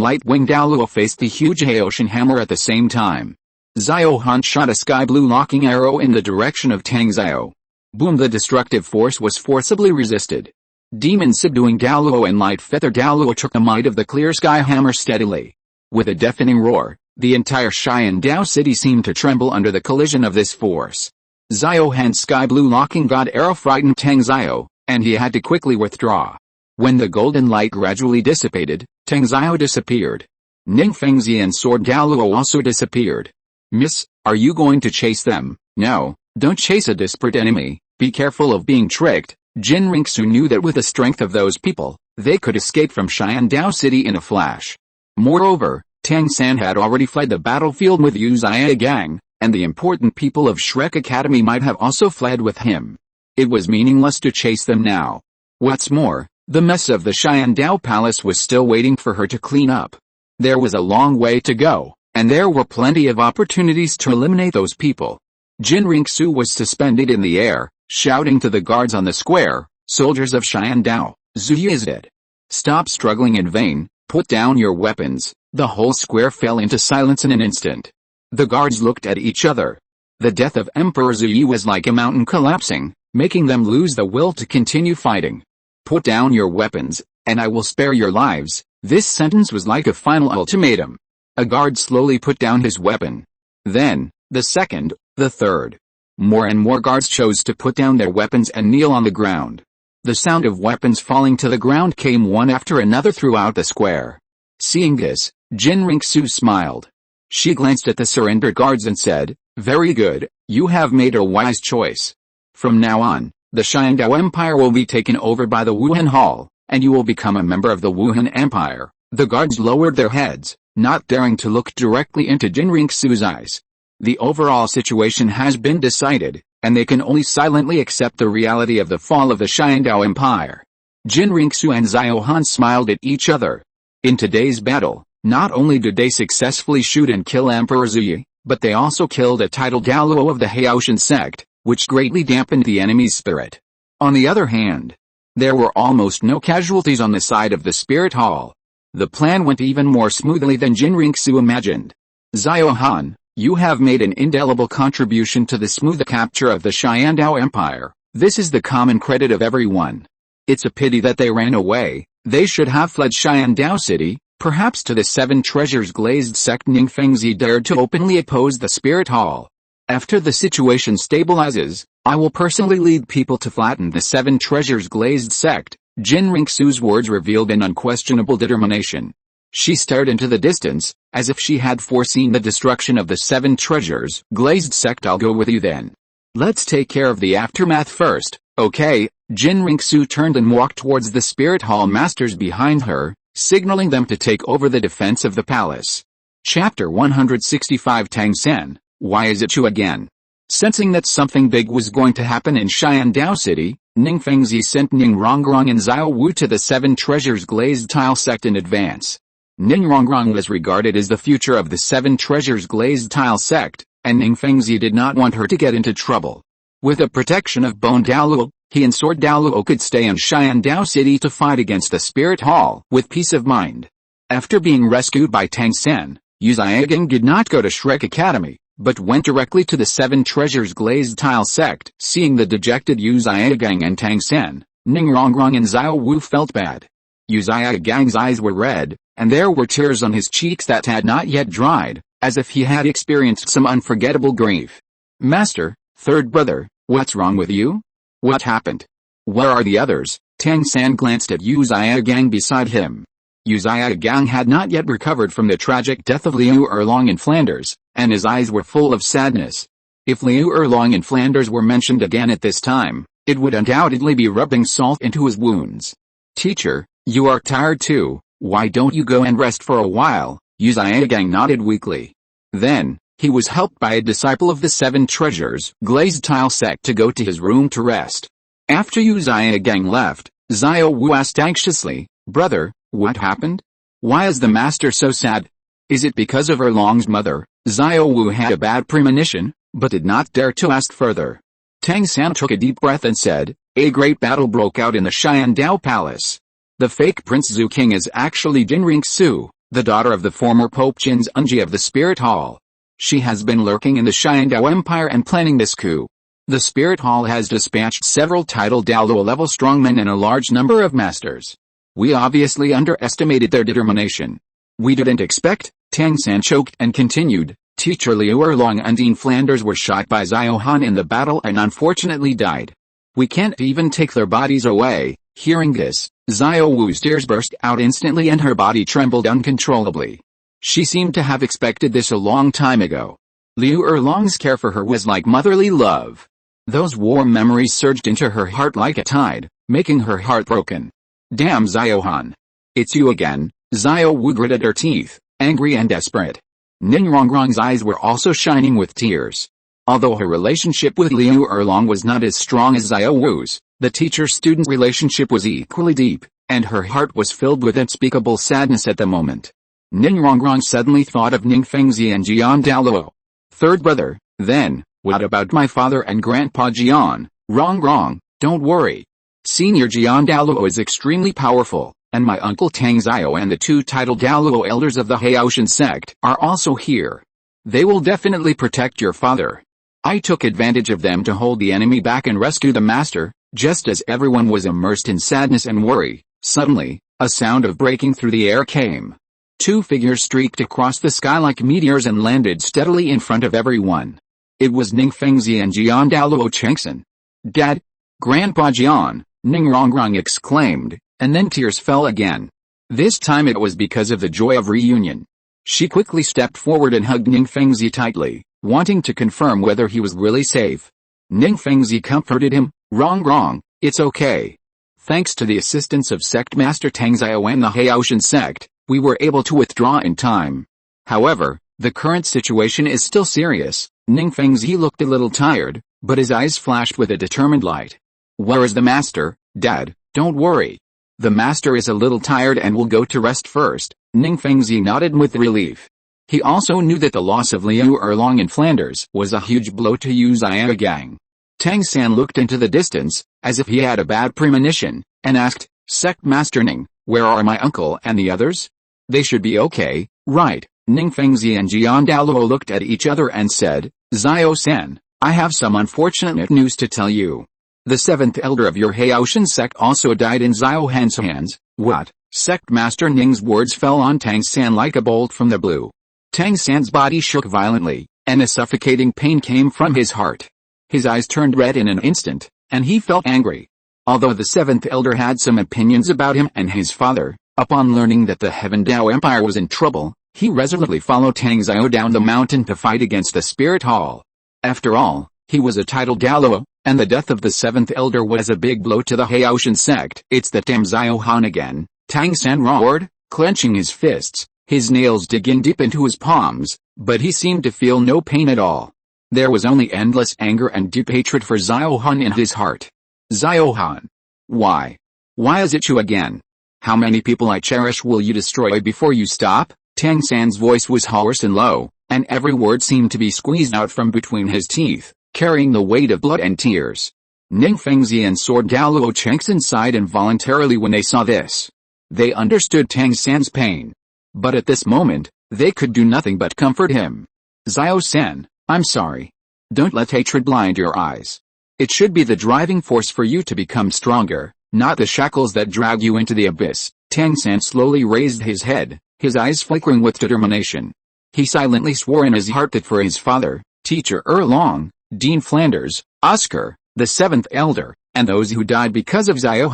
Light-Wing Douluo faced the huge Haoshan hammer at the same time. Xiao Han shot a sky-blue locking arrow in the direction of Tang Xiao. Boom! The destructive force was forcibly resisted. Demon subduing Douluo and Light Feather Douluo took the might of the clear sky hammer steadily. With a deafening roar, the entire Xiandao city seemed to tremble under the collision of this force. Xiao Han's sky-blue locking god arrow frightened Tang Xiao, and he had to quickly withdraw. When the golden light gradually dissipated, Tang Xiao disappeared. Ning Fengzi and Sword Douluo also disappeared. Miss, are you going to chase them? No, don't chase a desperate enemy, be careful of being tricked. Jin Ringsu knew that with the strength of those people, they could escape from Xiandao City in a flash. Moreover, Tang San had already fled the battlefield with Yu Zia Gang, and the important people of Shrek Academy might have also fled with him. It was meaningless to chase them now. What's more, the mess of the Xiandao Palace was still waiting for her to clean up. There was a long way to go, and there were plenty of opportunities to eliminate those people. Jin Ringsu was suspended in the air, shouting to the guards on the square, soldiers of Xiandao, Zuyi is dead. Stop struggling in vain, put down your weapons. The whole square fell into silence in an instant. The guards looked at each other. The death of Emperor Zuyi was like a mountain collapsing, making them lose the will to continue fighting. Put down your weapons, and I will spare your lives. This sentence was like a final ultimatum. A guard slowly put down his weapon. Then, the second, the third. More and more guards chose to put down their weapons and kneel on the ground. The sound of weapons falling to the ground came one after another throughout the square. Seeing this, Jin Ringsu smiled. She glanced at the surrendered guards and said, very good, you have made a wise choice. From now on, the Xiandao Empire will be taken over by the Wuhan Hall, and you will become a member of the Wuhan Empire. The guards lowered their heads, not daring to look directly into Jin Ringsu's eyes. The overall situation has been decided, and they can only silently accept the reality of the fall of the Xiandao Empire. Jin Ringsu and Xiao Han smiled at each other. In today's battle, not only did they successfully shoot and kill Emperor Zuyi, but they also killed a titled Douluo of the Haoshan sect, which greatly dampened the enemy's spirit. On the other hand, there were almost no casualties on the side of the Spirit Hall. The plan went even more smoothly than Jin Ringsu imagined. Xiao Han, you have made an indelible contribution to the smooth capture of the Xiandao Empire. This is the common credit of everyone. It's a pity that they ran away. They should have fled Xiandao City, perhaps to the Seven Treasures Glazed sect. Ning Fengzi dared to openly oppose the Spirit Hall. After the situation stabilizes, I will personally lead people to flatten the Seven Treasures Glazed sect. Jin Ringsu's words revealed an unquestionable determination. She stared into the distance, as if she had foreseen the destruction of the Seven Treasures Glazed sect. I'll go with you then. Let's take care of the aftermath first, okay? Jin Ringsu turned and walked towards the Spirit Hall masters behind her, signaling them to take over the defense of the palace. Chapter 165 Tang San, why is it you again? Sensing that something big was going to happen in Xiandao City, Ning Fengzi sent Ning Rongrong and Xiao Wu to the Seven Treasures Glazed Tile sect in advance. Ning Rongrong was regarded as the future of the Seven Treasures Glazed Tile sect, and Ning Fengzi did not want her to get into trouble. With the protection of Bone Douluo, he and Sword Douluo could stay in Xiandao City to fight against the Spirit Hall with peace of mind. After being rescued by Tang San, Yu Xiaogang did not go to Shrek Academy, but went directly to the Seven Treasures Glazed Tile sect. Seeing the dejected Yu Xiaogang and Tang San, Ning Rongrong and Xiao Wu felt bad. Yu Xiaogang's eyes were red, and there were tears on his cheeks that had not yet dried, as if he had experienced some unforgettable grief. Master, third brother, what's wrong with you? What happened? Where are the others? Tang San glanced at Yu Xiaogang beside him. Yu Xiaogang had not yet recovered from the tragic death of Liu Erlong in Flanders, and his eyes were full of sadness. If Liu Erlong in Flanders were mentioned again at this time, it would undoubtedly be rubbing salt into his wounds. Teacher, you are tired too, why don't you go and rest for a while? Yu Xiaogang nodded weakly. Then, he was helped by a disciple of the Seven Treasures Glazed Tile sect to go to his room to rest. After Yu Xiaogang left, Xiao Wu asked anxiously, Brother, what happened? Why is the master so sad? Is it because of Erlong's mother? Xiao Wu had a bad premonition, but did not dare to ask further. Tang San took a deep breath and said, a great battle broke out in the Xiandao Palace. The fake Prince Zhu King is actually Jinring Su, the daughter of the former Pope Qin Zunji of the Spirit Hall. She has been lurking in the Xiandao Empire and planning this coup. The Spirit Hall has dispatched several titled Douluo-level strongmen and a large number of masters. We obviously underestimated their determination. We didn't expect, Tang San choked and continued, Teacher Liu Erlong and Dean Flanders were shot by Xiao Han in the battle and unfortunately died. We can't even take their bodies away. Hearing this, Xiao Wu's tears burst out instantly and her body trembled uncontrollably. She seemed to have expected this a long time ago. Liu Erlong's care for her was like motherly love. Those warm memories surged into her heart like a tide, making her heartbroken. Damn Xiao Han. It's you again, Xiao Wu gritted her teeth, angry and desperate. Ning Rongrong's eyes were also shining with tears. Although her relationship with Liu Erlong was not as strong as Xiao Wu's, the teacher-student relationship was equally deep, and her heart was filled with unspeakable sadness at the moment. Ning Rongrong suddenly thought of Ning Fengzi and Jian Douluo. Third brother, then, what about my father and Grandpa Jian? Rongrong, don't worry. Senior Jian Douluo is extremely powerful, and my uncle Tang Xiao and the two titled Douluo elders of the Haoshan sect are also here. They will definitely protect your father. I took advantage of them to hold the enemy back and rescue the master. Just as everyone was immersed in sadness and worry, suddenly, a sound of breaking through the air came. Two figures streaked across the sky like meteors and landed steadily in front of everyone. It was Ning Fengzi and Jian Douluo Chengsen. Dad! Grandpa Jian! Ning Rongrong exclaimed, and then tears fell again. This time it was because of the joy of reunion. She quickly stepped forward and hugged Ning Fengzi tightly, wanting to confirm whether he was really safe. Ning Fengzi comforted him, Rongrong, it's okay. Thanks to the assistance of Sect Master Tang Xiao and the Haoshan sect, we were able to withdraw in time. However, the current situation is still serious. Ning Fengzi looked a little tired, but his eyes flashed with a determined light. Where is the master, Dad? Don't worry. The master is a little tired and will go to rest first. Ning Fengzi nodded with relief. He also knew that the loss of Liu Erlong in Flanders was a huge blow to Yu Xiaogang. Tang San looked into the distance, as if he had a bad premonition, and asked, Sect Master Ning, where are my uncle and the others? They should be okay, right? Ning Fengzi and Jian Douluo looked at each other and said, Xiao-san, I have some unfortunate news to tell you. The seventh elder of your Haoshan sect also died in Xiao Han's hands. What? Sect Master Ning's words fell on Tang San like a bolt from the blue. Tang San's body shook violently, and a suffocating pain came from his heart. His eyes turned red in an instant, and he felt angry. Although the seventh elder had some opinions about him and his father, upon learning that the Heaven Dao Empire was in trouble, he resolutely followed Tang Xiao down the mountain to fight against the Spirit Hall. After all, he was a titled Douluo, and the death of the seventh elder was a big blow to the Haoshan sect. It's the damn Xiao Han again, Tang San roared, clenching his fists, his nails digging deep into his palms, but he seemed to feel no pain at all. There was only endless anger and deep hatred for Xiao Han in his heart. Xiao Han. Why? Why is it you again? How many people I cherish will you destroy before you stop? Tang San's voice was hoarse and low, and every word seemed to be squeezed out from between his teeth, carrying the weight of blood and tears. Ning Fengzi and Sword Douluo Chengxin sighed involuntarily when they saw this. They understood Tang San's pain. But at this moment, they could do nothing but comfort him. Xiao San, I'm sorry. Don't let hatred blind your eyes. It should be the driving force for you to become stronger, not the shackles that drag you into the abyss. Tang San slowly raised his head, his eyes flickering with determination. He silently swore in his heart that for his father, Teacher Erlong, Dean Flanders, Oscar, the seventh elder, and those who died because of Xiao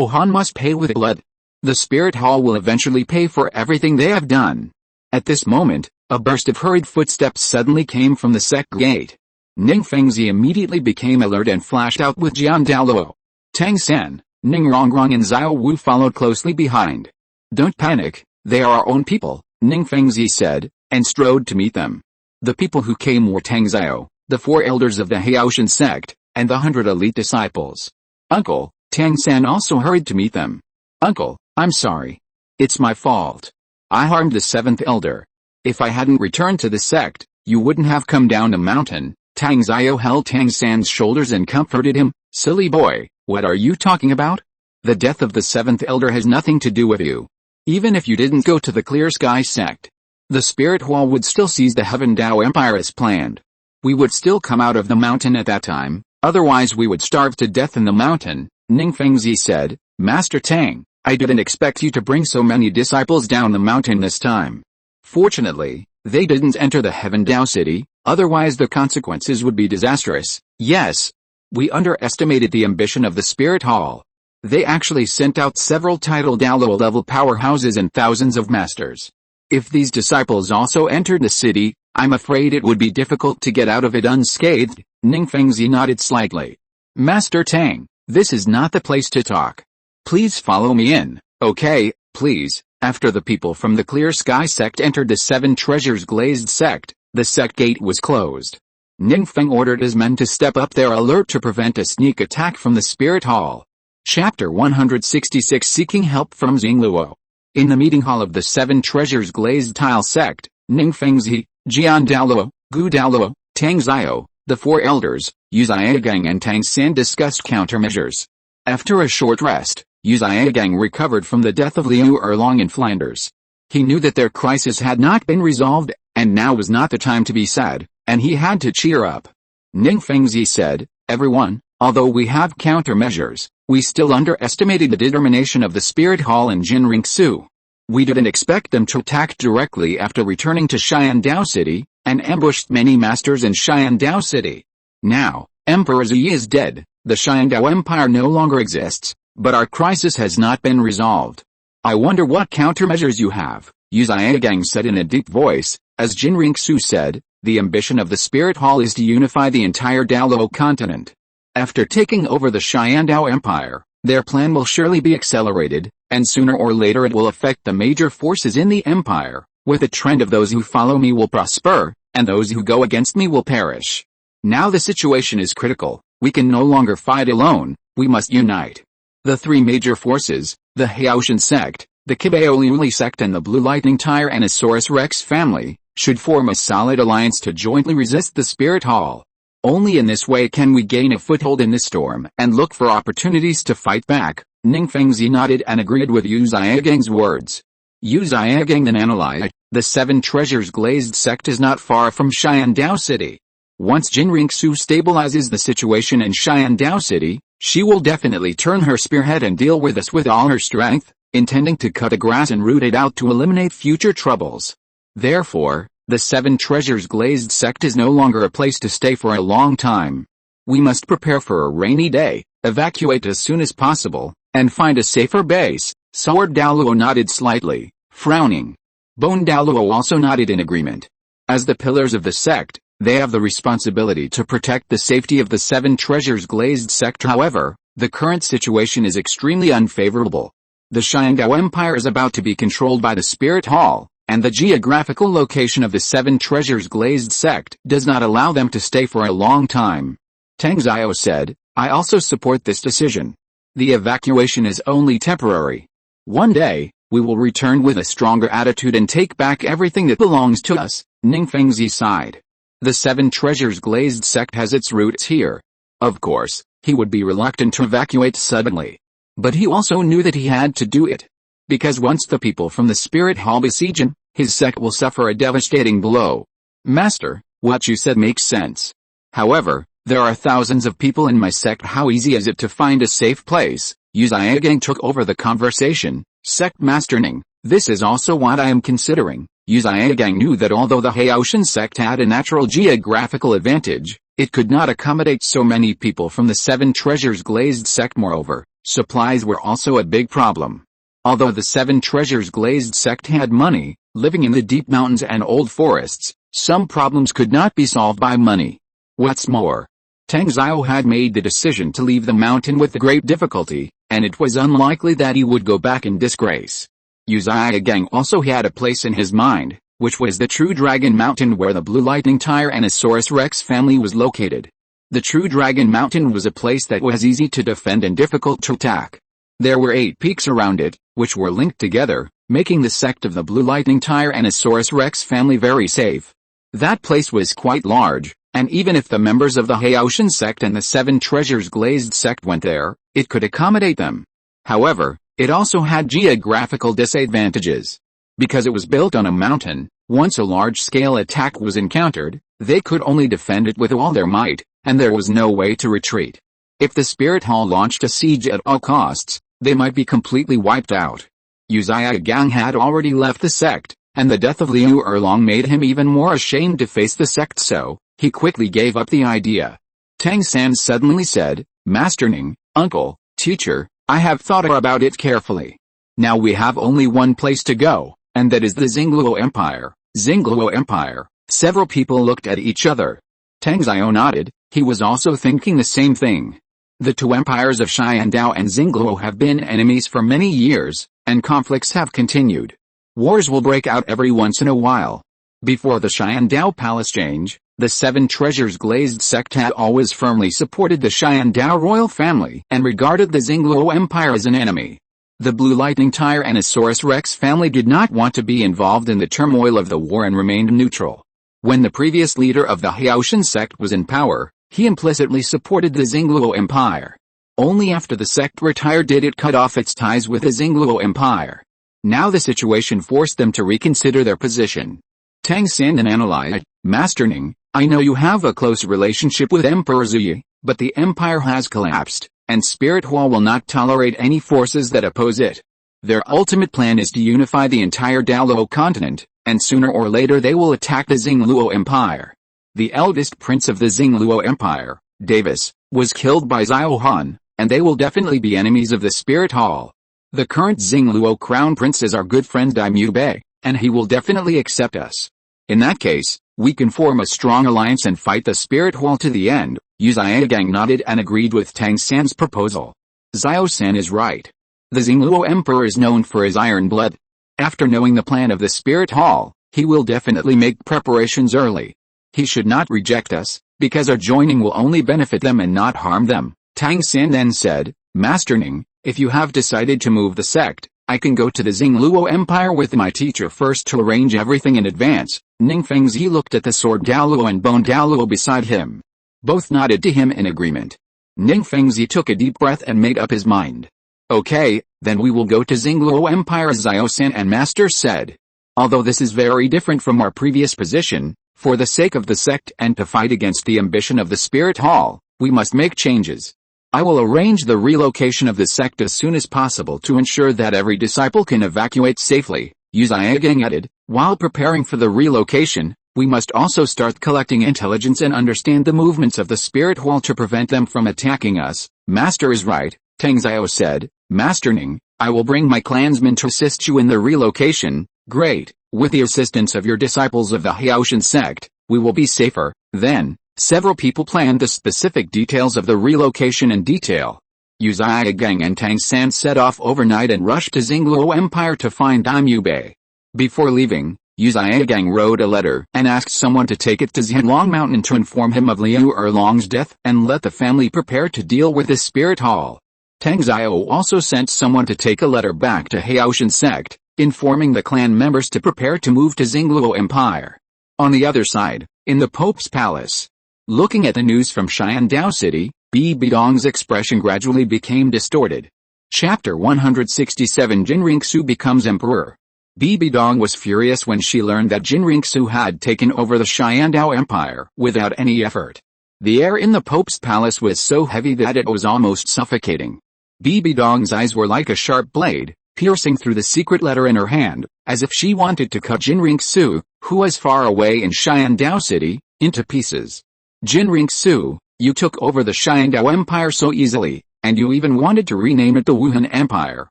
Han must pay with blood. The Spirit Hall will eventually pay for everything they have done. At this moment, a burst of hurried footsteps suddenly came from the sect gate. Ning Fengzi immediately became alert and flashed out with Jian Daoluo. Tang San, Ning Rongrong and Xiao Wu followed closely behind. Don't panic, they are our own people, Ning Fengzi said, and strode to meet them. The people who came were Tang Xiao, the 4 elders of the Haoshan sect, and the 100 elite disciples. Uncle, Tang San also hurried to meet them. Uncle, I'm sorry. It's my fault. I harmed the 7th elder. If I hadn't returned to the sect, you wouldn't have come down the mountain. Tang Xiao held Tang San's shoulders and comforted him. Silly boy, what are you talking about? The death of the 7th elder has nothing to do with you. Even if you didn't go to the Clear Sky sect, the Spirit Hall would still seize the Heaven Dao Empire as planned. We would still come out of the mountain at that time, otherwise we would starve to death in the mountain, Ning Fengzi said. Master Tang, I didn't expect you to bring so many disciples down the mountain this time. Fortunately, they didn't enter the Heaven Dao city, otherwise the consequences would be disastrous. Yes, we underestimated the ambition of the Spirit Hall. They actually sent out several title Douluo level powerhouses and thousands of masters. If these disciples also entered the city, I'm afraid it would be difficult to get out of it unscathed. Ning Fengzi nodded slightly. Master Tang, this is not the place to talk. Please follow me in, okay, please. After the people from the Clear Sky sect entered the 7 Treasures Glazed sect, the sect gate was closed. Ning Feng ordered his men to step up their alert to prevent a sneak attack from the Spirit Hall. Chapter 166 Seeking Help from Xingluo. In the meeting hall of the 7 Treasures Glazed Tile sect, Ning Fengzi, Jian Daoluo, Gu Daoluo, Tang Xiao, the 4 elders, Yu Zaigang and Tang San discussed countermeasures. After a short rest, Yu Zaigang recovered from the death of Liu Erlong in Flanders. He knew that their crisis had not been resolved, and now was not the time to be sad, and he had to cheer up. Ning Fengzi said, everyone, although we have countermeasures, we still underestimated the determination of the Spirit Hall and Jinringsu. We didn't expect them to attack directly after returning to Xiandao City, and ambushed many masters in Xiandao City. Now, Emperor Zi is dead, the Xiandao Empire no longer exists, but our crisis has not been resolved. I wonder what countermeasures you have, Yu Zaigang said in a deep voice. As Jinringsu said, the ambition of the Spirit Hall is to unify the entire Douluo continent. After taking over the Xiandao Empire, their plan will surely be accelerated, and sooner or later it will affect the major forces in the empire, with a trend of those who follow me will prosper, and those who go against me will perish. Now the situation is critical, we can no longer fight alone, we must unite. The 3 major forces, the Haoshan sect, the Kibaoliuli sect and the Blue Lightning Tyrannosaurus Rex family, should form a solid alliance to jointly resist the Spirit Hall. Only in this way can we gain a foothold in this storm and look for opportunities to fight back. Ning Fengzi nodded and agreed with Yu Zaigang's words. Yu Zaigang then analyzed, the 7 Treasures Glazed sect is not far from Xiandao City. Once Jinringsu stabilizes the situation in Xiandao City, she will definitely turn her spearhead and deal with us with all her strength, intending to cut the grass and root it out to eliminate future troubles. Therefore, the 7 Treasures Glazed sect is no longer a place to stay for a long time. We must prepare for a rainy day, evacuate as soon as possible, and find a safer base. Sword Douluo nodded slightly, frowning. Bone Douluo also nodded in agreement. As the pillars of the sect, they have the responsibility to protect the safety of the 7 Treasures Glazed sect. However, the current situation is extremely unfavorable. The Xiandao Empire is about to be controlled by the Spirit Hall, and the geographical location of the Seven Treasures Glazed sect does not allow them to stay for a long time. Tang Xiao said, I also support this decision. The evacuation is only temporary. One day, we will return with a stronger attitude and take back everything that belongs to us. Ning Fengzi sighed. The Seven Treasures Glazed sect has its roots here. Of course, he would be reluctant to evacuate suddenly. But he also knew that he had to do it. Because once the people from the Spirit Hall besiege him, his sect will suffer a devastating blow. Master, what you said makes sense. However, there are thousands of people in my sect. How easy is it to find a safe place? Yu Xiaogang took over the conversation. Sect Master Ning, this is also what I am considering. Yu Xiaogang knew that although the Haoshan sect had a natural geographical advantage, it could not accommodate so many people from the Seven Treasures Glazed sect. Moreover, supplies were also a big problem. Although the Seven Treasures Glazed sect had money, living in the deep mountains and old forests, some problems could not be solved by money. What's more, Tang Xiao had made the decision to leave the mountain with great difficulty, and it was unlikely that he would go back in disgrace. Yu Xiaogang also had a place in his mind, which was the True Dragon Mountain where the Blue Lightning Tyrannosaurus Rex family was located. The True Dragon Mountain was a place that was easy to defend and difficult to attack. There were 8 peaks around it, which were linked together, making the sect of the Blue Lightning Tyrannosaurus Rex family very safe. That place was quite large, and even if the members of the Haoshan sect and the Seven Treasures Glazed sect went there, it could accommodate them. However, it also had geographical disadvantages. Because it was built on a mountain, once a large-scale attack was encountered, they could only defend it with all their might, and there was no way to retreat. If the Spirit Hall launched a siege at all costs, they might be completely wiped out. Yu Xiaogang had already left the sect, and the death of Liu Erlong made him even more ashamed to face the sect, so he quickly gave up the idea. Tang San suddenly said, Master Ning, uncle, teacher, I have thought about it carefully. Now we have only one place to go, and that is the Xingluo Empire. Xingluo Empire. Several people looked at each other. Tang Xiao nodded, he was also thinking the same thing. The two empires of Xiandao and Xingluo have been enemies for many years, and conflicts have continued. Wars will break out every once in a while. Before the Xiandao Palace change, the Seven Treasures Glazed sect had always firmly supported the Xiandao royal family and regarded the Xingluo Empire as an enemy. The Blue Lightning Tyrannosaurus Rex family did not want to be involved in the turmoil of the war and remained neutral. When the previous leader of the Haoshan sect was in power, he implicitly supported the Xingluo Empire. Only after the sect retired did it cut off its ties with the Xingluo Empire. Now the situation forced them to reconsider their position. Tang San analyzed, Master Ning, I know you have a close relationship with Emperor Zuyi, but the empire has collapsed, and Spirit Hall will not tolerate any forces that oppose it. Their ultimate plan is to unify the entire Douluo continent, and sooner or later they will attack the Xingluo Empire. The eldest prince of the Xingluo Empire, Davis, was killed by Xiao Han, and they will definitely be enemies of the Spirit Hall. The current Xingluo crown prince is our good friend Daimyo Bei, and he will definitely accept us. In that case, we can form a strong alliance and fight the Spirit Hall to the end. Yu Xiaogang nodded and agreed with Tang San's proposal. Xiao San is right. The Xingluo Emperor is known for his iron blood. After knowing the plan of the Spirit Hall, he will definitely make preparations early. He should not reject us, because our joining will only benefit them and not harm them. Tang San then said, Master Ning, if you have decided to move the sect, I can go to the Xingluo Empire with my teacher first to arrange everything in advance. Ning Fengzi looked at the sword Douluo and bone Douluo beside him. Both nodded to him in agreement. Ning Fengzi took a deep breath and made up his mind. Okay, then we will go to Xingluo Empire, Xiao San and Master said. Although this is very different from our previous position, for the sake of the sect and to fight against the ambition of the Spirit Hall, we must make changes. I will arrange the relocation of the sect as soon as possible to ensure that every disciple can evacuate safely. Yu Xiaogang added, while preparing for the relocation, we must also start collecting intelligence and understand the movements of the Spirit Hall to prevent them from attacking us. Master is right, Tang Xiao said. Master Ning, I will bring my clansmen to assist you in the relocation. Great, with the assistance of your disciples of the Haoshan sect, we will be safer. Then, several people planned the specific details of the relocation in detail. Yu Xiaogang and Tang San set off overnight and rushed to Xingluo Empire to find Daimyo Bei. Before leaving, Zhigang wrote a letter and asked someone to take it to Xianlong Mountain to inform him of Liu Erlong's death and let the family prepare to deal with the spirit hall. Tang Xiao also sent someone to take a letter back to Haoshan sect, informing the clan members to prepare to move to Xingluo Empire. On the other side, in the Pope's palace, looking at the news from Xiandao City, Bibi Dong's expression gradually became distorted. Chapter 167 Jin Ringsu becomes emperor. Bibi Dong was furious when she learned that Jin Ringsu had taken over the Xiandao Empire without any effort. The air in the Pope's palace was so heavy that it was almost suffocating. Bibi Dong's eyes were like a sharp blade, piercing through the secret letter in her hand, as if she wanted to cut Jin Ringsu, who was far away in Xiandao City, into pieces. Jin Ringsu, you took over the Xiandao Empire so easily, and you even wanted to rename it the Wuhan Empire.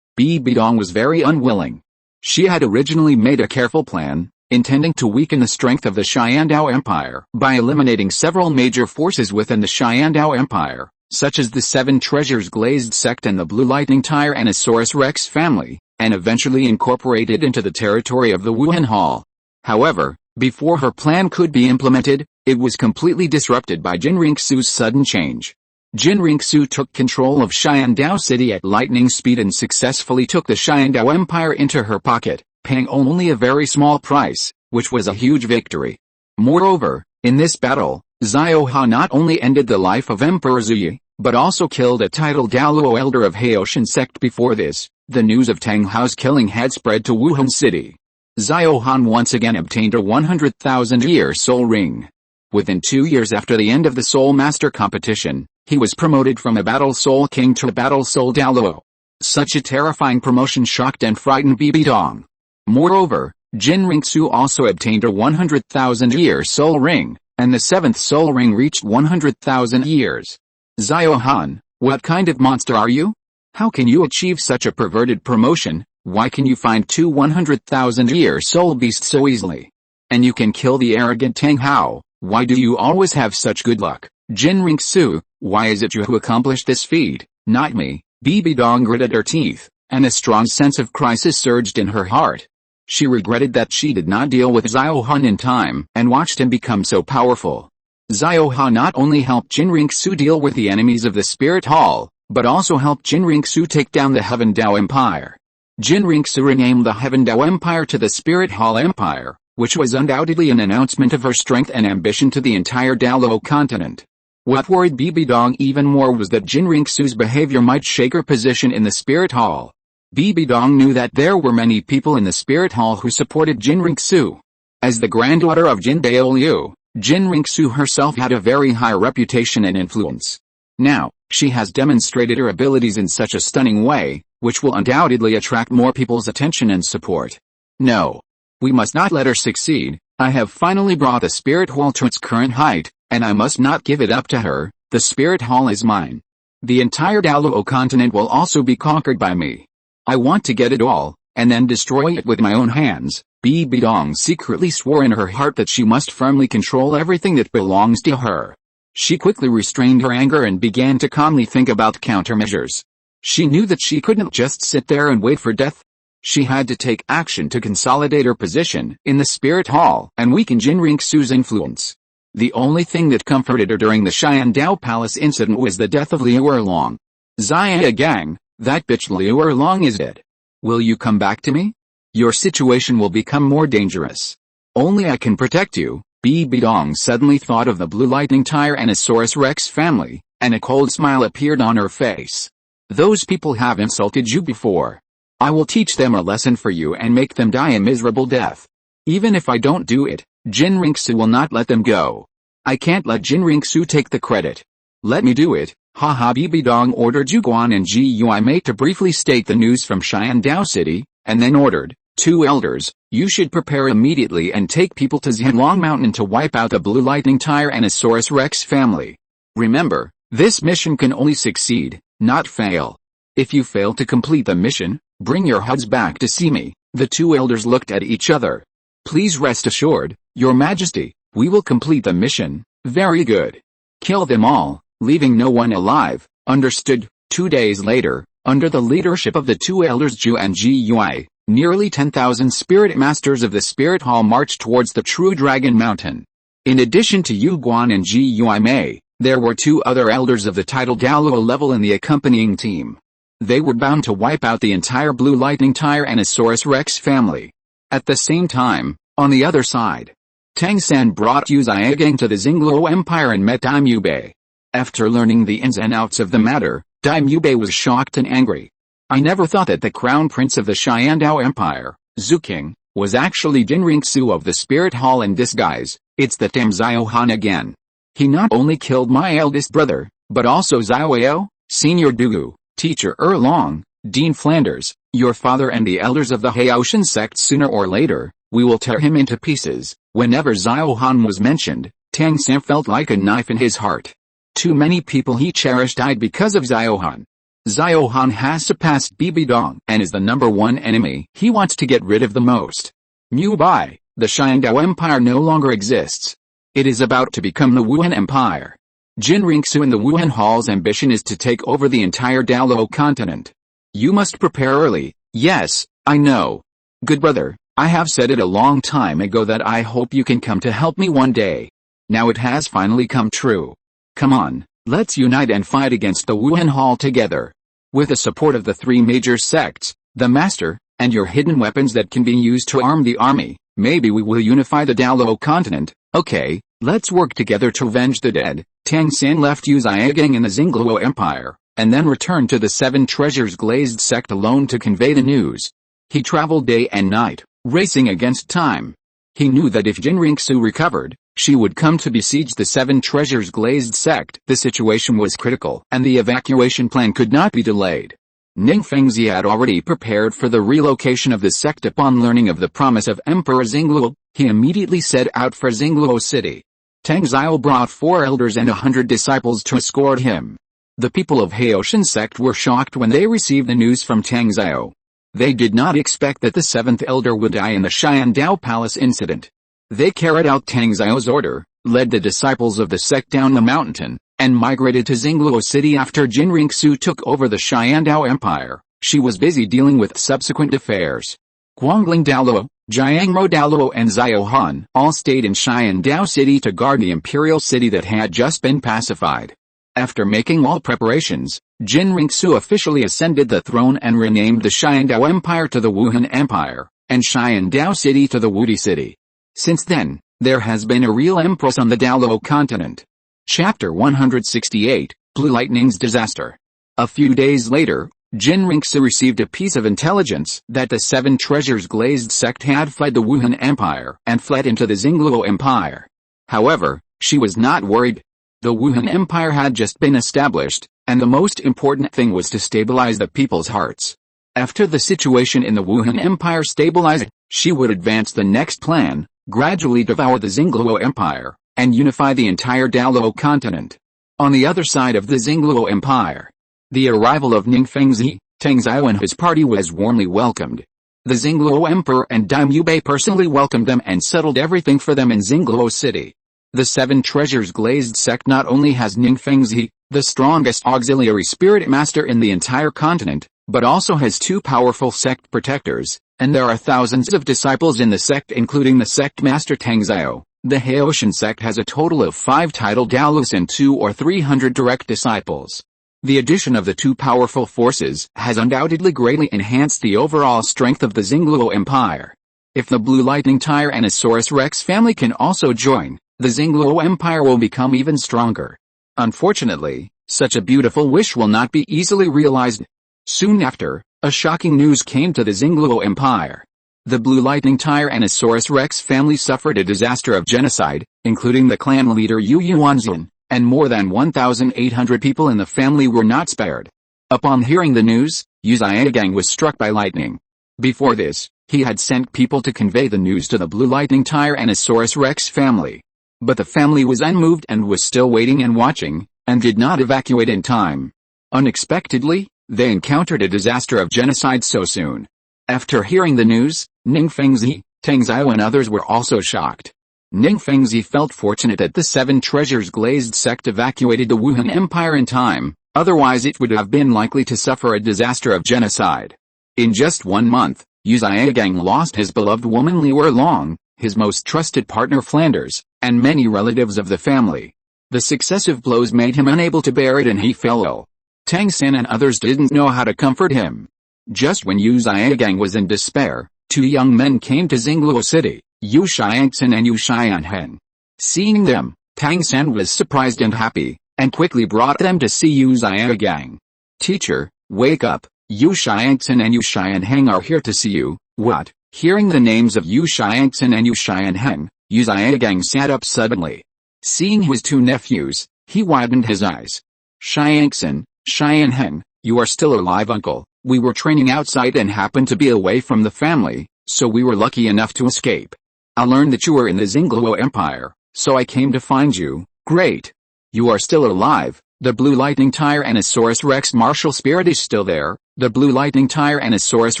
Bibi Dong was very unwilling. She had originally made a careful plan, intending to weaken the strength of the Xiandao Empire by eliminating several major forces within the Xiandao Empire, such as the Seven Treasures Glazed sect and the Blue Lightning Tyrannosaurus Rex family, and eventually incorporate it into the territory of the Wuhan Hall. However, before her plan could be implemented, it was completely disrupted by Jin Ringsu's sudden change. Jin Ringsu took control of Xiandao City at lightning speed and successfully took the Xiandao Empire into her pocket, paying only a very small price, which was a huge victory. Moreover, in this battle, Xiao Han not only ended the life of Emperor Zuyi, but also killed a titled Douluo elder of Haoshan sect. Before this, the news of Tang Hao's killing had spread to Wuhan City. Xiao Han once again obtained a 100,000-year soul ring. Within 2 years after the end of the Soul Master competition, he was promoted from a Battle Soul King to a Battle Soul Douluo. Such a terrifying promotion shocked and frightened Bibi Dong. Moreover, Jin Ringsu also obtained a 100,000-year soul ring, and the 7th soul ring reached 100,000 years. Xiao Han, what kind of monster are you? How can you achieve such a perverted promotion? Why can you find 2 100,000-year soul beasts so easily? And you can kill the arrogant Tang Hao. Why do you always have such good luck? Jin Ringsu, why is it you who accomplished this feat, not me? Bibi Dong gritted her teeth, and a strong sense of crisis surged in her heart. She regretted that she did not deal with Xiao Han in time, and watched him become so powerful. Xiao Han not only helped Jin Ringsu deal with the enemies of the Spirit Hall, but also helped Jin Ringsu take down the Heaven Dao Empire. Jin Ringsu renamed the Heaven Dao Empire to the Spirit Hall Empire, which was undoubtedly an announcement of her strength and ambition to the entire Douluo continent. What worried Bibi Dong even more was that Jin Ringsu's behavior might shake her position in the Spirit Hall. Bibi Dong knew that there were many people in the Spirit Hall who supported Jin Ringsu. As the granddaughter of Jin Daoliu, Jin Ringsu herself had a very high reputation and influence. Now, she has demonstrated her abilities in such a stunning way, which will undoubtedly attract more people's attention and support. No. We must not let her succeed. I have finally brought the Spirit Hall to its current height, and I must not give it up to her. The Spirit Hall is mine. The entire Douluo continent will also be conquered by me. I want to get it all, and then destroy it with my own hands. Bibi Dong secretly swore in her heart that she must firmly control everything that belongs to her. She quickly restrained her anger and began to calmly think about countermeasures. She knew that she couldn't just sit there and wait for death. She had to take action to consolidate her position in the Spirit Hall and weaken Jin Ringsu's influence. The only thing that comforted her during the Xiandao Palace incident was the death of Liu Erlong. Zhigang, that bitch Liu Erlong is dead. Will you come back to me? Your situation will become more dangerous. Only I can protect you. Bibi Dong suddenly thought of the Blue Lightning Tyrannosaurus Rex family, and a cold smile appeared on her face. Those people have insulted you before. I will teach them a lesson for you and make them die a miserable death. Even if I don't do it, Jin Ringsu will not let them go. I can't let Jin Ringsu take the credit. Let me do it. Haha. Bibi Dong ordered Zhuguan and Gui Mei to briefly state the news from Xiandao City, and then ordered, 2 elders, you should prepare immediately and take people to Xianlong Mountain to wipe out the Blue Lightning Tyrannosaurus Rex family. Remember, this mission can only succeed, not fail. If you fail to complete the mission, bring your heads back to see me. The 2 elders looked at each other. Please rest assured, Your Majesty, we will complete the mission. Very good. Kill them all, leaving no one alive. Understood. 2 days later, under the leadership of the 2 elders Zhu and Gui, Nearly 10,000 spirit masters of the Spirit Hall marched towards the True Dragon Mountain. In addition to Yu Guan and Ji Yuimei, there were 2 other elders of the title Douluo level in the accompanying team. They were bound to wipe out the entire Blue Lightning Tyrannosaurus Rex family. At the same time, on the other side, Tang San brought Yu Zaigang to the Xingluo Empire and met Daimyo Bei. After learning the ins and outs of the matter, Daimyo Bei was shocked and angry. I never thought that the crown prince of the Xiandao Empire, Zhu King, was actually Jinrixu of the Spirit Hall in disguise. It's the damn Xiao Han again. He not only killed my eldest brother, but also Xiaoyao, Senior Dugu, Teacher Erlong, Dean Flanders, your father and the elders of the Haoshan sect. Sooner or later, we will tear him into pieces. Whenever Xiao Han was mentioned, Tang San felt like a knife in his heart. Too many people he cherished died because of Xiao Han. Xiao Han has surpassed Bibi Dong and is the #1 enemy he wants to get rid of the most. Mu Bai, the Xiandao Empire no longer exists. It is about to become the Wuhan Empire. Jinrixu in the Wuhan Hall's ambition is to take over the entire Douluo continent. You must prepare early. Yes, I know. Good brother, I have said it a long time ago that I hope you can come to help me one day. Now it has finally come true. Come on, let's unite and fight against the Wuhan Hall together. With the support of the 3 major sects, the Master, and your hidden weapons that can be used to arm the army, maybe we will unify the Douluo continent. Okay, let's work together to avenge the dead. Tang San left Yu Zaigang in the Xingluo Empire, and then returned to the 7 Treasures Glazed sect alone to convey the news. He traveled day and night, racing against time. He knew that if Jinrixu recovered, she would come to besiege the 7 Treasures Glazed sect. The situation was critical, and the evacuation plan could not be delayed. Ning Fengzi had already prepared for the relocation of the sect. Upon learning of the promise of Emperor Xingluo, he immediately set out for Xingluo city. Tang Xiao brought 4 elders and 100 disciples to escort him. The people of Haoshan sect were shocked when they received the news from Tang Xiao. They did not expect that the 7th elder would die in the Xiandao Palace incident. They carried out Tang Xiao's order, led the disciples of the sect down the mountain, and migrated to Xingluo city after Jinrixu took over the Xiandao Empire. She was busy dealing with subsequent affairs. Guangling Douluo, Jiangmo Douluo and Xiao Han all stayed in Xiandao city to guard the imperial city that had just been pacified. After making all preparations, Jinrixu officially ascended the throne and renamed the Xiandao Empire to the Wuhan Empire, and Xiandao city to the Wudi city. Since then, there has been a real empress on the Douluo continent. Chapter 168, Blue Lightning's Disaster. A few days later, Jinrixu received a piece of intelligence that the 7 Treasures Glazed sect had fled the Wuhan Empire and fled into the Xingluo Empire. However, she was not worried. The Wuhan Empire had just been established, and the most important thing was to stabilize the people's hearts. After the situation in the Wuhan Empire stabilized, she would advance the next plan, gradually devour the Xingluo Empire, and unify the entire Douluo continent. On the other side of the Xingluo Empire, the arrival of Ning Fengzi, Tang Xiao and his party was warmly welcomed. The Xingluo Emperor and Daimyo Bei personally welcomed them and settled everything for them in Xingluo city. The 7 Treasures Glazed sect not only has Ning Fengzi, the strongest auxiliary spirit master in the entire continent, but also has 2 powerful sect protectors, and there are thousands of disciples in the sect including the sect master Tang Xiao. The Haoshan sect has a total of 5 title Doulus and 200 or 300 direct disciples. The addition of the 2 powerful forces has undoubtedly greatly enhanced the overall strength of the Xingluo Empire. If the Blue Lightning Tyrannosaurus Rex family can also join, the Xingluo Empire will become even stronger. Unfortunately, such a beautiful wish will not be easily realized. Soon after, a shocking news came to the Xingluo Empire. The Blue Lightning Tyrannosaurus Rex family suffered a disaster of genocide, including the clan leader Yu Yuanzhen, and more than 1,800 people in the family were not spared. Upon hearing the news, Yu Zaigang was struck by lightning. Before this, he had sent people to convey the news to the Blue Lightning Tyrannosaurus Rex family. But the family was unmoved and was still waiting and watching, and did not evacuate in time. Unexpectedly, they encountered a disaster of genocide so soon. After hearing the news, Ning Fengzi, Tang Xiao and others were also shocked. Ning Fengzi felt fortunate that the 7 Treasures Glazed sect evacuated the Wuhan Empire in time, otherwise it would have been likely to suffer a disaster of genocide. In just 1 month, Yu Zhiagang lost his beloved woman Liu Erlong, his most trusted partner Flanders, and many relatives of the family. The successive blows made him unable to bear it and he fell ill. Tang San and others didn't know how to comfort him. Just when Yu Zhiagang was in despair, two young men came to Douluo city, Yu Xiangsan and Yu Xianhen. Seeing them, Tang San was surprised and happy, and quickly brought them to see Yu Zhiagang. "Teacher, wake up, Yu Xiangsan and Yu Xianheng are here to see you." "What?" Hearing the names of Yu Xiangsan and Yu Xianheng, Yu Zhiagang sat up suddenly. Seeing his two nephews, he widened his eyes. "Xiangsan, Xianheng, you are still alive, uncle. We were training outside and happened to be away from the family, so we were lucky enough to escape. I learned that you were in the Douluo Empire, so I came to find you." "Great. You are still alive. The Blue Lightning Tyrannosaurus Rex martial spirit is still there. The Blue Lightning Tyrannosaurus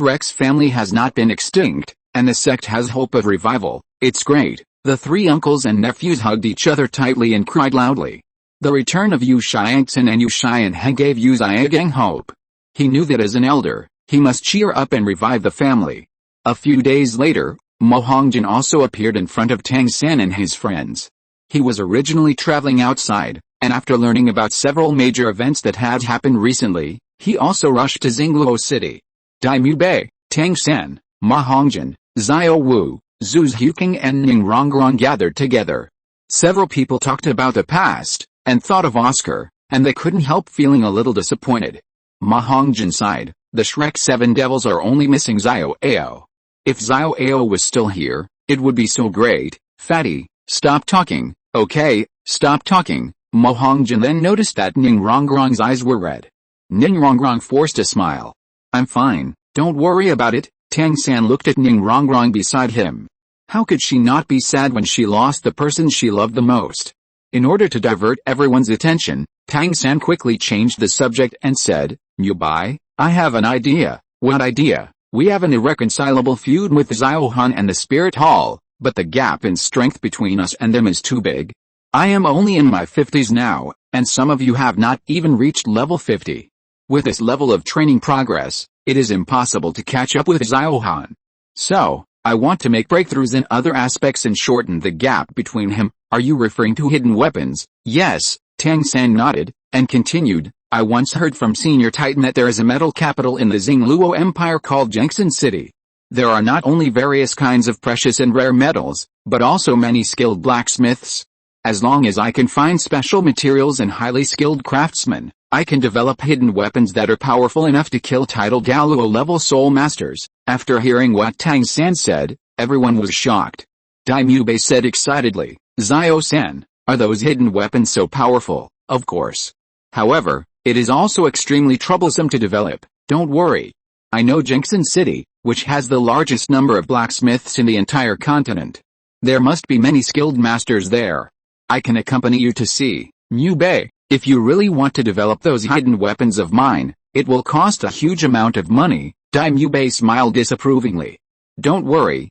Rex family has not been extinct, and the sect has hope of revival. It's great." The three uncles and nephews hugged each other tightly and cried loudly. The return of Yu Xiangsan and Yu Xianheng gave Yu Zhiagang hope. He knew that as an elder, he must cheer up and revive the family. A few days later, Mo Hongjin also appeared in front of Tang San and his friends. He was originally traveling outside, and after learning about several major events that had happened recently, he also rushed to Douluo city. Daimyo Bei, Tang San, Ma Hongjin, Xiao Wu, Zhu Zhuking and Ning Rongrong gathered together. Several people talked about the past, and thought of Oscar, and they couldn't help feeling a little disappointed. Ma Hongjin sighed. The Shrek 7 devils are only missing Xiao Ao. If Xiao Ao was still here, it would be so great. "Fatty, stop talking, okay, stop talking." Mo Hongjin then noticed that Ning Rongrong's eyes were red. Ning Rongrong forced a smile. "I'm fine, don't worry about it." Tang San looked at Ning Rongrong beside him. How could she not be sad when she lost the person she loved the most? In order to divert everyone's attention, Tang San quickly changed the subject and said, "Niu Bai, I have an idea." "What idea?" "We have an irreconcilable feud with Xiao Han and the Spirit Hall, but the gap in strength between us and them is too big. I am only in my 50s now, and some of you have not even reached level 50. With this level of training progress, it is impossible to catch up with Xiao Han. So, I want to make breakthroughs in other aspects and shorten the gap between him." "Are you referring to hidden weapons?" "Yes." Tang San nodded, and continued, "I once heard from Senior Titan that there is a metal capital in the Douluo Empire called Jiangxin City. There are not only various kinds of precious and rare metals, but also many skilled blacksmiths. As long as I can find special materials and highly skilled craftsmen, I can develop hidden weapons that are powerful enough to kill title Douluo level soul masters." After hearing what Tang San said, everyone was shocked. Daimyo Bei said excitedly, "Xiao-san, are those hidden weapons so powerful?" "Of course. However, it is also extremely troublesome to develop." "Don't worry. I know Jiangxin City, which has the largest number of blacksmiths in the entire continent. There must be many skilled masters there. I can accompany you to see." "Niu Bei, if you really want to develop those hidden weapons of mine, it will cost a huge amount of money." Daimyo Bei smiled disapprovingly. Don't worry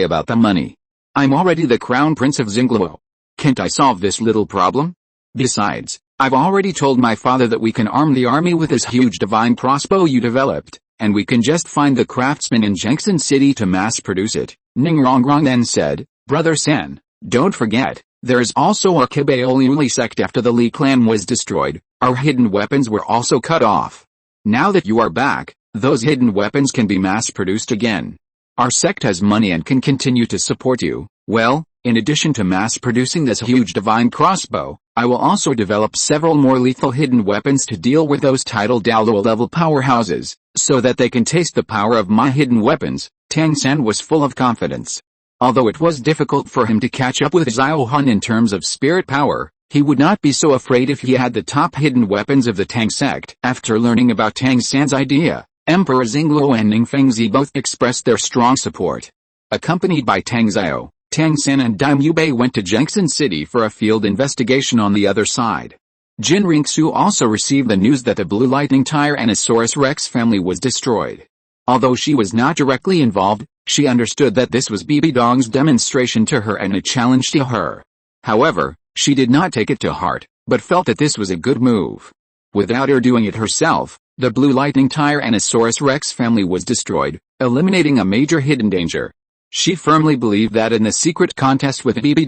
about the money. I'm already the crown prince of Douluo. Can't I solve this little problem? Besides, I've already told my father that we can arm the army with this huge divine crossbow you developed, and we can just find the craftsmen in Jiangxin City to mass produce it." Ning Rongrong then said, "Brother San, don't forget, there is also our Kibaoli sect. After the Li clan was destroyed, our hidden weapons were also cut off. Now that you are back, those hidden weapons can be mass-produced again. Our sect has money and can continue to support you. Well, in addition to mass-producing this huge divine crossbow, I will also develop several more lethal hidden weapons to deal with those title Douluo level powerhouses, so that they can taste the power of my hidden weapons." Tang San was full of confidence. Although it was difficult for him to catch up with Xiao Han in terms of spirit power, he would not be so afraid if he had the top hidden weapons of the Tang sect. After learning about Tang San's idea, Emperor Douluo and Ning Fengzi both expressed their strong support. Accompanied by Tang Xiao, Tang San and Daimyo Bei went to Jiangxin City for a field investigation on the other side. Jin Ringsu also received the news that the Blue Lightning Tyrannosaurus Rex family was destroyed. Although she was not directly involved, she understood that this was Bibi Dong's demonstration to her and a challenge to her. However, she did not take it to heart, but felt that this was a good move. Without her doing it herself, the Blue Lightning Tyrannosaurus Rex family was destroyed, eliminating a major hidden danger. She firmly believed that in the secret contest with Bibi,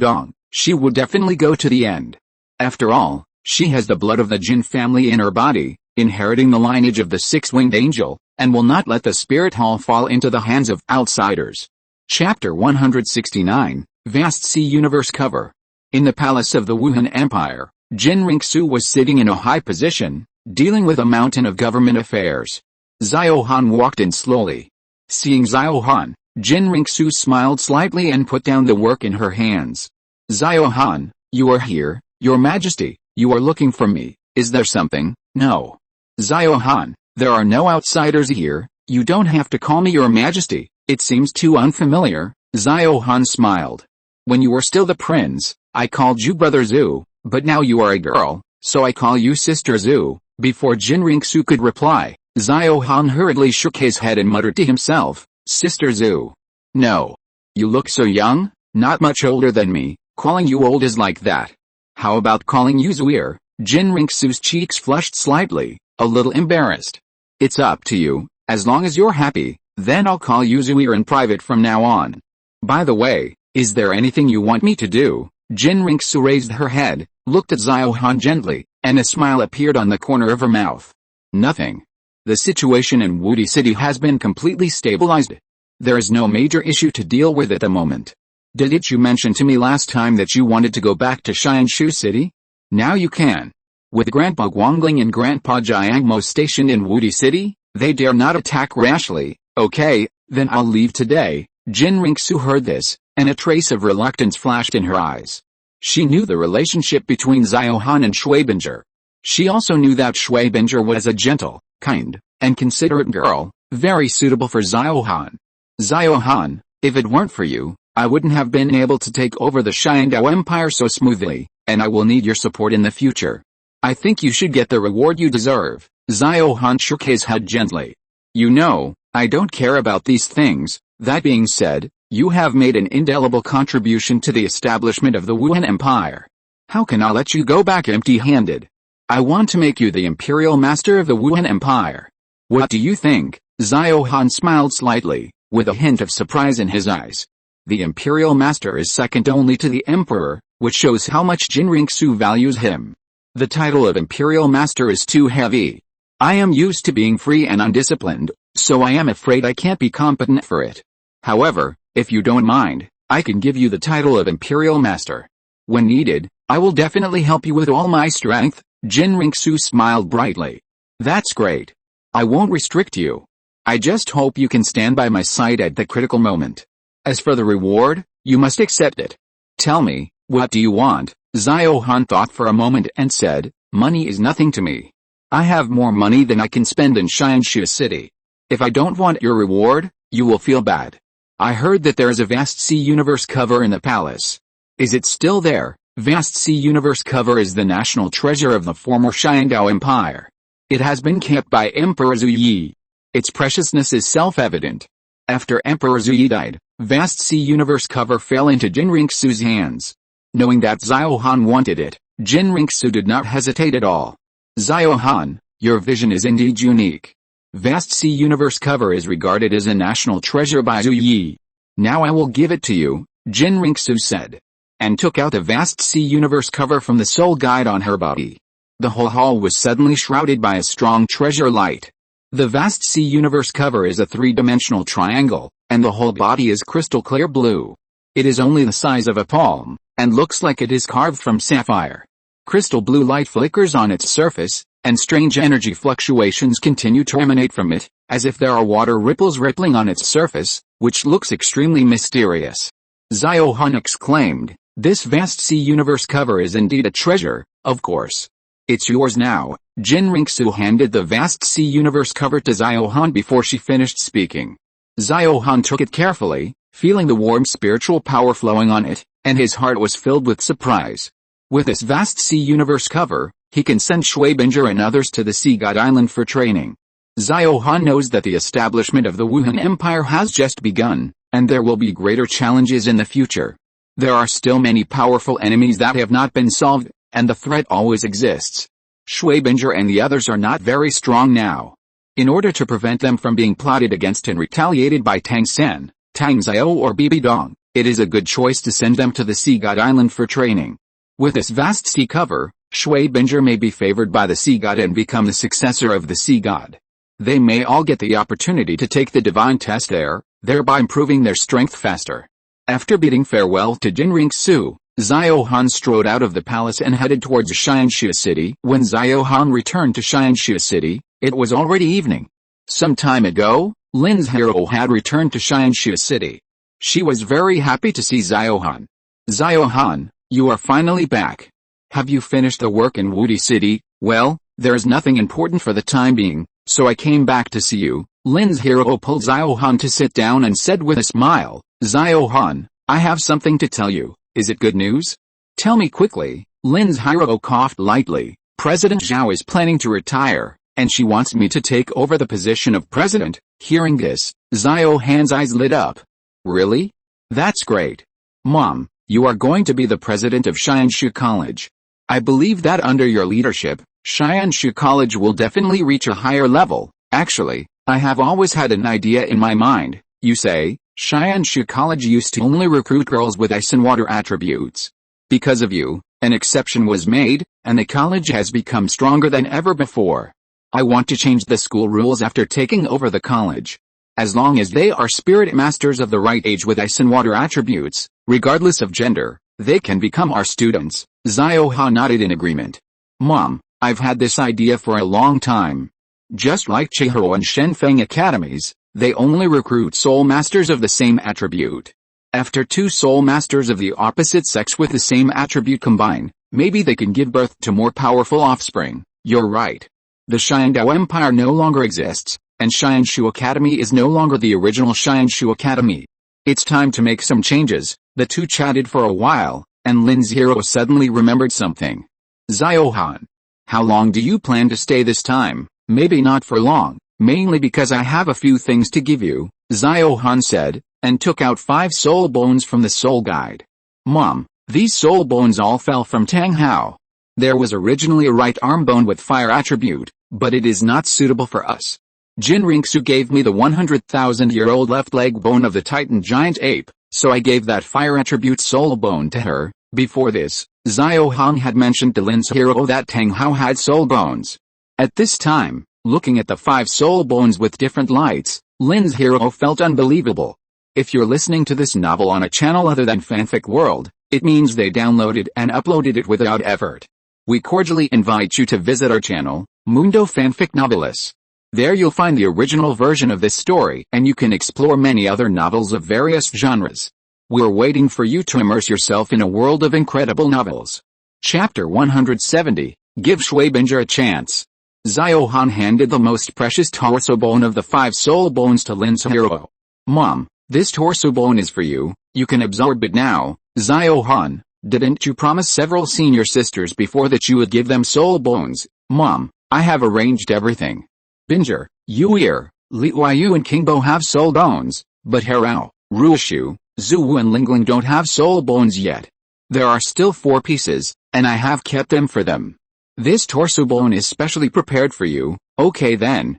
she would definitely go to the end. After all, she has the blood of the Jin family in her body, inheriting the lineage of the six-winged angel, and will not let the spirit hall fall into the hands of outsiders. Chapter 169, Vast Sea Universe Cover. In the palace of the Wuhan Empire, Jin Ringsu was sitting in a high position, dealing with a mountain of government affairs. Xiao Han walked in slowly. Seeing Xiao Han, Jin Ringsu smiled slightly and put down the work in her hands. Xiao Han, you are here, Your Majesty, you are looking for me, is there something? No. Xiao Han, there are no outsiders here, you don't have to call me Your Majesty, it seems too unfamiliar. Xiao Han smiled. When you were still the prince, I called you Brother Zhu, but now you are a girl, so I call you Sister Zhu. Before Jin Ringsu could reply, Xiao Han hurriedly shook his head and muttered to himself, Sister Zhu. No. You look so young, not much older than me, calling you old is like that. How about calling you Zuir? Jin Ringsu's cheeks flushed slightly, a little embarrassed. It's up to you, as long as you're happy, then I'll call you Zuir in private from now on. By the way, is there anything you want me to do? Jin Ringsu raised her head, looked at Xiao Han gently, and a smile appeared on the corner of her mouth. Nothing. The situation in Wudi City has been completely stabilized. There is no major issue to deal with at the moment. Didn't you mention to me last time that you wanted to go back to Xianshu City? Now you can. With Grandpa Guangling and Grandpa Jiangmo stationed in Wudi City, they dare not attack rashly. Okay, then I'll leave today. Jin Ringsu heard this, and a trace of reluctance flashed in her eyes. She knew the relationship between Xiao Han and Schwabinger. She also knew that Schwabinger was a gentle, kind, and considerate girl, very suitable for Xiao Han. Xiao Han, if it weren't for you, I wouldn't have been able to take over the Xiandao Empire so smoothly, and I will need your support in the future. I think you should get the reward you deserve. Xiao Han shook his head gently. You know, I don't care about these things. That being said, you have made an indelible contribution to the establishment of the Wuhan Empire. How can I let you go back empty-handed? I want to make you the Imperial Master of the Wuhan Empire. What do you think? Xiao Han smiled slightly, with a hint of surprise in his eyes. The Imperial Master is second only to the Emperor, which shows how much Jin Ringsu values him. The title of Imperial Master is too heavy. I am used to being free and undisciplined, so I am afraid I can't be competent for it. However, if you don't mind, I can give you the title of Imperial Master. When needed, I will definitely help you with all my strength. Jin Ringsu smiled brightly. That's great. I won't restrict you. I just hope you can stand by my side at the critical moment. As for the reward, you must accept it. Tell me, what do you want? Xiao Han thought for a moment and said, money is nothing to me. I have more money than I can spend in Xianshu City. If I don't want your reward, you will feel bad. I heard that there is a Vast Sea Universe cover in the palace. Is it still there? Vast Sea Universe cover is the national treasure of the former Xiandao Empire. It has been kept by Emperor Zhu Yi. Its preciousness is self-evident. After Emperor Zhu Yi died, Vast Sea Universe cover fell into Jin Ringsu's hands. Knowing that Xiao Han wanted it, Jin Ringsu did not hesitate at all. Xiao Han, your vision is indeed unique. Vast Sea Universe cover is regarded as a national treasure by Zhu Yi. Now I will give it to you, Jin Ringsu said. And took out the Vast Sea Universe cover from the soul guide on her body. The whole hall was suddenly shrouded by a strong treasure light. The Vast Sea Universe cover is a three-dimensional triangle, and the whole body is crystal clear blue. It is only the size of a palm, and looks like it is carved from sapphire. Crystal blue light flickers on its surface, and strange energy fluctuations continue to emanate from it, as if there are water ripples rippling on its surface, which looks extremely mysterious. Xiao Han exclaimed, this Vast Sea Universe cover is indeed a treasure, of course. It's yours now. Jin Ringsu handed the Vast Sea Universe cover to Xiao Han before she finished speaking. Xiao Han took it carefully, feeling the warm spiritual power flowing on it, and his heart was filled with surprise. With this Vast Sea Universe cover, he can send Schwabinger and others to the Sea God Island for training. Xiao Han knows that the establishment of the Wuhan Empire has just begun, and there will be greater challenges in the future. There are still many powerful enemies that have not been solved, and the threat always exists. Schwabinger and the others are not very strong now. In order to prevent them from being plotted against and retaliated by Tang Sen, Tang Xiao or Bibi Dong, it is a good choice to send them to the Sea God Island for training. With this vast sea cover, Shui Binger may be favored by the Sea God and become the successor of the Sea God. They may all get the opportunity to take the divine test there, thereby improving their strength faster. After bidding farewell to Jinrixu, Xiao Han strode out of the palace and headed towards Xianxia City. When Xiao Han returned to Xianxia City, it was already evening. Some time ago, Lin Zhiruo had returned to Xianxia City. She was very happy to see Xiao Han. Xiao Han, you are finally back. Have you finished the work in Wudi City? Well, there is nothing important for the time being, so I came back to see you. Lin Zhiruo pulled Xiao Han to sit down and said with a smile, Xiao Han, I have something to tell you. Is it good news? Tell me quickly. Lin Zhiruo coughed lightly. President Zhao is planning to retire, and she wants me to take over the position of president. Hearing this, Xiao Han's eyes lit up. Really? That's great. Mom, you are going to be the president of Xianshu College. I believe that under your leadership, Xianshu College will definitely reach a higher level. Actually, I have always had an idea in my mind. You say, Xianshu College used to only recruit girls with ice and water attributes. Because of you, an exception was made, and the college has become stronger than ever before. I want to change the school rules after taking over the college. As long as they are spirit masters of the right age with ice and water attributes, regardless of gender, they can become our students. Xiao Han nodded in agreement. Mom, I've had this idea for a long time. Just like Chihiro and Shenfeng academies, they only recruit soul masters of the same attribute. After two soul masters of the opposite sex with the same attribute combine, maybe they can give birth to more powerful offspring. You're right. The Xiandao Empire no longer exists, and Xianshu Academy is no longer the original Xianshu Academy. It's time to make some changes. The two chatted for a while, and Lin Zhiruo suddenly remembered something. Xiao Han, how long do you plan to stay this time? Maybe not for long, mainly because I have a few things to give you, Xiao Han said, and took out 5 soul bones from the soul guide. Mom, these soul bones all fell from Tang Hao. There was originally a right arm bone with fire attribute, but it is not suitable for us. Jinrixu gave me the 100,000-year-old left leg bone of the Titan giant ape, so I gave that fire attribute soul bone to her. Before this, Xiao Han had mentioned to Lin Zhiruo that Tang Hao had soul bones. At this time, looking at the 5 soul bones with different lights, Lin Zhiruo felt unbelievable. If you're listening to this novel on a channel other than Fanfic World, it means they downloaded and uploaded it without effort. We cordially invite you to visit our channel, Mundo Fanfic Novelis. There you'll find the original version of this story, and you can explore many other novels of various genres. We're waiting for you to immerse yourself in a world of incredible novels. Chapter 170, Give Shui Binger a Chance. Xiao Han handed the most precious torso bone of the 5 soul bones to Lin Zhiruo. Mom, this torso bone is for you, you can absorb it now. Xiao Han, didn't you promise several senior sisters before that you would give them soul bones? Mom, I have arranged everything. Binger, Yuir, Li Huayu and Kingbo have soul bones, but Herao, Ruishu, Zhuwu and Lingling don't have soul bones yet. There are still 4 pieces, and I have kept them for them. This torso bone is specially prepared for you. Okay then,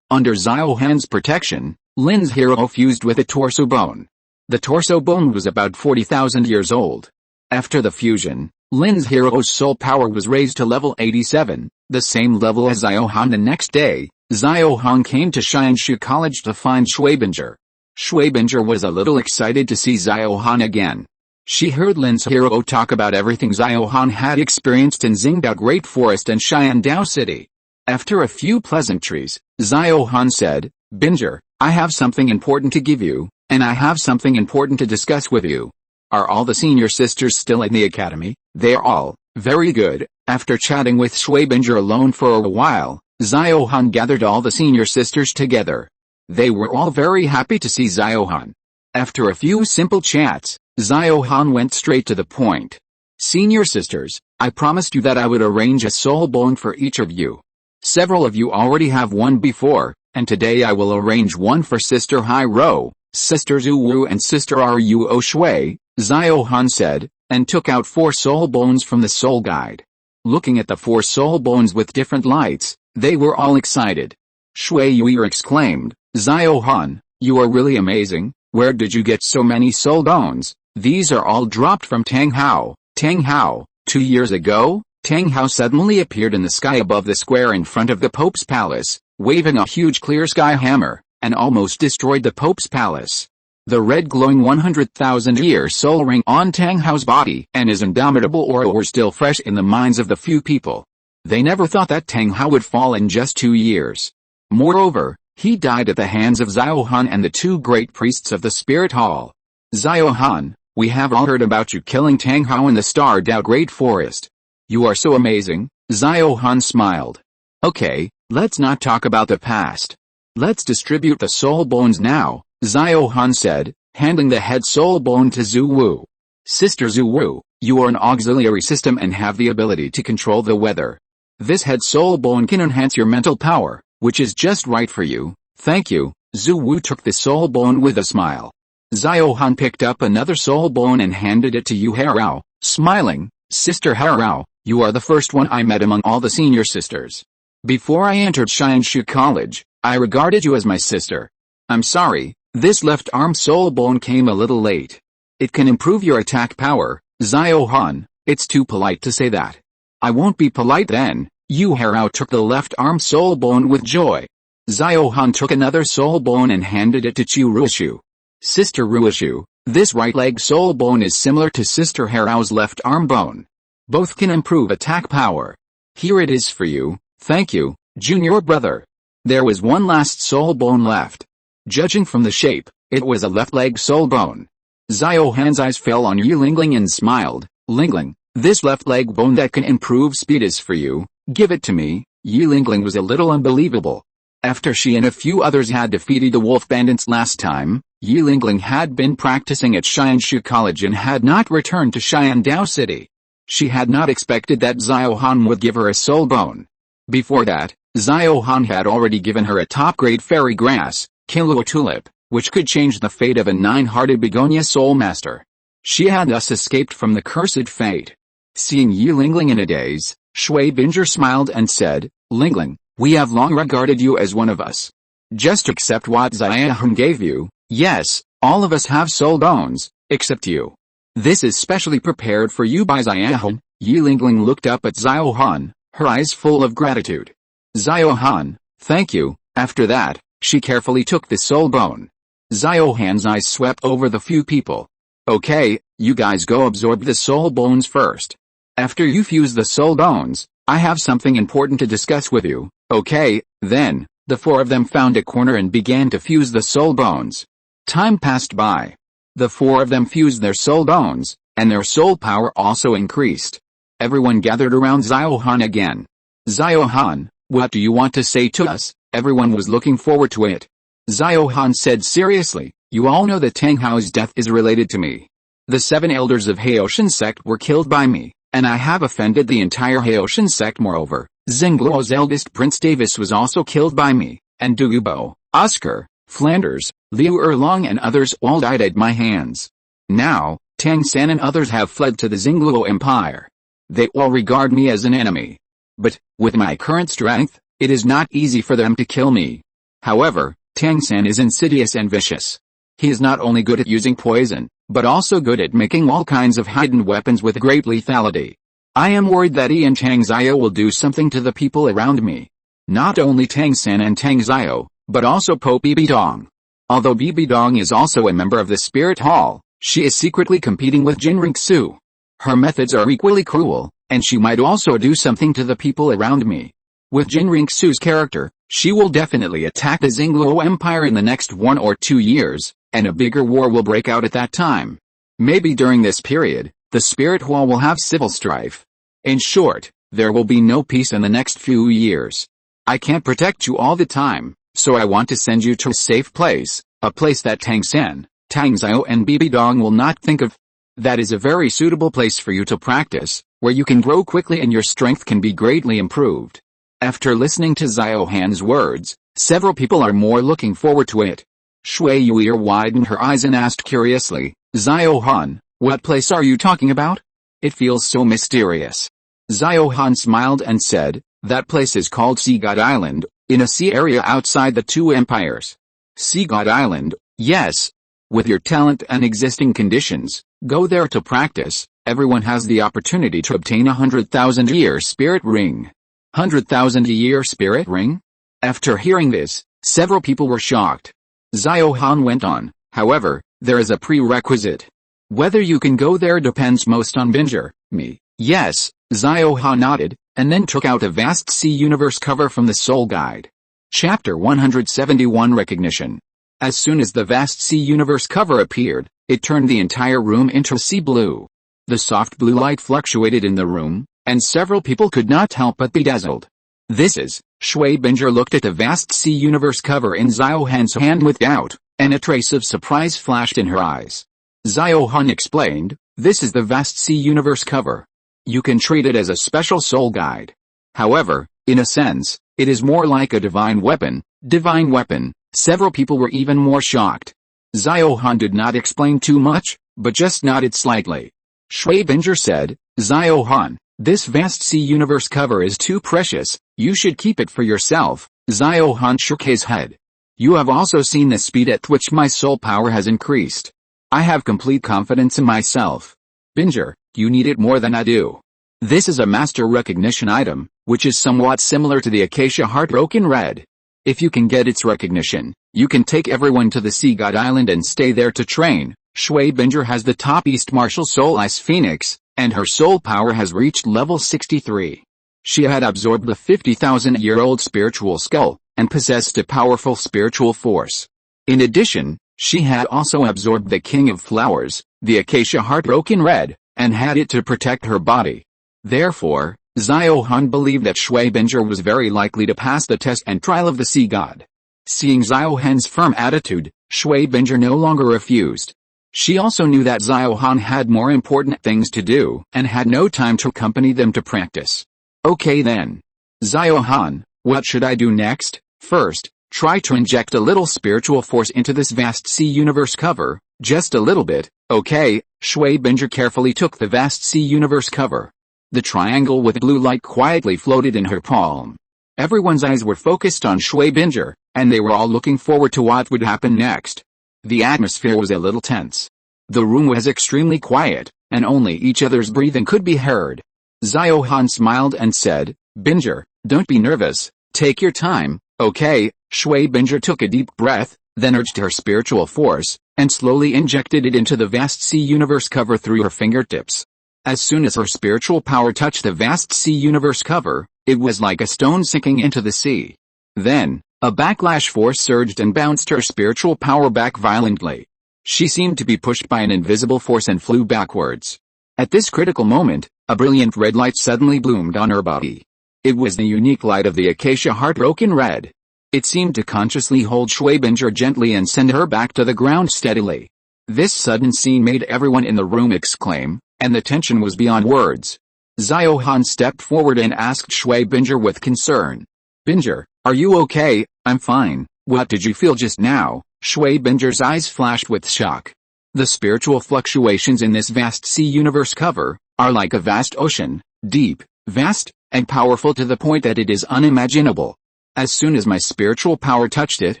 under Xiao Han's protection, Lin Zhiruo fused with a torso bone. The torso bone was about 40,000 years old. After the fusion, Lin Zhiruo's soul power was raised to level 87, the same level as Xiao Han. The next day, Xiao Han came to Xianshu College to find Shui Binger. Shui Binger was a little excited to see Xiao Han again. She heard Lin Zhiruo talk about everything Xiao Han had experienced in Xingdao Great Forest and Xiandao City. After a few pleasantries, Xiao Han said, Binger, I have something important to give you, and I have something important to discuss with you. Are all the senior sisters still in the academy? They are all. Very good. After chatting with Shui Binger alone for a while, Xiao Han gathered all the senior sisters together. They were all very happy to see Xiao Han. After a few simple chats, Xiao Han went straight to the point. Senior sisters, I promised you that I would arrange a soul bone for each of you. Several of you already have one before, and today I will arrange one for Sister Hai Ro, Sister Zhuwu and Sister Ruo Shui, Xiao Han said, and took out 4 soul bones from the soul guide. Looking at the 4 soul bones with different lights, they were all excited. Shui Yuer exclaimed, Xiao Han, you are really amazing. Where did you get so many soul bones? These are all dropped from Tang Hao. Tang Hao, 2 years ago, Tang Hao suddenly appeared in the sky above the square in front of the Pope's palace, waving a huge clear sky hammer, and almost destroyed the Pope's palace. The red glowing 100,000-year soul ring on Tang Hao's body and his indomitable aura were still fresh in the minds of the few people. They never thought that Tang Hao would fall in just 2 years. Moreover, he died at the hands of Xiao Han and the 2 great priests of the Spirit Hall. Xiao Han, we have all heard about you killing Tang Hao in the starred out Great Forest. You are so amazing, Xiao Han smiled. Okay, let's not talk about the past. Let's distribute the soul bones now, Xiao Han said, handing the head soul bone to Zhu Wu. Sister Zhu Wu, you are an auxiliary system and have the ability to control the weather. This head soul bone can enhance your mental power, which is just right for you. Thank you. Zhu Wu took the soul bone with a smile. Xiao Han picked up another soul bone and handed it to Yu Harao, smiling, Sister Harao, you are the first one I met among all the senior sisters. Before I entered Xianshu College, I regarded you as my sister. I'm sorry, this left arm soul bone came a little late. It can improve your attack power, Xiao Han, it's too polite to say that. I won't be polite then. Yu Harao took the left arm soul bone with joy. Xiao Han took another soul bone and handed it to Chu Ruishu. Sister Ruishu, this right leg soul bone is similar to Sister Harao's left arm bone. Both can improve attack power. Here it is for you, thank you, junior brother. There was one last soul bone left. Judging from the shape, it was a left leg soul bone. Xiao Han's eyes fell on Yu Lingling and smiled, Lingling, this left leg bone that can improve speed is for you, give it to me. Yu Lingling was a little unbelievable. After she and a few others had defeated the wolf bandits last time, Yu Lingling had been practicing at Xianshu College and had not returned to Xiandao City. She had not expected that Xiao Han would give her a soul bone. Before that, Xiao Han had already given her a top-grade fairy grass, Killuo Tulip, which could change the fate of a 9-hearted begonia soul master. She had thus escaped from the cursed fate. Seeing Yu Lingling in a daze, Shui Binger smiled and said, Lingling, we have long regarded you as one of us. Just accept what Xiao Han gave you. Yes, all of us have soul bones, except you. This is specially prepared for you by Xiao Han. Yu Lingling looked up at Xiao Han, her eyes full of gratitude. Xiao Han, thank you. After that, she carefully took the soul bone. Xiao Han's eyes swept over the few people. Okay, you guys go absorb the soul bones first. After you fuse the soul bones, I have something important to discuss with you. Okay, then, the 4 of them found a corner and began to fuse the soul bones. Time passed by. The 4 of them fused their soul bones, and their soul power also increased. Everyone gathered around Xiao Han again. Xiao Han, what do you want to say to us? Everyone was looking forward to it. Xiao Han said seriously, you all know that Tang Hao's death is related to me. The 7 elders of Haoshan sect were killed by me, and I have offended the entire Haoshan sect. Moreover, Xingluo's eldest Prince Davis was also killed by me, and Douluo, Oscar, Flanders, Liu Erlong and others all died at my hands. Now, Tang San and others have fled to the Xingluo Empire. They all regard me as an enemy. But, with my current strength, it is not easy for them to kill me. However, Tang San is insidious and vicious. He is not only good at using poison, but also good at making all kinds of hidden weapons with great lethality. I am worried that he and Tang Xiao will do something to the people around me. Not only Tang San and Tang Xiao, but also Bibi Dong. Although Bibi Dong is also a member of the Spirit Hall, she is secretly competing with Jinring Su. Her methods are equally cruel, and she might also do something to the people around me. With Jinring Su's character, she will definitely attack the Xingluo Empire in the next 1 or 2 years, and a bigger war will break out at that time. Maybe during this period, the Spirit Hall will have civil strife. In short, there will be no peace in the next few years. I can't protect you all the time, so I want to send you to a safe place, a place that Tang San, Tang Xiao and Bibi Dong will not think of. That is a very suitable place for you to practice, where you can grow quickly and your strength can be greatly improved. After listening to Xiao Han's words, several people are more looking forward to it. Shui Yuer widened her eyes and asked curiously, Xiao Han, what place are you talking about? It feels so mysterious. Xiao Han smiled and said, that place is called Sea God Island. in a sea area outside the two empires. Sea God Island, yes. With your talent and existing conditions, go there to practice. Everyone has the opportunity to obtain 100,000-year spirit ring. 100,000-year spirit ring? After hearing this, several people were shocked. Xiao Han went on, however, there is a prerequisite. Whether you can go there depends most on Binger, me. Yes, Xiao Han nodded, and then took out a vast sea universe cover from the soul guide. Chapter 171 Recognition. As soon as the vast sea universe cover appeared, it turned the entire room into sea blue. The soft blue light fluctuated in the room, and several people could not help but be dazzled. This is, Shui Binger looked at the vast sea universe cover in Xiao Han's hand with doubt, and a trace of surprise flashed in her eyes. Xiao Han explained, this is the vast sea universe cover. You can treat it as a special soul guide. However, in a sense, it is more like a divine weapon. Divine weapon. Several people were even more shocked. Xiao Han did not explain too much, but just nodded slightly. Shui Binger said, Xiao Han, this vast sea universe cover is too precious, you should keep it for yourself. Xiao Han shook his head. You have also seen the speed at which my soul power has increased. I have complete confidence in myself. Binger, you need it more than I do. This is a master recognition item, which is somewhat similar to the Acacia Heartbroken Red. If you can get its recognition, you can take everyone to the Sea God Island and stay there to train. Shui Binger has the top East Martial Soul Ice Phoenix, and her soul power has reached level 63. She had absorbed the 50,000-year-old spiritual skull, and possessed a powerful spiritual force. In addition, she had also absorbed the King of Flowers, the Acacia Heartbroken Red, and had it to protect her body. Therefore, Xiao Han believed that Shui Binger was very likely to pass the test and trial of the Sea God. Seeing Xiao Han's firm attitude, Shui Binger no longer refused. She also knew that Xiao Han had more important things to do, and had no time to accompany them to practice. Okay then. Xiao Han, what should I do next? First, try to inject a little spiritual force into this vast sea universe cover, just a little bit, okay? Shui Binger carefully took the vast sea universe cover. The triangle with blue light quietly floated in her palm. Everyone's eyes were focused on Shui Binger, and they were all looking forward to what would happen next. The atmosphere was a little tense. The room was extremely quiet, and only each other's breathing could be heard. Xiao Han smiled and said, Binger, don't be nervous, take your time, okay? Shui Binger took a deep breath, then urged her spiritual force, and slowly injected it into the vast sea universe cover through her fingertips. As soon as her spiritual power touched the vast sea universe cover, it was like a stone sinking into the sea. Then, a backlash force surged and bounced her spiritual power back violently. She seemed to be pushed by an invisible force and flew backwards. At this critical moment, a brilliant red light suddenly bloomed on her body. It was the unique light of the Acacia Heartbroken Red. It seemed to consciously hold Shui Binger gently and send her back to the ground steadily. This sudden scene made everyone in the room exclaim, and the tension was beyond words. Xiao Han stepped forward and asked Shui Binger with concern. Binger, are you okay? I'm fine. What did you feel just now? Shui Binger's eyes flashed with shock. The spiritual fluctuations in this vast sea universe cover are like a vast ocean, deep, vast, and powerful to the point that it is unimaginable. As soon as my spiritual power touched it,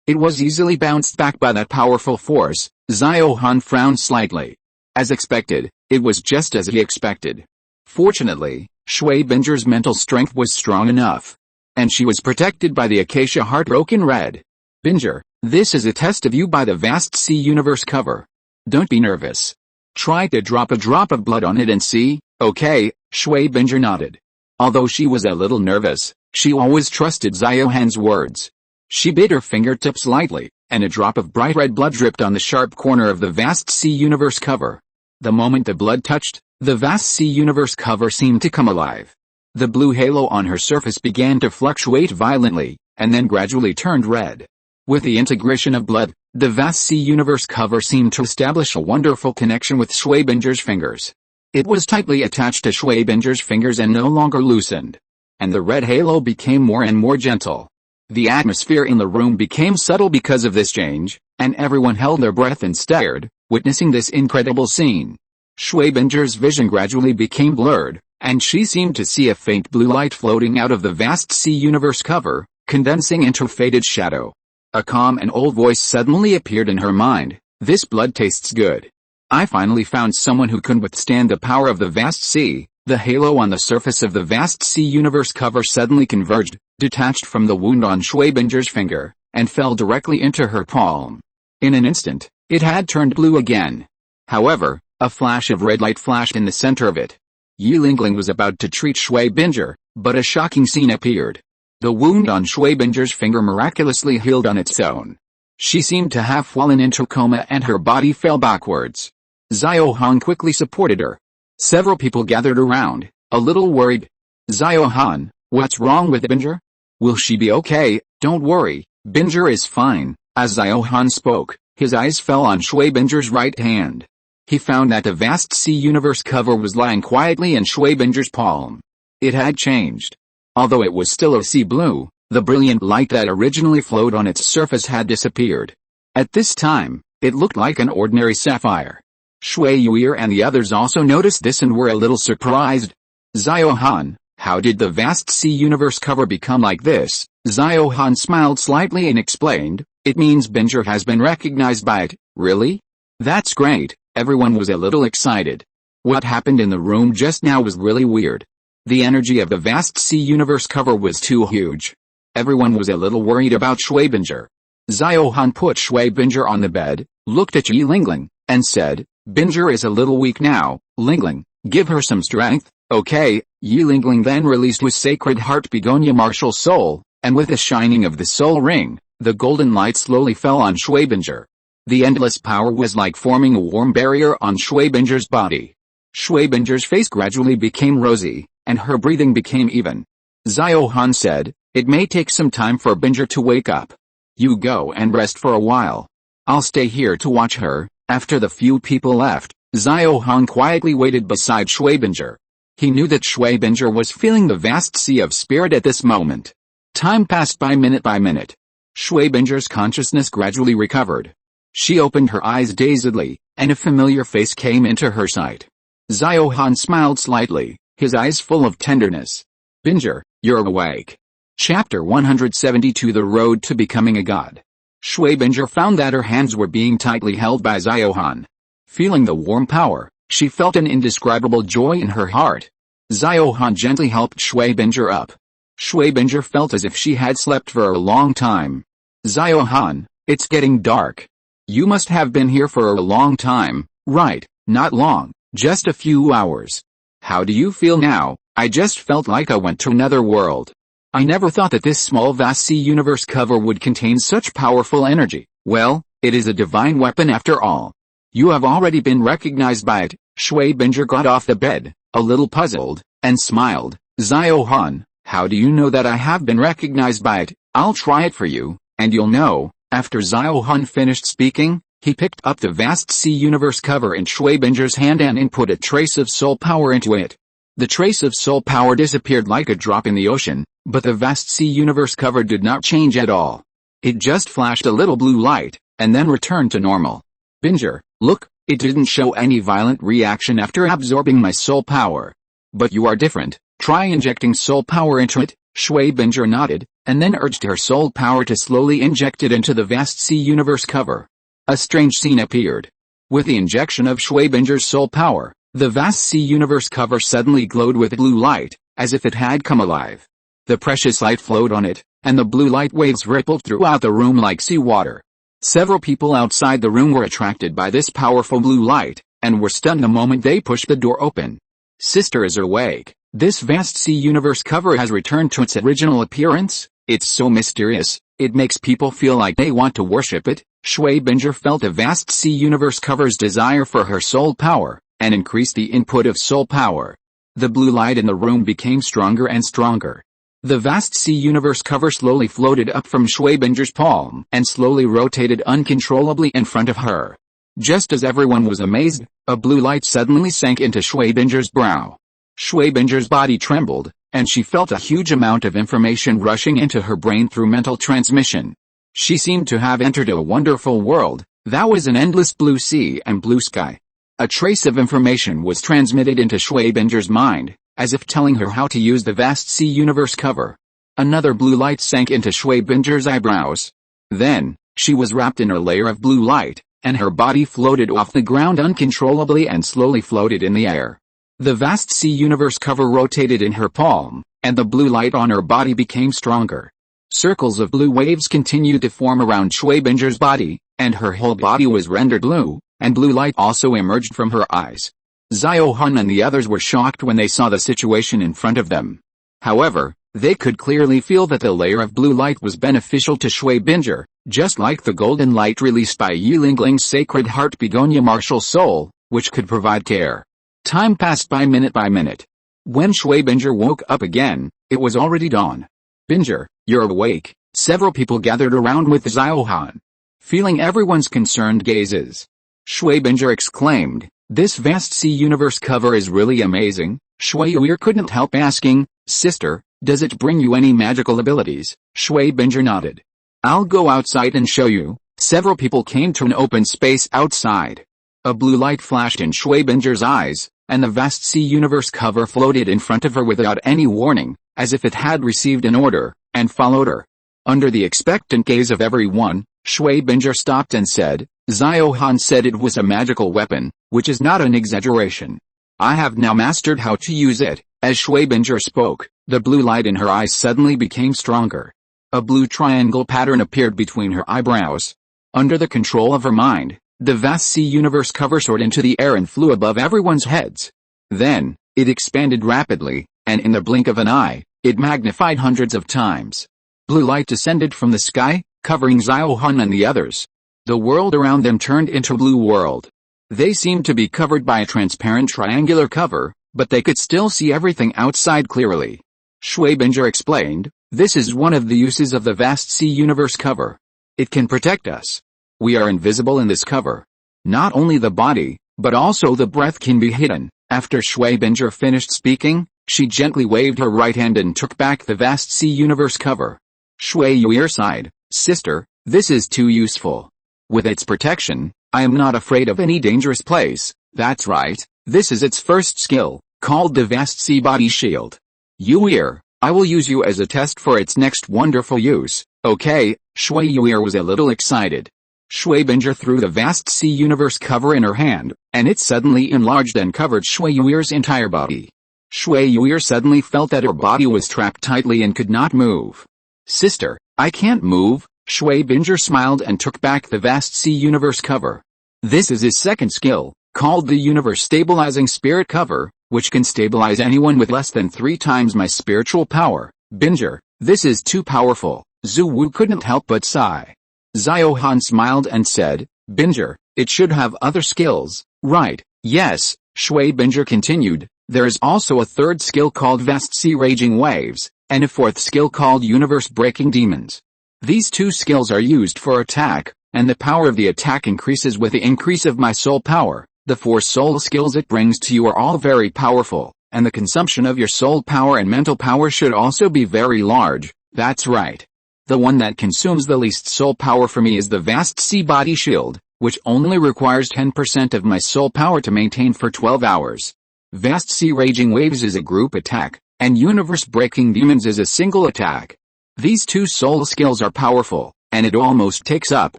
it was easily bounced back by that powerful force. Xiao Han frowned slightly. As expected, it was just as he expected. Fortunately, Shui Binger's mental strength was strong enough. And she was protected by the Acacia Heartbroken Red. Binger, this is a test of you by the vast sea universe cover. Don't be nervous. Try to drop a drop of blood on it and see, okay? Shui Binger nodded. Although she was a little nervous, she always trusted Xiao Han's words. She bit her fingertips lightly, and a drop of bright red blood dripped on the sharp corner of the vast sea universe cover. The moment the blood touched, the vast sea universe cover seemed to come alive. The blue halo on her surface began to fluctuate violently, and then gradually turned red. With the integration of blood, the vast sea universe cover seemed to establish a wonderful connection with Shui Binger's fingers. It was tightly attached to Shui Binger's fingers and no longer loosened. And the red halo became more and more gentle. The atmosphere in the room became subtle because of this change, and everyone held their breath and stared, witnessing this incredible scene. Shui Binger's vision gradually became blurred, and she seemed to see a faint blue light floating out of the vast sea universe cover, condensing into faded shadow. A calm and old voice suddenly appeared in her mind. This blood tastes good. I finally found someone who could withstand the power of the vast sea. The halo on the surface of the vast sea universe cover suddenly converged, detached from the wound on Shui Binger's finger, and fell directly into her palm. In an instant, it had turned blue again. However, a flash of red light flashed in the center of it. Yi Lingling was about to treat Shui Binger, but a shocking scene appeared. The wound on Shui Binger's finger miraculously healed on its own. She seemed to have fallen into coma and her body fell backwards. Xiao Han quickly supported her. Several people gathered around, a little worried. Xiao Han, what's wrong with Binger? Will she be okay? Don't worry, Binger is fine. As Xiao Han spoke, his eyes fell on Shui Binger's right hand. He found that the vast sea universe cover was lying quietly in Shui Binger's palm. It had changed. Although it was still a sea blue, the brilliant light that originally flowed on its surface had disappeared. At this time, it looked like an ordinary sapphire. Shui Yuir and the others also noticed this and were a little surprised. Xiao Han, how did the vast sea universe cover become like this? Xiao Han smiled slightly and explained, it means Binger has been recognized by it. Really? That's great. Everyone was a little excited. What happened in the room just now was really weird. The energy of the vast sea universe cover was too huge. Everyone was a little worried about Shui Binger. Xiao Han put Shui Binger on the bed, looked at Yi Lingling, and said, Binger is a little weak now, Lingling, give her some strength. Okay. Yi Lingling then released his sacred heart begonia martial soul, and with the shining of the soul ring, the golden light slowly fell on Shui Binger. The endless power was like forming a warm barrier on Shui Binger's body. Shui Binger's face gradually became rosy, and her breathing became even. Xiao Han said, it may take some time for Binger to wake up. You go and rest for a while. I'll stay here to watch her. After the few people left, Xiao Han quietly waited beside Shui Binger. He knew that Shui Binger was feeling the vast sea of spirit at this moment. Time passed by minute. Shui Binger's consciousness gradually recovered. She opened her eyes dazedly, and a familiar face came into her sight. Xiao Han smiled slightly, his eyes full of tenderness. Binger, you're awake. Chapter 172 The Road to Becoming a God. Shui Binger found that her hands were being tightly held by Xiao Han. Feeling the warm power, she felt an indescribable joy in her heart. Xiao Han gently helped Shui Binger up. Shui Binger felt as if she had slept for a long time. Xiao Han, it's getting dark. You must have been here for a long time, right? Not long, just a few hours. How do you feel now? I just felt like I went to another world. I never thought that this small vast sea universe cover would contain such powerful energy. Well, it is a divine weapon after all. You have already been recognized by it. Shui Binger got off the bed, a little puzzled, and smiled. Xiao Han, how do you know that I have been recognized by it? I'll try it for you, and you'll know. After Xiao Han finished speaking, he picked up the vast sea universe cover in Shui Binger's hand and input a trace of soul power into it. The trace of soul power disappeared like a drop in the ocean, but the vast sea universe cover did not change at all. It just flashed a little blue light, and then returned to normal. Binger, look, it didn't show any violent reaction after absorbing my soul power. But you are different, try injecting soul power into it. Shui Binger nodded, and then urged her soul power to slowly inject it into the vast sea universe cover. A strange scene appeared. With the injection of Shui Binger's soul power, the vast sea universe cover suddenly glowed with blue light, as if it had come alive. The precious light flowed on it, and the blue light waves rippled throughout the room like seawater. Several people outside the room were attracted by this powerful blue light, and were stunned the moment they pushed the door open. Sister is awake. This vast sea universe cover has returned to its original appearance. It's so mysterious, it makes people feel like they want to worship it. Shui Binger felt the vast sea universe cover's desire for her soul power, and increased the input of soul power. The blue light in the room became stronger and stronger. The vast sea universe cover slowly floated up from Shui Binger's palm and slowly rotated uncontrollably in front of her. Just as everyone was amazed, a blue light suddenly sank into Shui Binger's brow. Shui Binger's body trembled, and she felt a huge amount of information rushing into her brain through mental transmission. She seemed to have entered a wonderful world. That was an endless blue sea and blue sky. A trace of information was transmitted into Shui Binger's mind, as if telling her how to use the vast sea universe cover. Another blue light sank into Shui Binger's eyebrows. Then, she was wrapped in a layer of blue light, and her body floated off the ground uncontrollably and slowly floated in the air. The vast sea universe cover rotated in her palm, and the blue light on her body became stronger. Circles of blue waves continued to form around Shui Binger's body, and her whole body was rendered blue, and blue light also emerged from her eyes. Xiao Han and the others were shocked when they saw the situation in front of them. However, they could clearly feel that the layer of blue light was beneficial to Shui Binger, just like the golden light released by Yilingling's Sacred Heart Begonia martial soul, which could provide care. Time passed by minute. When Shui Binger woke up again, it was already dawn. "Binger, you're awake," several people gathered around with Xiao Han. Feeling everyone's concerned gazes, Shui Binger exclaimed, "This vast sea universe cover is really amazing." Shui Yuir couldn't help asking, "Sister, does it bring you any magical abilities?" Shui Binger nodded. "I'll go outside and show you." Several people came to an open space outside. A blue light flashed in Shui Binger's eyes, and the vast sea universe cover floated in front of her without any warning, as if it had received an order, and followed her. Under the expectant gaze of everyone, Shui Binger stopped and said, "Xiao Han said it was a magical weapon, which is not an exaggeration. I have now mastered how to use it." As Shui Binger spoke, the blue light in her eyes suddenly became stronger. A blue triangle pattern appeared between her eyebrows. Under the control of her mind, the vast sea universe cover soared into the air and flew above everyone's heads. Then, it expanded rapidly, and in the blink of an eye, it magnified hundreds of times. Blue light descended from the sky, covering Xiao Han and the others. The world around them turned into a blue world. They seemed to be covered by a transparent triangular cover, but they could still see everything outside clearly. Shui Binger explained, "This is one of the uses of the vast sea universe cover. It can protect us. We are invisible in this cover. Not only the body, but also the breath can be hidden." After Shui Binger finished speaking, she gently waved her right hand and took back the vast sea universe cover. Shui Yuir sighed, "Sister, this is too useful. With its protection, I am not afraid of any dangerous place." "That's right, this is its first skill, called the Vast Sea Body Shield. Yuir, I will use you as a test for its next wonderful use." "Okay." Shui Yuir was a little excited. Shui Binger threw the Vast Sea Universe cover in her hand, and it suddenly enlarged and covered Shui Yuir's entire body. Shui Yuir suddenly felt that her body was trapped tightly and could not move. "Sister, I can't move." Shui Binger smiled and took back the Vast Sea Universe cover. This is his second skill, called the Universe Stabilizing Spirit Cover, which can stabilize anyone with less than 3 times my spiritual power. "Binger, this is too powerful." Zhu Wu couldn't help but sigh. Xiao Han smiled and said, "Binger, it should have other skills, right?" "Yes," Shui Binger continued, "there is also a third skill called Vast Sea Raging Waves, and a fourth skill called Universe Breaking Demons. These 2 skills are used for attack, and the power of the attack increases with the increase of my soul power. The 4 soul skills it brings to you are all very powerful, and the consumption of your soul power and mental power should also be very large." "That's right. The one that consumes the least soul power for me is the Vast Sea Body Shield, which only requires 10% of my soul power to maintain for 12 hours. Vast Sea Raging Waves is a group attack, and Universe Breaking Demons is a single attack. These 2 soul skills are powerful, and it almost takes up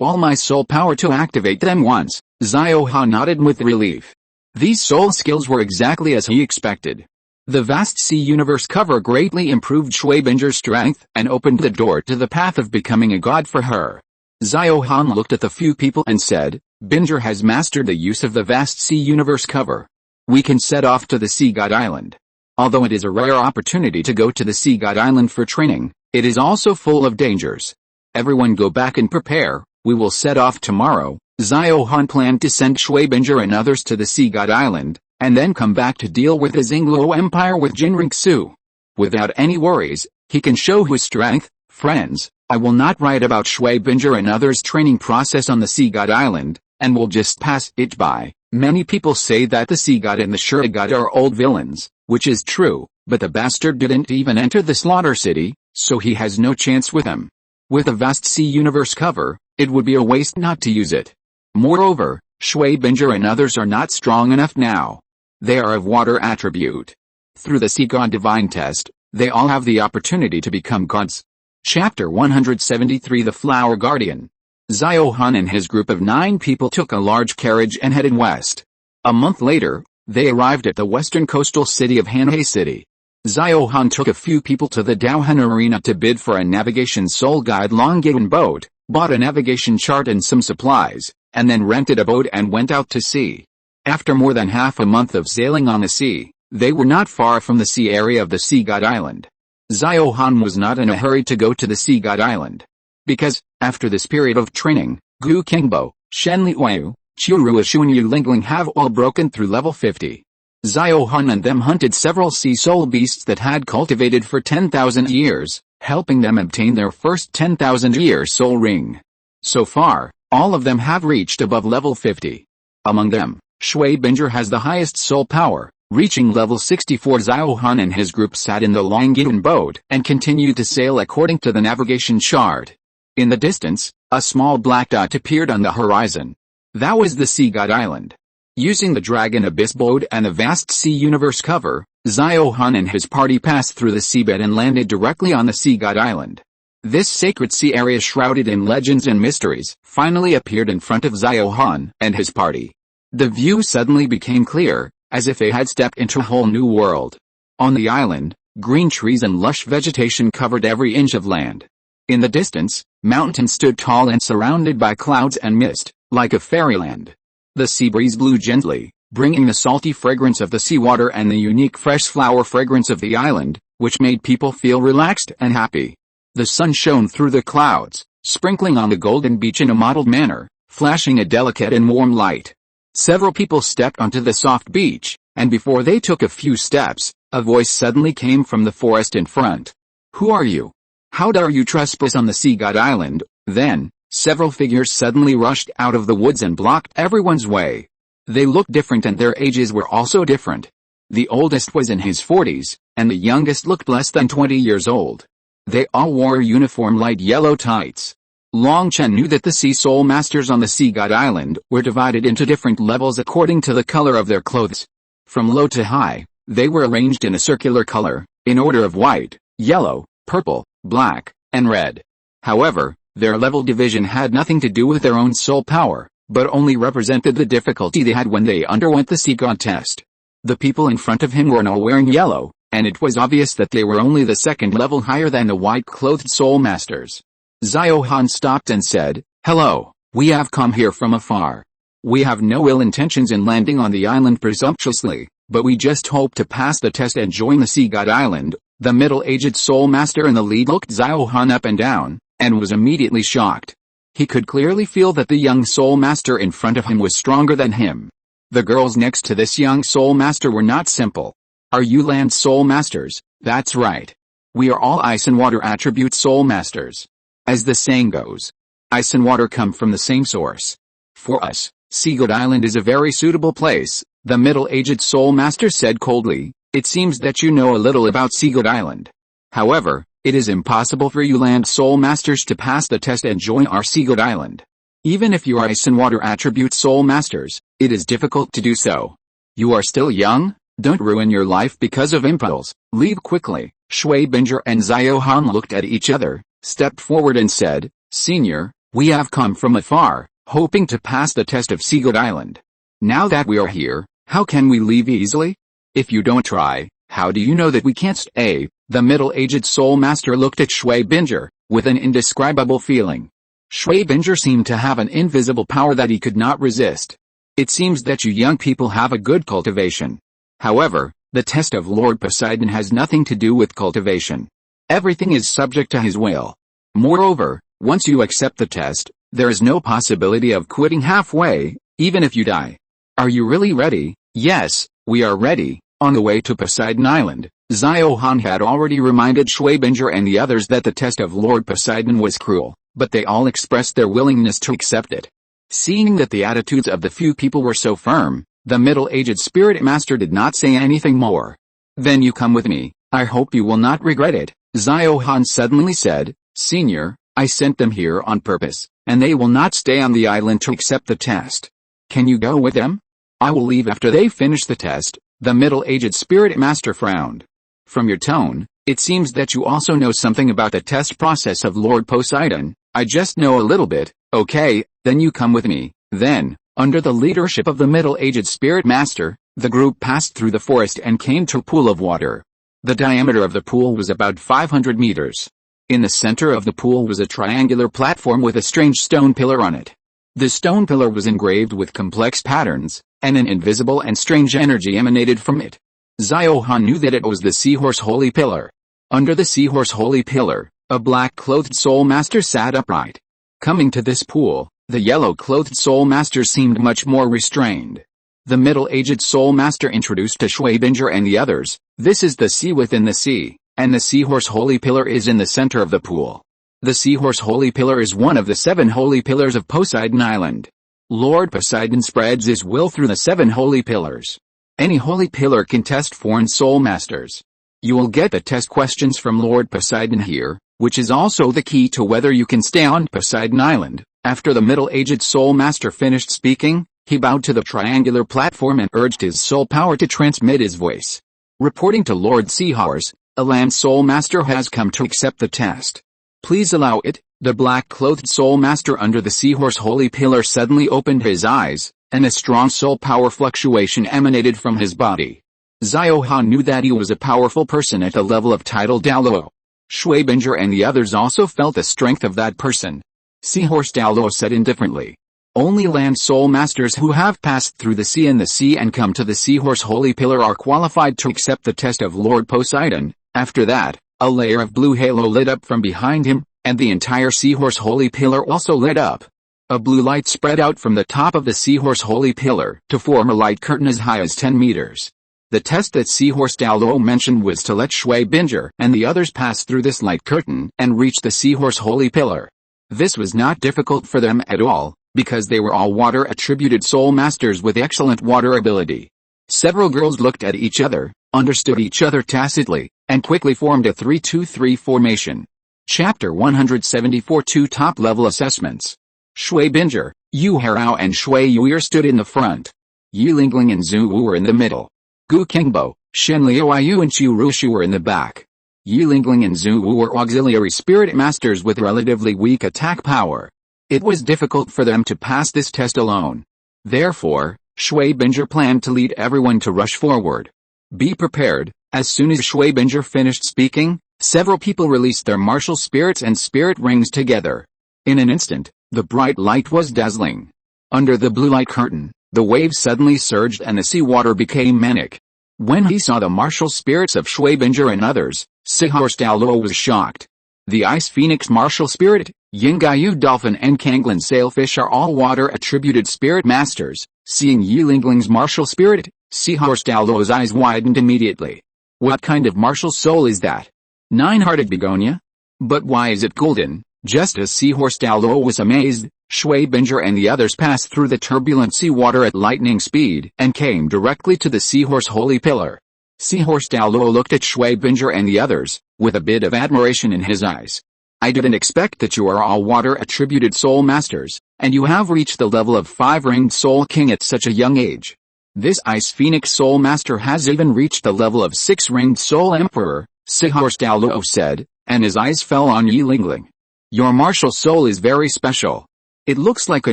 all my soul power to activate them once." Xiao Han nodded with relief. These soul skills were exactly as he expected. The Vast Sea Universe cover greatly improved Shui Binger's strength and opened the door to the path of becoming a god for her. Xiao Han looked at the few people and said, "Binger has mastered the use of the Vast Sea Universe cover. We can set off to the Sea God Island. Although it is a rare opportunity to go to the Sea God Island for training, it is also full of dangers. Everyone go back and prepare, we will set off tomorrow." Xiao Han planned to send Shui Binger and others to the Sea God Island, and then come back to deal with the Xingluo Empire with Jinring Su. Without any worries, he can show his strength. "Friends, I will not write about Shui Binger and others' training process on the Sea God Island, and will just pass it by. Many people say that the Sea God and the Shura God are old villains, which is true, but the bastard didn't even enter the Slaughter City, so he has no chance with them. With a Vast Sea Universe cover, it would be a waste not to use it. Moreover, Shui Binger and others are not strong enough now. They are of water attribute. Through the Sea God Divine test, They all have the opportunity to become gods. Chapter 173 The Flower Guardian. Xiao Han and his group of 9 people took a large carriage and headed west. A month later, they arrived at the western coastal city of Hanhei City. Xiao Han took a few people to the Daohan Arena to bid for a navigation soul guide long-given boat, bought a navigation chart and some supplies, and then rented a boat and went out to sea. After more than half a month of sailing on the sea, they were not far from the sea area of the Sea God Island. Xiao Han was not in a hurry to go to the Sea God Island. Because, after this period of training, Gu Qingbo, Shen Liuyu, Qiuru Shunyu Lingling have all broken through level 50. Xiao Han and them hunted several sea soul beasts that had cultivated for 10,000 years, helping them obtain their first 10,000-year soul ring. So far, all of them have reached above level 50. Among them, Shui Binger has the highest soul power, reaching level 64. Xiao Han and his group sat in the long-given boat and continued to sail according to the navigation chart. In the distance, a small black dot appeared on the horizon. That was the Sea God Island. Using the Dragon Abyss boat and the vast sea universe cover, Xiao Han and his party passed through the seabed and landed directly on the Sea God Island. This sacred sea area shrouded in legends and mysteries finally appeared in front of Xiao Han and his party. The view suddenly became clear, as if they had stepped into a whole new world. On the island, green trees and lush vegetation covered every inch of land. In the distance, mountains stood tall and surrounded by clouds and mist, like a fairyland. The sea breeze blew gently, bringing the salty fragrance of the seawater and the unique fresh flower fragrance of the island, which made people feel relaxed and happy. The sun shone through the clouds, sprinkling on the golden beach in a mottled manner, flashing a delicate and warm light. Several people stepped onto the soft beach, and before they took a few steps, a voice suddenly came from the forest in front. "Who are you? How dare you trespass on the Sea God Island?" Then, several figures suddenly rushed out of the woods and blocked everyone's way. They looked different and their ages were also different. The oldest was in his 40s, and the youngest looked less than 20 years old. They all wore uniform light yellow tights. Long Chen knew that the Sea Soul Masters on the Sea God Island were divided into different levels according to the color of their clothes. From low to high, they were arranged in a circular color, in order of white, yellow, purple, black, and red. However, their level division had nothing to do with their own soul power, but only represented the difficulty they had when they underwent the Sea God test. The people in front of him were all wearing yellow, and it was obvious that they were only the second level higher than the white-clothed Soul Masters. Xiao Han stopped and said, "Hello, we have come here from afar. We have no ill intentions in landing on the island presumptuously, but we just hope to pass the test and join the Sea God Island." The middle-aged Soul Master in the lead looked Xiao Han up and down, and was immediately shocked. He could clearly feel that the young Soul Master in front of him was stronger than him. The girls next to this young Soul Master were not simple. "Are you Land Soul Masters?" "That's right. We are all Ice and Water Attribute Soul Masters. As the saying goes, ice and water come from the same source. For us, Sea God Island is a very suitable place," the middle-aged Soul Master said coldly. "It seems that you know a little about Sea God Island. However, it is impossible for you Land Soul Masters to pass the test and join our Sea God Island. Even if you are Ice and Water Attribute Soul Masters, it is difficult to do so. You are still young. Don't ruin your life because of impulse. Leave quickly." Shui Binger and Xiao Han looked at each other, stepped forward and said, "Senior, we have come from afar, hoping to pass the test of Sea God Island. Now that we are here, how can we leave easily? If you don't try, how do you know that we can't stay?" The middle-aged Soul Master looked at Shui Binger, with an indescribable feeling. Shui Binger seemed to have an invisible power that he could not resist. "It seems that you young people have a good cultivation. However, the test of Lord Poseidon has nothing to do with cultivation. Everything is subject to his will. Moreover, once you accept the test, there is no possibility of quitting halfway, even if you die. Are you really ready?" "Yes, we are ready." On the way to Poseidon Island, Xiao Han had already reminded Shui Binger and the others that the test of Lord Poseidon was cruel, but they all expressed their willingness to accept it. Seeing that the attitudes of the few people were so firm, the middle-aged Spirit Master did not say anything more. "Then you come with me, I hope you will not regret it," Xiao Han suddenly said. "Senior, I sent them here on purpose, and they will not stay on the island to accept the test. Can you go with them?" "I will leave after they finish the test." The middle-aged Spirit Master frowned. "From your tone, It seems that you also know something about the test process of Lord Poseidon. I just know a little bit. Okay, then you come with me. Then, under the leadership of the middle-aged spirit master, the group passed through the forest and came to a pool of water. The diameter of the pool was about 500 meters. In the center of the pool was a triangular platform with a strange stone pillar on it. The stone pillar was engraved with complex patterns, and an invisible and strange energy emanated from it. Xiao Han knew that it was the Seahorse Holy Pillar. Under the Seahorse Holy Pillar, a black-clothed soul master sat upright. Coming to this pool, the yellow-clothed soul master seemed much more restrained. The middle-aged soul master introduced to Schwabinger and the others, "This is the sea within the sea, and the Seahorse Holy Pillar is in the center of the pool. The Seahorse Holy Pillar is one of the 7 holy pillars of Poseidon Island. Lord Poseidon spreads his will through the 7 holy pillars. Any holy pillar can test foreign soul masters. You will get the test questions from Lord Poseidon here, which is also the key to whether you can stay on Poseidon Island." After the middle-aged soul master finished speaking, he bowed to the triangular platform and urged his soul power to transmit his voice. "Reporting to Lord Seahorse, a land soul master has come to accept the test. Please allow it." The black-clothed soul master under the Seahorse Holy Pillar suddenly opened his eyes, and a strong soul power fluctuation emanated from his body. Xiao Han knew that he was a powerful person at the level of title Douluo. Schwabinger and the others also felt the strength of that person. Seahorse Douluo said indifferently, "Only land soul masters who have passed through the sea and come to the Seahorse Holy Pillar are qualified to accept the test of Lord Poseidon." After that, a layer of blue halo lit up from behind him, and the entire Seahorse Holy Pillar also lit up. A blue light spread out from the top of the Seahorse Holy Pillar to form a light curtain as high as 10 meters. The test that Seahorse Douluo mentioned was to let Schwabinger and the others pass through this light curtain and reach the Seahorse Holy Pillar. This was not difficult for them at all, because they were all water-attributed soul masters with excellent water ability. Several girls looked at each other, understood each other tacitly, and quickly formed a 3-2-3 formation. Chapter 174 2 Top-Level Assessments. Schwabinger, Yu Harao and Shui Yuer stood in the front. Yi Lingling and Zhu Wu were in the middle. Gu Qingbo, Shen Liuayu and Qiu Rushu were in the back. Yi Lingling and Zhu Wu were auxiliary spirit masters with relatively weak attack power. It was difficult for them to pass this test alone. Therefore, Schwabinger planned to lead everyone to rush forward. Be prepared. As soon as Schwabinger finished speaking, several people released their martial spirits and spirit rings together. In an instant, the bright light was dazzling. Under the blue light curtain, the waves suddenly surged and the seawater became manic. When he saw the martial spirits of Schwabinger and others, Seahorse Douluo was shocked. The Ice Phoenix martial spirit, Yingaiyu Dolphin and Kanglin Sailfish are all water-attributed spirit masters. Seeing Yi Lingling's martial spirit, Seahorse Douluo's eyes widened immediately. What kind of martial soul is that? 9-hearted begonia? But why is it golden? Just as Seahorse Douluo was amazed, Schwabinger and the others passed through the turbulent seawater at lightning speed and came directly to the Seahorse Holy Pillar. Seahorse Douluo looked at Schwabinger and the others, with a bit of admiration in his eyes. "I didn't expect that you are all water-attributed soul masters, and you have reached the level of 5-ringed soul king at such a young age. This Ice Phoenix soul master has even reached the level of 6-ringed soul emperor," Seahorse Douluo said, and his eyes fell on Yi Lingling. "Your martial soul is very special. It looks like a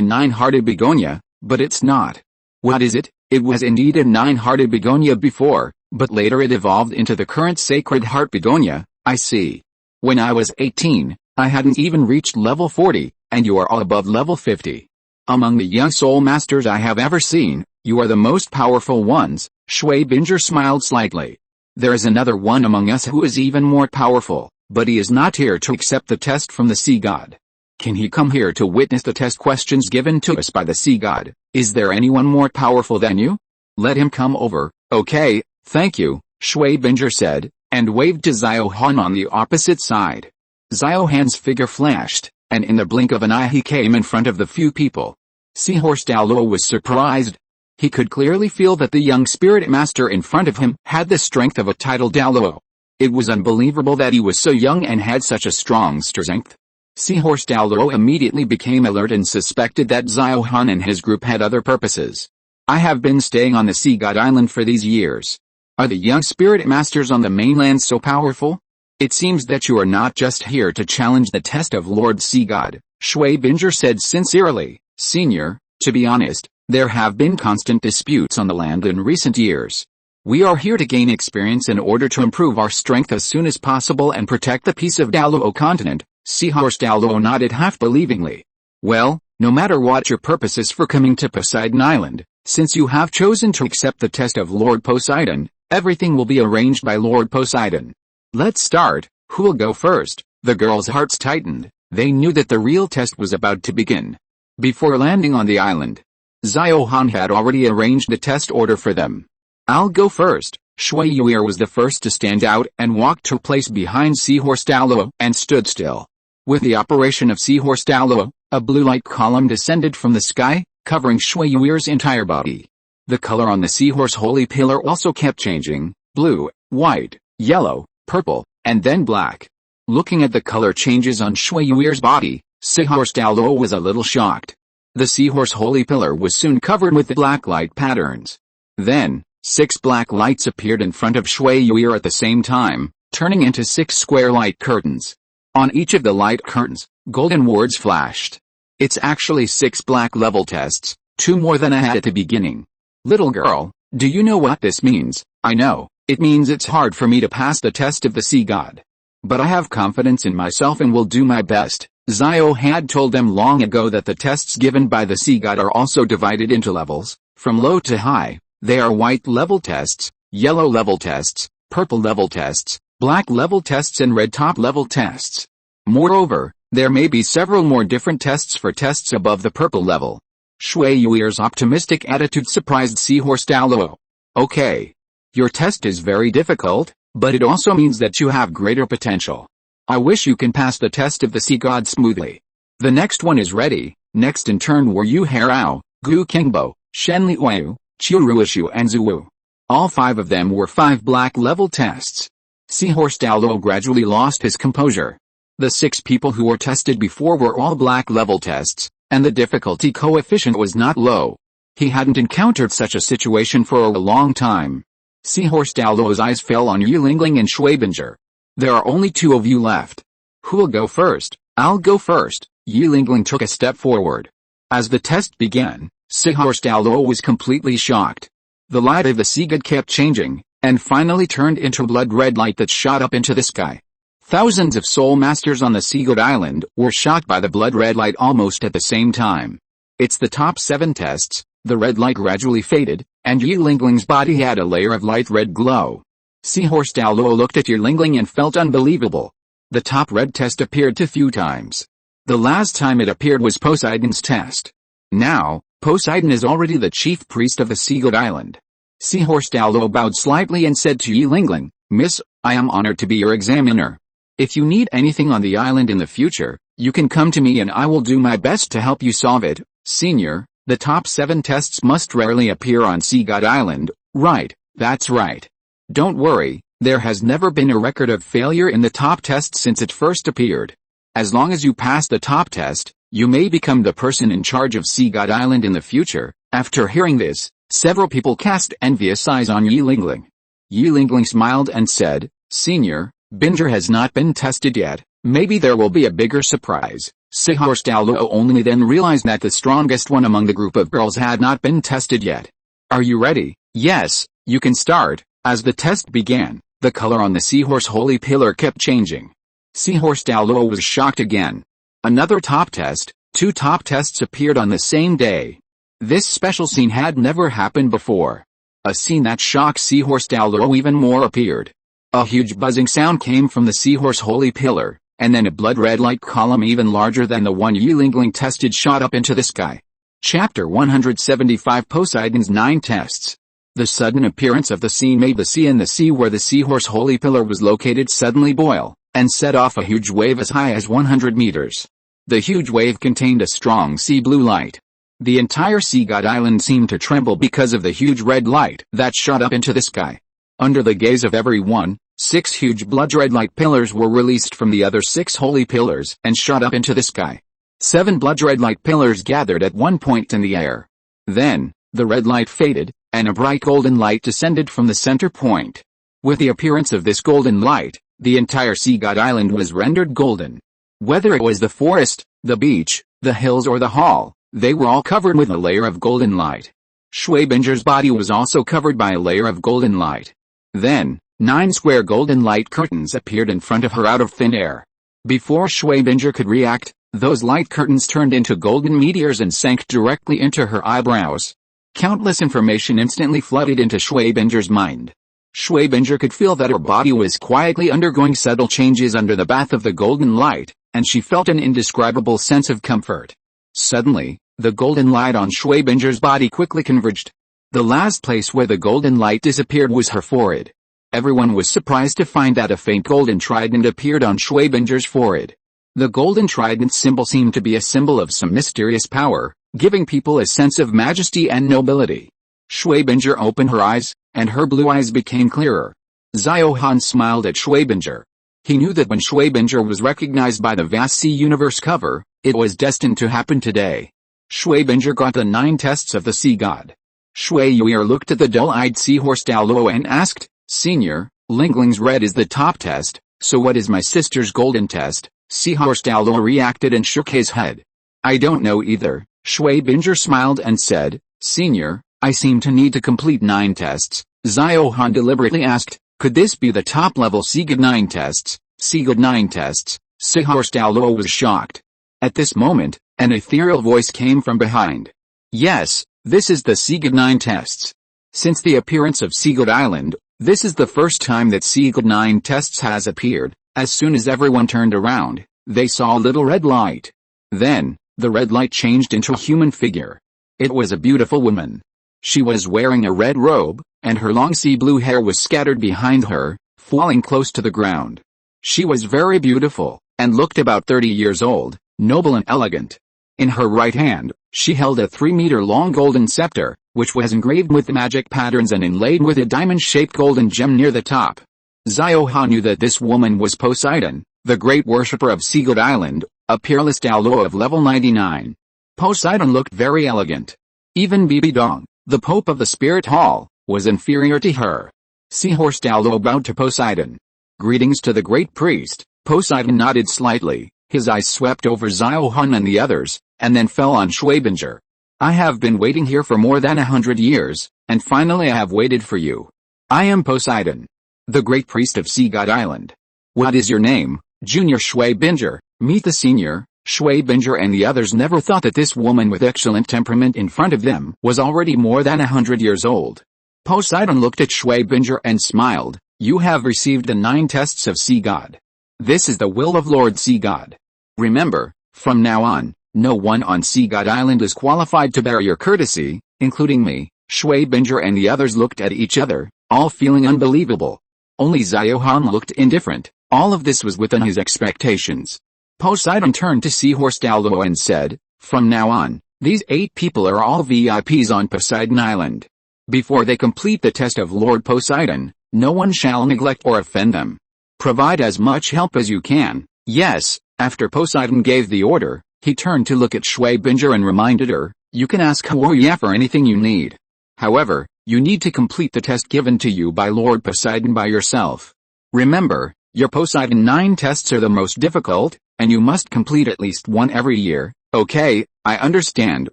9-hearted begonia, but it's not." "What is it?" "It was indeed a 9-hearted begonia before, but later it evolved into the current Sacred Heart begonia." "I see. When I was 18, I hadn't even reached level 40, and you are all above level 50. Among the young soul masters I have ever seen, you are the most powerful ones." Schwabinger smiled slightly. "There is another one among us who is even more powerful, but he is not here to accept the test from the sea god. Can he come here to witness the test questions given to us by the sea god? Is there anyone more powerful than you? Let him come over." "Okay, thank you," Schwabinger said, and waved to Xiao Han on the opposite side. Xiao Han's figure flashed, and in the blink of an eye he came in front of the few people. Seahorse Douluo was surprised. He could clearly feel that the young spirit master in front of him had the strength of a title Douluo. It was unbelievable that he was so young and had such a strong strength. Seahorse Douluo immediately became alert and suspected that Xiao Han and his group had other purposes. "I have been staying on the Sea God Island for these years. Are the young spirit masters on the mainland so powerful?" It seems that you are not just here to challenge the test of Lord Sea God, Shui Binger said sincerely. Senior, to be honest, there have been constant disputes on the land in recent years. We are here to gain experience in order to improve our strength as soon as possible and protect the peace of Douluo continent. Seahorse Douluo nodded half-believingly. Well, no matter what your purpose is for coming to Poseidon Island, since you have chosen to accept the test of Lord Poseidon, everything will be arranged by Lord Poseidon. Let's start. Who will go first? The girls' hearts tightened. They knew that the real test was about to begin. Before landing on the island, Xiao Han had already arranged the test order for them. I'll go first. Shui Yuer was the first to stand out and walked to a place behind Seahorse Douluo and stood still. With the operation of Seahorse Douluo, a blue light column descended from the sky, covering Shui Yuer's entire body. The color on the Seahorse Holy Pillar also kept changing: blue, white, yellow, purple, and then black. Looking at the color changes on Shui Yuer's body, Seahorse Douluo was a little shocked. The Seahorse Holy Pillar was soon covered with the black light patterns. Then, 6 black lights appeared in front of Shui Yuer at the same time, turning into 6 square light curtains. On each of the light curtains, golden words flashed. It's actually 6 black level tests, 2 more than I had at the beginning. Little girl, do you know what this means? I know, it means it's hard for me to pass the test of the sea god. But I have confidence in myself and will do my best. Xiao had told them long ago that the tests given by the sea god are also divided into levels, from low to high. They are white level tests, yellow level tests, purple level tests, black level tests and red top level tests. Moreover, there may be several more different tests for tests above the purple level. Shui Yuer's optimistic attitude surprised Seahorse Douluo. Okay. Your test is very difficult, but it also means that you have greater potential. I wish you can pass the test of the sea god smoothly. The next one is ready. Next in turn were Yu Herao, Gu Qingbo, Shen Liuyu, Qiu Ruishu and Zuwu. All 5 of them were 5 black level tests. Seahorse Douluo gradually lost his composure. The 6 people who were tested before were all black level tests, and the difficulty coefficient was not low. He hadn't encountered such a situation for a long time. Seahorse Douluo's eyes fell on Yu Lingling and Shui Binger. There are only 2 of you left. Who will go first? I'll go first. Yu Lingling took a step forward. As the test began, Seahorse Douluo was completely shocked. The light of the sea god kept changing, and finally turned into blood red light that shot up into the sky. Thousands of soul masters on the Sea God Island were shocked by the blood red light almost at the same time. It's the top 7 tests. The red light gradually faded, and Yu Lingling's body had a layer of light red glow. Seahorse Douluo looked at Yu Lingling and felt unbelievable. The top red test appeared 2 few times. The last time it appeared was Poseidon's test. Now, Poseidon is already the chief priest of the Sea God Island. Seahorse Douluo bowed slightly and said to Yu Lingling, Miss, I am honored to be your examiner. If you need anything on the island in the future, you can come to me and I will do my best to help you solve it. Senior, the top 7 tests must rarely appear on Sea God Island, right? That's right. Don't worry, there has never been a record of failure in the top test since it first appeared. As long as you pass the top test, you may become the person in charge of Sea God Island in the future. After hearing this, several people cast envious eyes on Yu Lingling. Yu Lingling smiled and said, Senior, Binger has not been tested yet, maybe there will be a bigger surprise. Seahorse Douluo only then realized that the strongest one among the group of girls had not been tested yet. Are you ready? Yes, you can start. As the test began, the color on the Seahorse Holy Pillar kept changing. Seahorse Douluo was shocked again. Another top test, 2 top tests appeared on the same day. This special scene had never happened before. A scene that shocked Seahorse Douluo even more appeared. A huge buzzing sound came from the Seahorse Holy Pillar, and then a blood red light column even larger than the one Yu Lingling tested shot up into the sky. Chapter 175 Poseidon's 9 Tests. The sudden appearance of the scene made the sea and the sea where the Seahorse Holy Pillar was located suddenly boil, and set off a huge wave as high as 100 meters. The huge wave contained a strong sea blue light. The entire Sea God Island seemed to tremble because of the huge red light that shot up into the sky. Under the gaze of everyone, 6 huge blood red light pillars were released from the other 6 holy pillars and shot up into the sky. 7 blood red light pillars gathered at one point in the air. Then, the red light faded, and a bright golden light descended from the center point. With the appearance of this golden light, The entire Sea God Island was rendered golden. Whether it was the forest, the beach, the hills or the hall, they were all covered with a layer of golden light. Shui Binger's body was also covered by a layer of golden light. Then, 9 square golden light curtains appeared in front of her out of thin air. Before Shui Binger could react, those light curtains turned into golden meteors and sank directly into her eyebrows. Countless information instantly flooded into Shui Binger's mind. Shui Binger could feel that her body was quietly undergoing subtle changes under the bath of the golden light, and she felt an indescribable sense of comfort. Suddenly, the golden light on Shui Binger's body quickly converged. The last place where the golden light disappeared was her forehead. Everyone was surprised to find that a faint golden trident appeared on Shui Binger's forehead. The golden trident symbol seemed to be a symbol of some mysterious power, giving people a sense of majesty and nobility. Shui Binger opened her eyes, and her blue eyes became clearer. Xiao Han smiled at Shui Binger. He knew that when Shui Binger was recognized by the vast sea universe cover, it was destined to happen today. Shui Binger got the 9 tests of the sea god. Shui Yuer looked at the dull-eyed seahorse Douluo and asked, "Senior, Lingling's red is the top test, so what is my sister's golden test?" Seahorse Douluo reacted and shook his head. "I don't know either." Shui Binger smiled and said, "Senior, I seem to need to complete 9 tests." Xiao Han deliberately asked, "Could this be the top-level Seagod 9 tests?" Seagod 9 tests. Seahorse Douluo was shocked. At this moment, an ethereal voice came from behind. "Yes, this is the Seagod 9 tests. Since the appearance of Seagod Island, this is the first time that Seagod 9 tests has appeared." As soon as everyone turned around, they saw a little red light. Then, the red light changed into a human figure. It was a beautiful woman. She was wearing a red robe, and her long sea blue hair was scattered behind her, falling close to the ground. She was very beautiful, and looked about 30 years old, noble and elegant. In her right hand, she held a 3-meter-long golden scepter, which was engraved with magic patterns and inlaid with a diamond-shaped golden gem near the top. Xiao Han knew that this woman was Poseidon, the great worshipper of Seagod Island, a peerless Douluo of level 99. Poseidon looked very elegant. Even Bibi, the Pope of the Spirit Hall, was inferior to her. Seahorse Douluo bowed to Poseidon. "Greetings to the great priest." Poseidon nodded slightly, his eyes swept over Xiao Han and the others, and then fell on Shui Binger. "I have been waiting here for more than 100 years, and finally I have waited for you. I am Poseidon, the great priest of Seagod Island. What is your name?" "Junior Shui Binger." "Meet the senior." Shui Binger and the others never thought that this woman with excellent temperament in front of them was already more than 100 years old. Poseidon looked at Shui Binger and smiled. "You have received the 9 tests of Sea God. This is the will of Lord Sea God. Remember, from now on, no one on Sea God Island is qualified to bear your courtesy, including me." Shui Binger and the others looked at each other, all feeling unbelievable. Only Xiao Han looked indifferent. All of this was within his expectations. Poseidon turned to Seahorse Douluo and said, "From now on, these 8 people are all VIPs on Poseidon Island. Before they complete the test of Lord Poseidon, no one shall neglect or offend them. Provide as much help as you can." "Yes." After Poseidon gave the order, he turned to look at Shui Binger and reminded her, "You can ask Haoya for anything you need. However, you need to complete the test given to you by Lord Poseidon by yourself. Remember, your Poseidon 9 tests are the most difficult, and you must complete at least one every year." "Okay, I understand."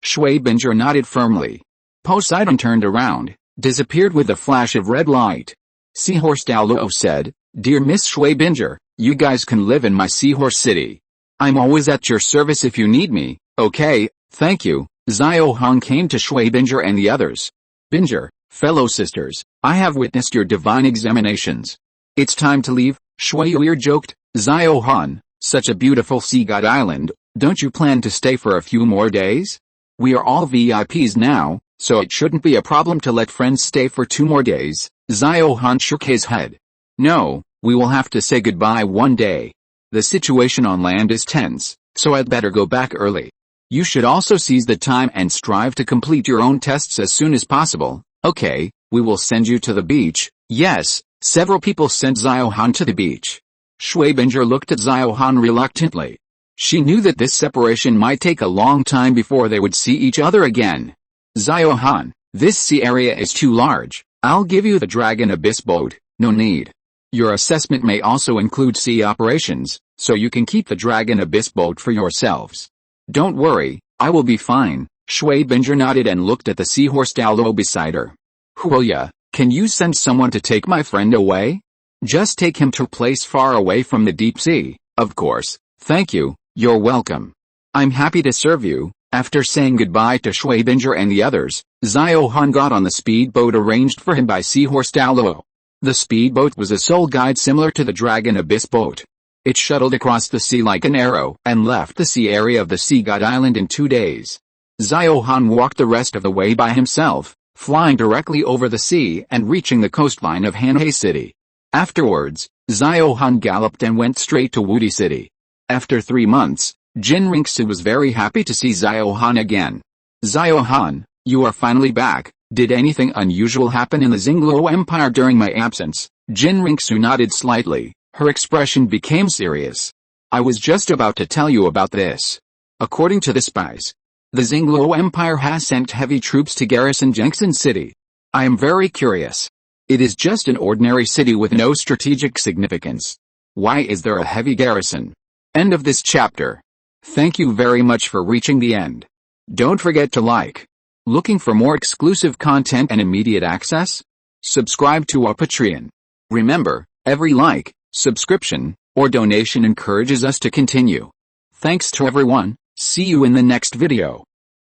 Shui Binger nodded firmly. Poseidon turned around, disappeared with a flash of red light. Seahorse Douluo said, "Dear Miss Shui Binger, you guys can live in my Seahorse City. I'm always at your service if you need me." "Okay, thank you." Xiao Han came to Shui Binger and the others. "Binger, fellow sisters, I have witnessed your divine examinations. It's time to leave." Shui Yuer joked. "Xiao Han, such a beautiful Sea God Island, don't you plan to stay for a few more days? We are all VIPs now, so it shouldn't be a problem to let friends stay for 2 more days." Xiao Han shook his head. "No, we will have to say goodbye one day. The situation on land is tense, so I'd better go back early. You should also seize the time and strive to complete your own tests as soon as possible." "Okay, we will send you to the beach." "Yes." Several people sent Xiao Han to the beach. Shui Binger looked at Xiao Han reluctantly. She knew that this separation might take a long time before they would see each other again. "Xiao Han, this sea area is too large. I'll give you the Dragon Abyss boat." "No need. Your assessment may also include sea operations, so you can keep the Dragon Abyss boat for yourselves. Don't worry, I will be fine. Shui Binger nodded and looked at the seahorse Douluo beside her. Huoya, can you send someone to take my friend away? Just take him to a place far away from the deep sea. Of course, thank you, you're welcome. I'm happy to serve you. After saying goodbye to Shui Binger and the others, Xiao Han got on the speedboat arranged for him by seahorse Douluo. The speedboat was a soul guide similar to the Dragon Abyss boat. It shuttled across the sea like an arrow and left the sea area of the Sea God Island in 2 days. Xiao Han walked the rest of the way by himself, flying directly over the sea and reaching the coastline of Hanhei City. Afterwards, Xiao Han galloped and went straight to Wudi City. After 3 months, Jin Ringsu was very happy to see Xiao Han again. Xiao Han, you are finally back. Did anything unusual happen in the Xingluo Empire during my absence? Jin Ringsu nodded slightly. Her expression became serious. I was just about to tell you about this. According to the spies, the Xingluo Empire has sent heavy troops to garrison Jingxin City. I am very curious. It is just an ordinary city with no strategic significance. Why is there a heavy garrison? End of this chapter. Thank you very much for reaching the end. Don't forget to like. Looking for more exclusive content and immediate access? Subscribe to our Patreon. Remember, every like, subscription, or donation encourages us to continue. Thanks to everyone. See you in the next video.